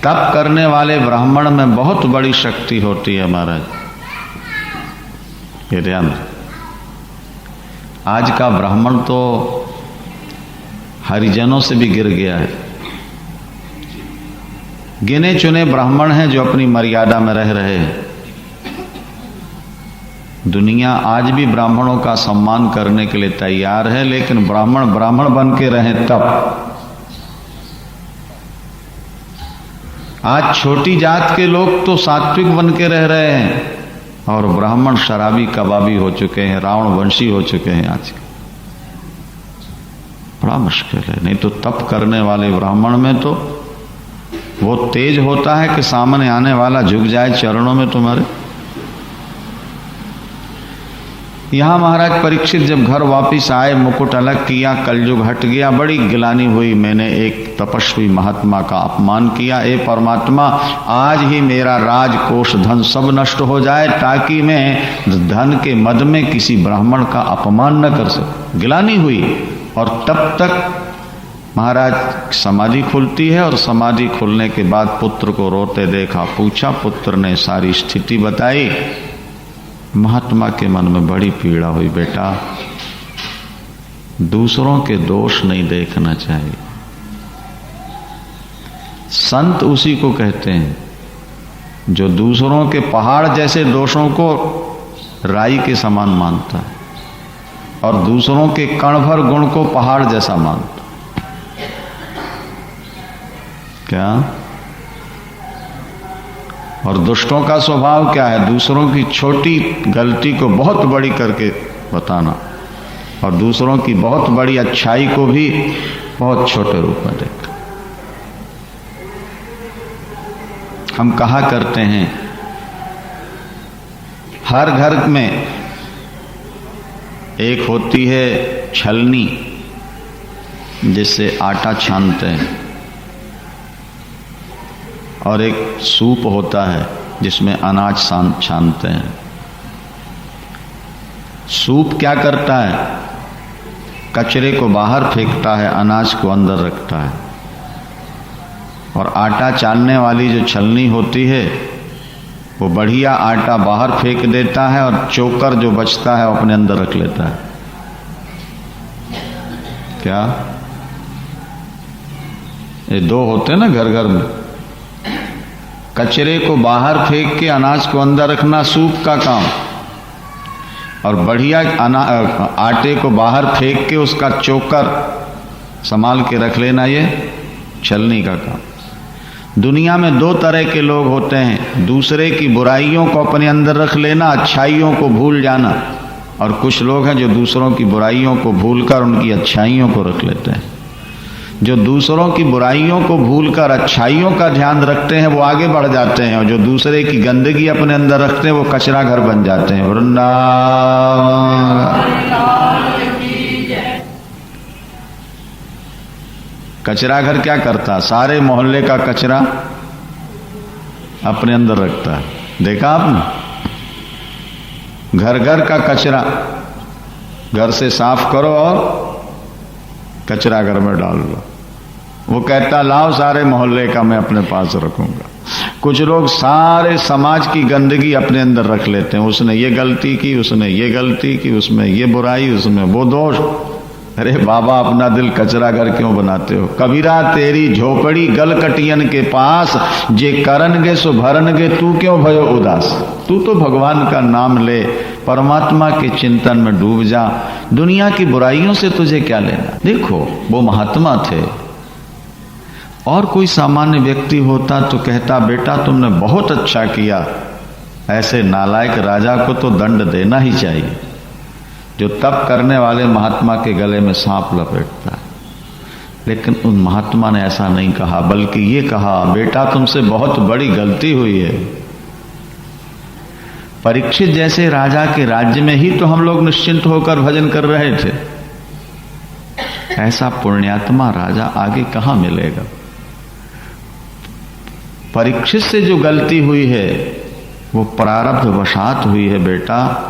तप करने वाले ब्राह्मण में बहुत बड़ी शक्ति होती है महाराज, ये ध्यान। आज का ब्राह्मण तो हरिजनों से भी गिर गया है। गिने चुने ब्राह्मण हैं जो अपनी मर्यादा में रह रहे हैं। दुनिया आज भी ब्राह्मणों का सम्मान करने के लिए तैयार है, लेकिन ब्राह्मण ब्राह्मण बन के रहें तब। आज छोटी जात के लोग तो सात्विक बन के रह रहे हैं और ब्राह्मण शराबी कबाबी हो चुके हैं, रावण वंशी हो चुके हैं। आज बड़ा मुश्किल है। नहीं तो तप करने वाले ब्राह्मण में तो वो तेज होता है कि सामने आने वाला झुक जाए चरणों में तुम्हारे। यहां महाराज परीक्षित जब घर वापिस आए, मुकुट अलग किया, कलयुग हट गया, बड़ी गिलानी हुई, मैंने एक तपस्वी महात्मा का अपमान किया। ए परमात्मा, आज ही मेरा राजकोष धन सब नष्ट हो जाए ताकि मैं धन के मद में किसी ब्राह्मण का अपमान न कर सकूं। गिलानी हुई। और तब तक महाराज समाधि खुलती है, और समाधि खुलने के बाद पुत्र को रोते देखा, पूछा, पुत्र ने सारी स्थिति बताई। महात्मा के मन में बड़ी पीड़ा हुई। बेटा, दूसरों के दोष नहीं देखना चाहिए। संत उसी को कहते हैं जो दूसरों के पहाड़ जैसे दोषों को राई के समान मानता है और दूसरों के कण भर गुण को पहाड़ जैसा मानता। क्या? और दुष्टों का स्वभाव क्या है? दूसरों की छोटी गलती को बहुत बड़ी करके बताना और दूसरों की बहुत बड़ी अच्छाई को भी बहुत छोटे रूप में देखना। हम कहा करते हैं, हर घर में एक होती है छलनी जिससे आटा छानते हैं, और एक सूप होता है जिसमें अनाज छानते हैं। सूप क्या करता है? कचरे को बाहर फेंकता है, अनाज को अंदर रखता है। और आटा छानने वाली जो छलनी होती है वो बढ़िया आटा बाहर फेंक देता है और चोकर जो बचता है वो अपने अंदर रख लेता है। क्या? ये दो होते हैं ना घर घर में। कचरे को बाहर फेंक के अनाज को अंदर रखना सूप का काम, और बढ़िया आटे को बाहर फेंक के उसका चोकर संभाल के रख लेना, ये छलनी का काम। दुनिया में दो तरह के लोग होते हैं, दूसरे की बुराइयों को अपने अंदर रख लेना, अच्छाइयों को भूल जाना। और कुछ लोग हैं जो दूसरों की बुराइयों को भूलकर उनकी अच्छाइयों को रख लेते हैं। जो दूसरों की बुराइयों को भूलकर अच्छाइयों का ध्यान रखते हैं वो आगे बढ़ जाते हैं, और जो दूसरे की गंदगी अपने अंदर रखते हैं वो कचरा घर बन जाते हैं। कचरा घर क्या करता? सारे मोहल्ले का कचरा अपने अंदर रखता है। देखा आपने? घर घर का कचरा घर से साफ करो और कचरा घर में डाल लो। वो कहता लाओ सारे मोहल्ले का मैं अपने पास रखूंगा। कुछ लोग सारे समाज की गंदगी अपने अंदर रख लेते हैं। उसने ये गलती की, उसने ये गलती की, उसमें ये बुराई, उसमें वो दोष। अरे बाबा, अपना दिल कचरा घर क्यों बनाते हो? कबीरा तेरी झोपड़ी गल कटियन के पास, जे करनगे सो भरनगे, तू क्यों भयो उदास। तू तो भगवान का नाम ले, परमात्मा के चिंतन में डूब जा। दुनिया की बुराइयों से तुझे क्या लेना? देखो, वो महात्मा थे, और कोई सामान्य व्यक्ति होता तो कहता बेटा तुमने बहुत अच्छा किया, ऐसे नालायक राजा को तो दंड देना ही चाहिए जो तप करने वाले महात्मा के गले में सांप लपेटता है। लेकिन उन महात्मा ने ऐसा नहीं कहा, बल्कि ये कहा बेटा तुमसे बहुत बड़ी गलती हुई है। परीक्षित जैसे राजा के राज्य में ही तो हम लोग निश्चिंत होकर भजन कर रहे थे। ऐसा पुण्यात्मा राजा आगे कहां मिलेगा? परीक्षित से जो गलती हुई है वो प्रारब्ध वशात हुई है बेटा।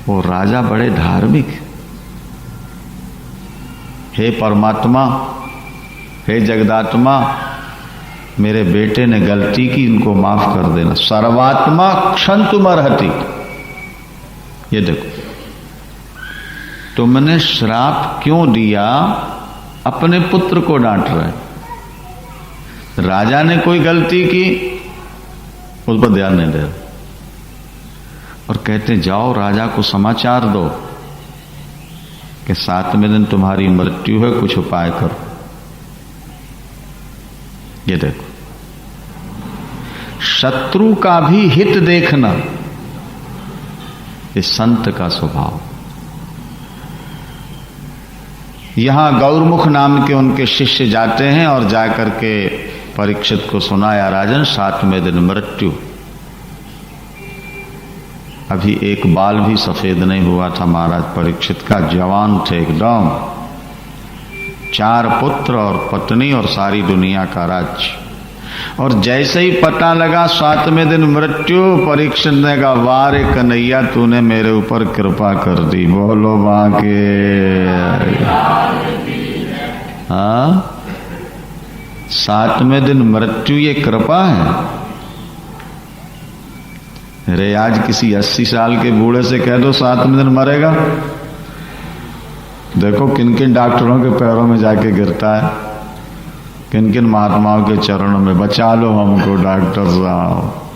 वो राजा बड़े धार्मिक। हे परमात्मा, हे जगदात्मा, मेरे बेटे ने गलती की, इनको माफ कर देना। सर्वात्मा क्षंतुमर्हति। ये देखो, तुमने श्राप क्यों दिया? अपने पुत्र को डांट रहे। राजा ने कोई गलती की, उस पर ध्यान नहीं दे रहा, और कहते जाओ राजा को समाचार दो कि 7वें दिन तुम्हारी मृत्यु है, कुछ उपाय करो। ये देखो, शत्रु का भी हित देखना इस संत का स्वभाव। यहां गौरमुख नाम के उनके शिष्य जाते हैं और जाकर के परीक्षित को सुनाया, राजन 7वें दिन मृत्यु। अभी एक बाल भी सफेद नहीं हुआ था महाराज परीक्षित का, जवान थे एकदम, 4 पुत्र और पत्नी और सारी दुनिया का राज्य। और जैसे ही पता लगा 7वें दिन मृत्यु, परीक्षित ने कहा, वाह रे कन्हैया तूने मेरे ऊपर कृपा कर दी। बोलो बाके। हाँ, 7वें दिन मृत्यु ये कृपा है। अरे आज किसी 80 साल के बूढ़े से कह दो 7वें दिन मरेगा, देखो किन किन डॉक्टरों के पैरों में जाके गिरता है, किन किन महात्माओं के चरणों में, बचा लो हमको डॉक्टर साहब,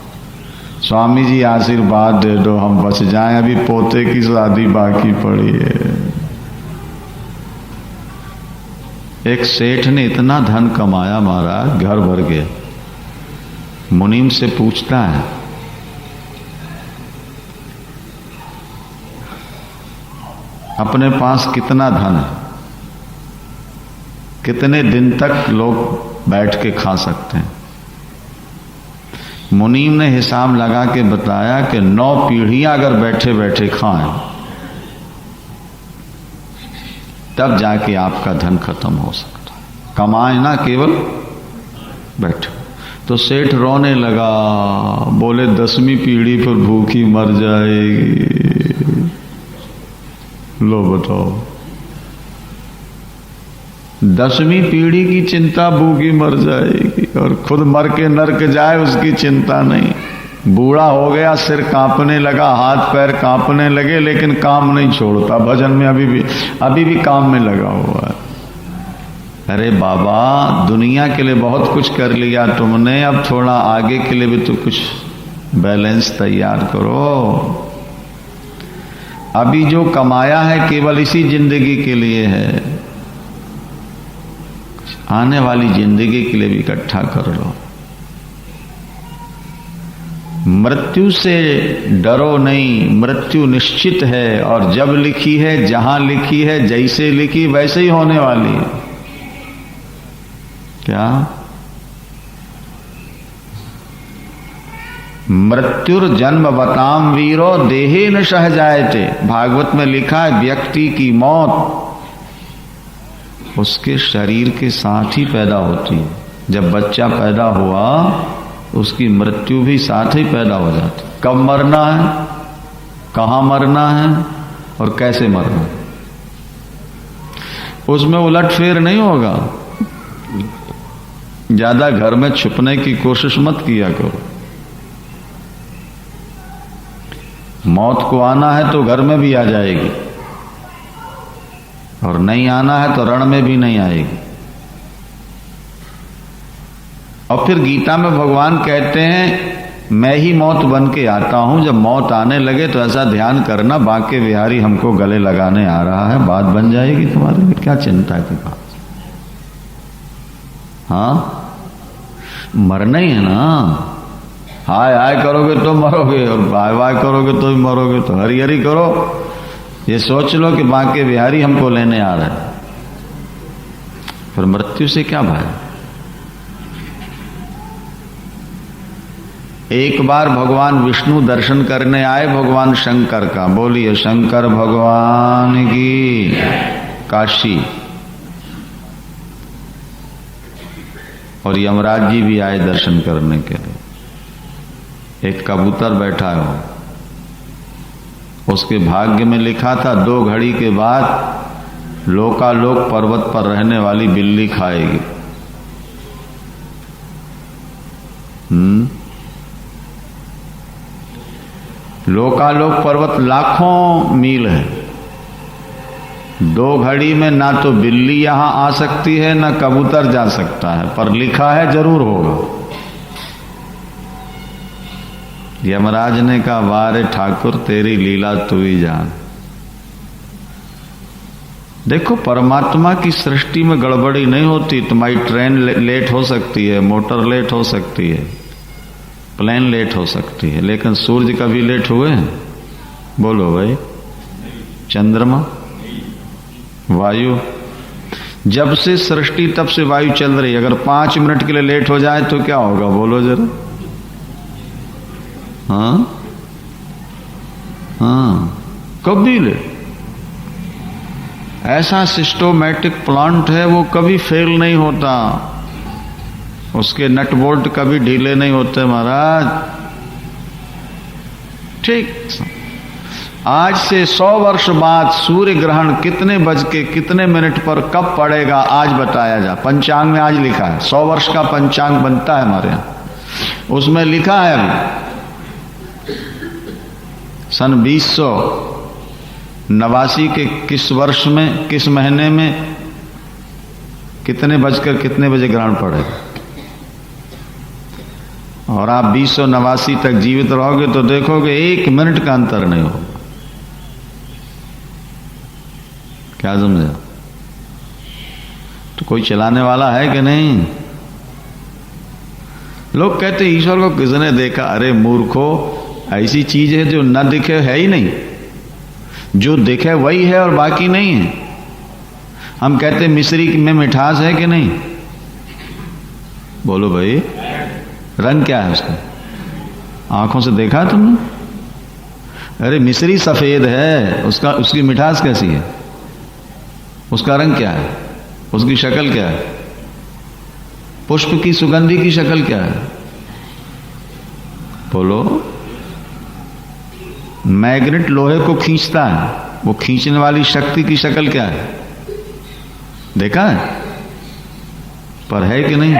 स्वामी जी आशीर्वाद दे दो हम बच जाएं, अभी पोते की शादी बाकी पड़ी है। एक सेठ ने इतना धन कमाया महाराज, घर भर गया, मुनीम से पूछता है, अपने पास कितना धन है, कितने दिन तक लोग बैठ के खा सकते हैं? मुनीम ने हिसाब लगा के बताया कि 9 पीढ़ियां अगर बैठे बैठे खाएं तब जाके आपका धन खत्म हो सकता है, कमाए ना केवल बैठे। तो सेठ रोने लगा, बोले 10वीं पीढ़ी पर भूखी मर जाएगी। लो बताओ, 10वीं पीढ़ी की चिंता, भूखी मर जाएगी, और खुद मर के नरक जाए उसकी चिंता नहीं। बूढ़ा हो गया, सिर कांपने लगा, हाथ पैर कांपने लगे, लेकिन काम नहीं छोड़ता, भजन में अभी भी काम में लगा हुआ है। अरे बाबा, दुनिया के लिए बहुत कुछ कर लिया तुमने, अब थोड़ा आगे के लिए भी तो कुछ बैलेंस तैयार करो। अभी जो कमाया है केवल इसी जिंदगी के लिए है, आने वाली जिंदगी के लिए भी इकट्ठा कर लो। मृत्यु से डरो नहीं, मृत्यु निश्चित है, और जब लिखी है, जहां लिखी है, जैसे लिखी वैसे ही होने वाली है। क्या? मृत्युर्जन्म बताम वीरो देहे न सह जायते। भागवत में लिखा है, व्यक्ति की मौत उसके शरीर के साथ ही पैदा होती है। जब बच्चा पैदा हुआ उसकी मृत्यु भी साथ ही पैदा हो जाती। कब मरना है, कहां मरना है और कैसे मरना है, उसमें उलटफेर नहीं होगा। ज्यादा घर में छुपने की कोशिश मत किया करो। मौत को आना है तो घर में भी आ जाएगी, और नहीं आना है तो रण में भी नहीं आएगी। और फिर गीता में भगवान कहते हैं, मैं ही मौत बन के आता हूं। जब मौत आने लगे तो ऐसा ध्यान करना, बांके बिहारी हमको गले लगाने आ रहा है, बात बन जाएगी तुम्हारे लिए, क्या चिंता की बात। हाँ, मरना ही है ना। हाय हाय करोगे तो मरोगे, और बाय बाय करोगे तो भी मरोगे। तो हरी हरी करो, ये सोच लो कि बांके बिहारी हमको लेने आ रहा है, फिर मृत्यु से क्या भय। एक बार भगवान विष्णु दर्शन करने आए भगवान शंकर का। बोलिए शंकर भगवान की। काशी, और यमराज जी भी आए दर्शन करने के लिए। एक कबूतर बैठा है, उसके भाग्य में लिखा था 2 घड़ी के बाद लोकालोक पर्वत पर रहने वाली बिल्ली खाएगी। लोकालोक पर्वत लाखों मील है, 2 घड़ी में ना तो बिल्ली यहां आ सकती है ना कबूतर जा सकता है, पर लिखा है जरूर होगा। यमराज ने कहा, वारे ठाकुर तेरी लीला तू ही जान। देखो, परमात्मा की सृष्टि में गड़बड़ी नहीं होती। तुम्हारी ट्रेन लेट हो सकती है, मोटर लेट हो सकती है, प्लेन लेट हो सकती है, लेकिन सूर्य कभी लेट हुए हैं? बोलो भाई। चंद्रमा, वायु, जब से सृष्टि तब से वायु चल रही, अगर 5 मिनट के लिए लेट हो जाए तो क्या होगा, बोलो जरा। हाँ हाँ, कभी ले ऐसा सिस्टोमेटिक प्लांट है, वो कभी फेल नहीं होता, उसके नट बोल्ट कभी ढीले नहीं होते महाराज। ठीक, आज से 100 वर्ष बाद सूर्य ग्रहण कितने बज के कितने मिनट पर कब पड़ेगा आज बताया जा। पंचांग में आज लिखा है, 100 वर्ष का पंचांग बनता है हमारे यहाँ, उसमें लिखा है अभी सन 2089 के किस वर्ष में किस महीने में कितने बजकर कितने बजे ग्रहण पड़ेगा। और आप 2089 तक जीवित रहोगे तो देखोगे 1 मिनट का अंतर नहीं होगा। क्या समझे? तो कोई चलाने वाला है कि नहीं? लोग कहते ईश्वर को किसने देखा? अरे मूर्खो, ऐसी चीज है जो न दिखे है ही नहीं, जो दिखे वही है और बाकी नहीं है। हम कहते मिश्री में मिठास है कि नहीं? बोलो भाई, रंग क्या है उसका? आंखों से देखा तुमने? अरे मिश्री सफेद है, उसकी मिठास कैसी है? उसका रंग क्या है? उसकी शक्ल क्या है? पुष्प की सुगंधी की शक्ल क्या है? बोलो। मैग्नेट लोहे को खींचता है, वो खींचने वाली शक्ति की शक्ल क्या है? देखा है? पर है कि नहीं?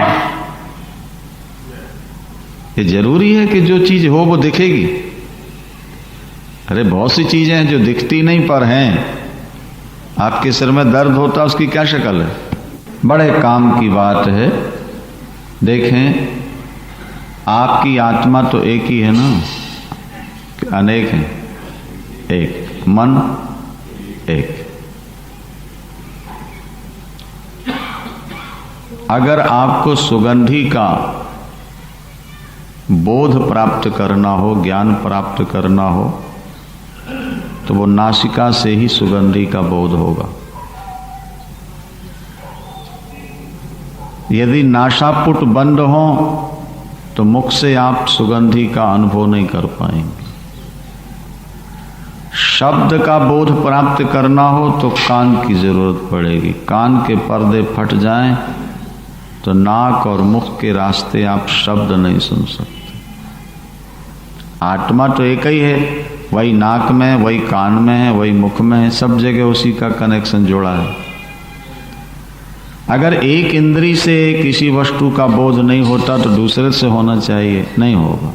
ये जरूरी है कि जो चीज हो वो दिखेगी। अरे बहुत सी चीजें हैं जो दिखती नहीं पर हैं। आपके सिर में दर्द होता, उसकी क्या शक्ल है? बड़े काम की बात है। देखें, आपकी आत्मा तो एक ही है ना, कि अनेक हैं? एक। मन एक। अगर आपको सुगंधी का बोध प्राप्त करना हो, ज्ञान प्राप्त करना हो, तो वो नासिका से ही सुगंधी का बोध होगा। यदि नासापुट बंद हो तो मुख से आप सुगंधी का अनुभव नहीं कर पाएंगे। शब्द का बोध प्राप्त करना हो तो कान की जरूरत पड़ेगी। कान के पर्दे फट जाएं तो नाक और मुख के रास्ते आप शब्द नहीं सुन सकते। आत्मा तो एक ही है, वही नाक में है, वही कान में है, वही मुख में है, सब जगह उसी का कनेक्शन जोड़ा है। अगर एक इंद्री से किसी वस्तु का बोध नहीं होता तो दूसरे से होना चाहिए, नहीं होगा।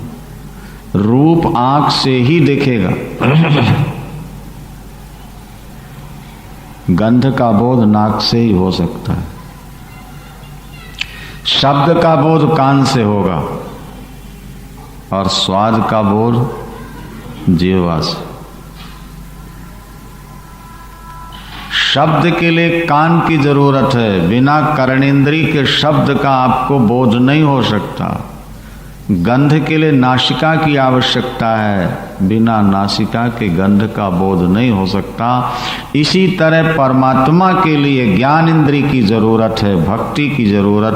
रूप आंख से ही दिखेगा, गंध का बोध नाक से ही हो सकता है, शब्द का बोध कान से होगा और स्वाद का बोध जीवा से। शब्द के लिए कान की जरूरत है, बिना कर्णेंद्री के शब्द का आपको बोध नहीं हो सकता। गंध के लिए नासिका की आवश्यकता है, बिना नासिका के गंध का बोध नहीं हो सकता। इसी तरह परमात्मा के लिए ज्ञान इंद्री की जरूरत है, भक्ति की जरूरत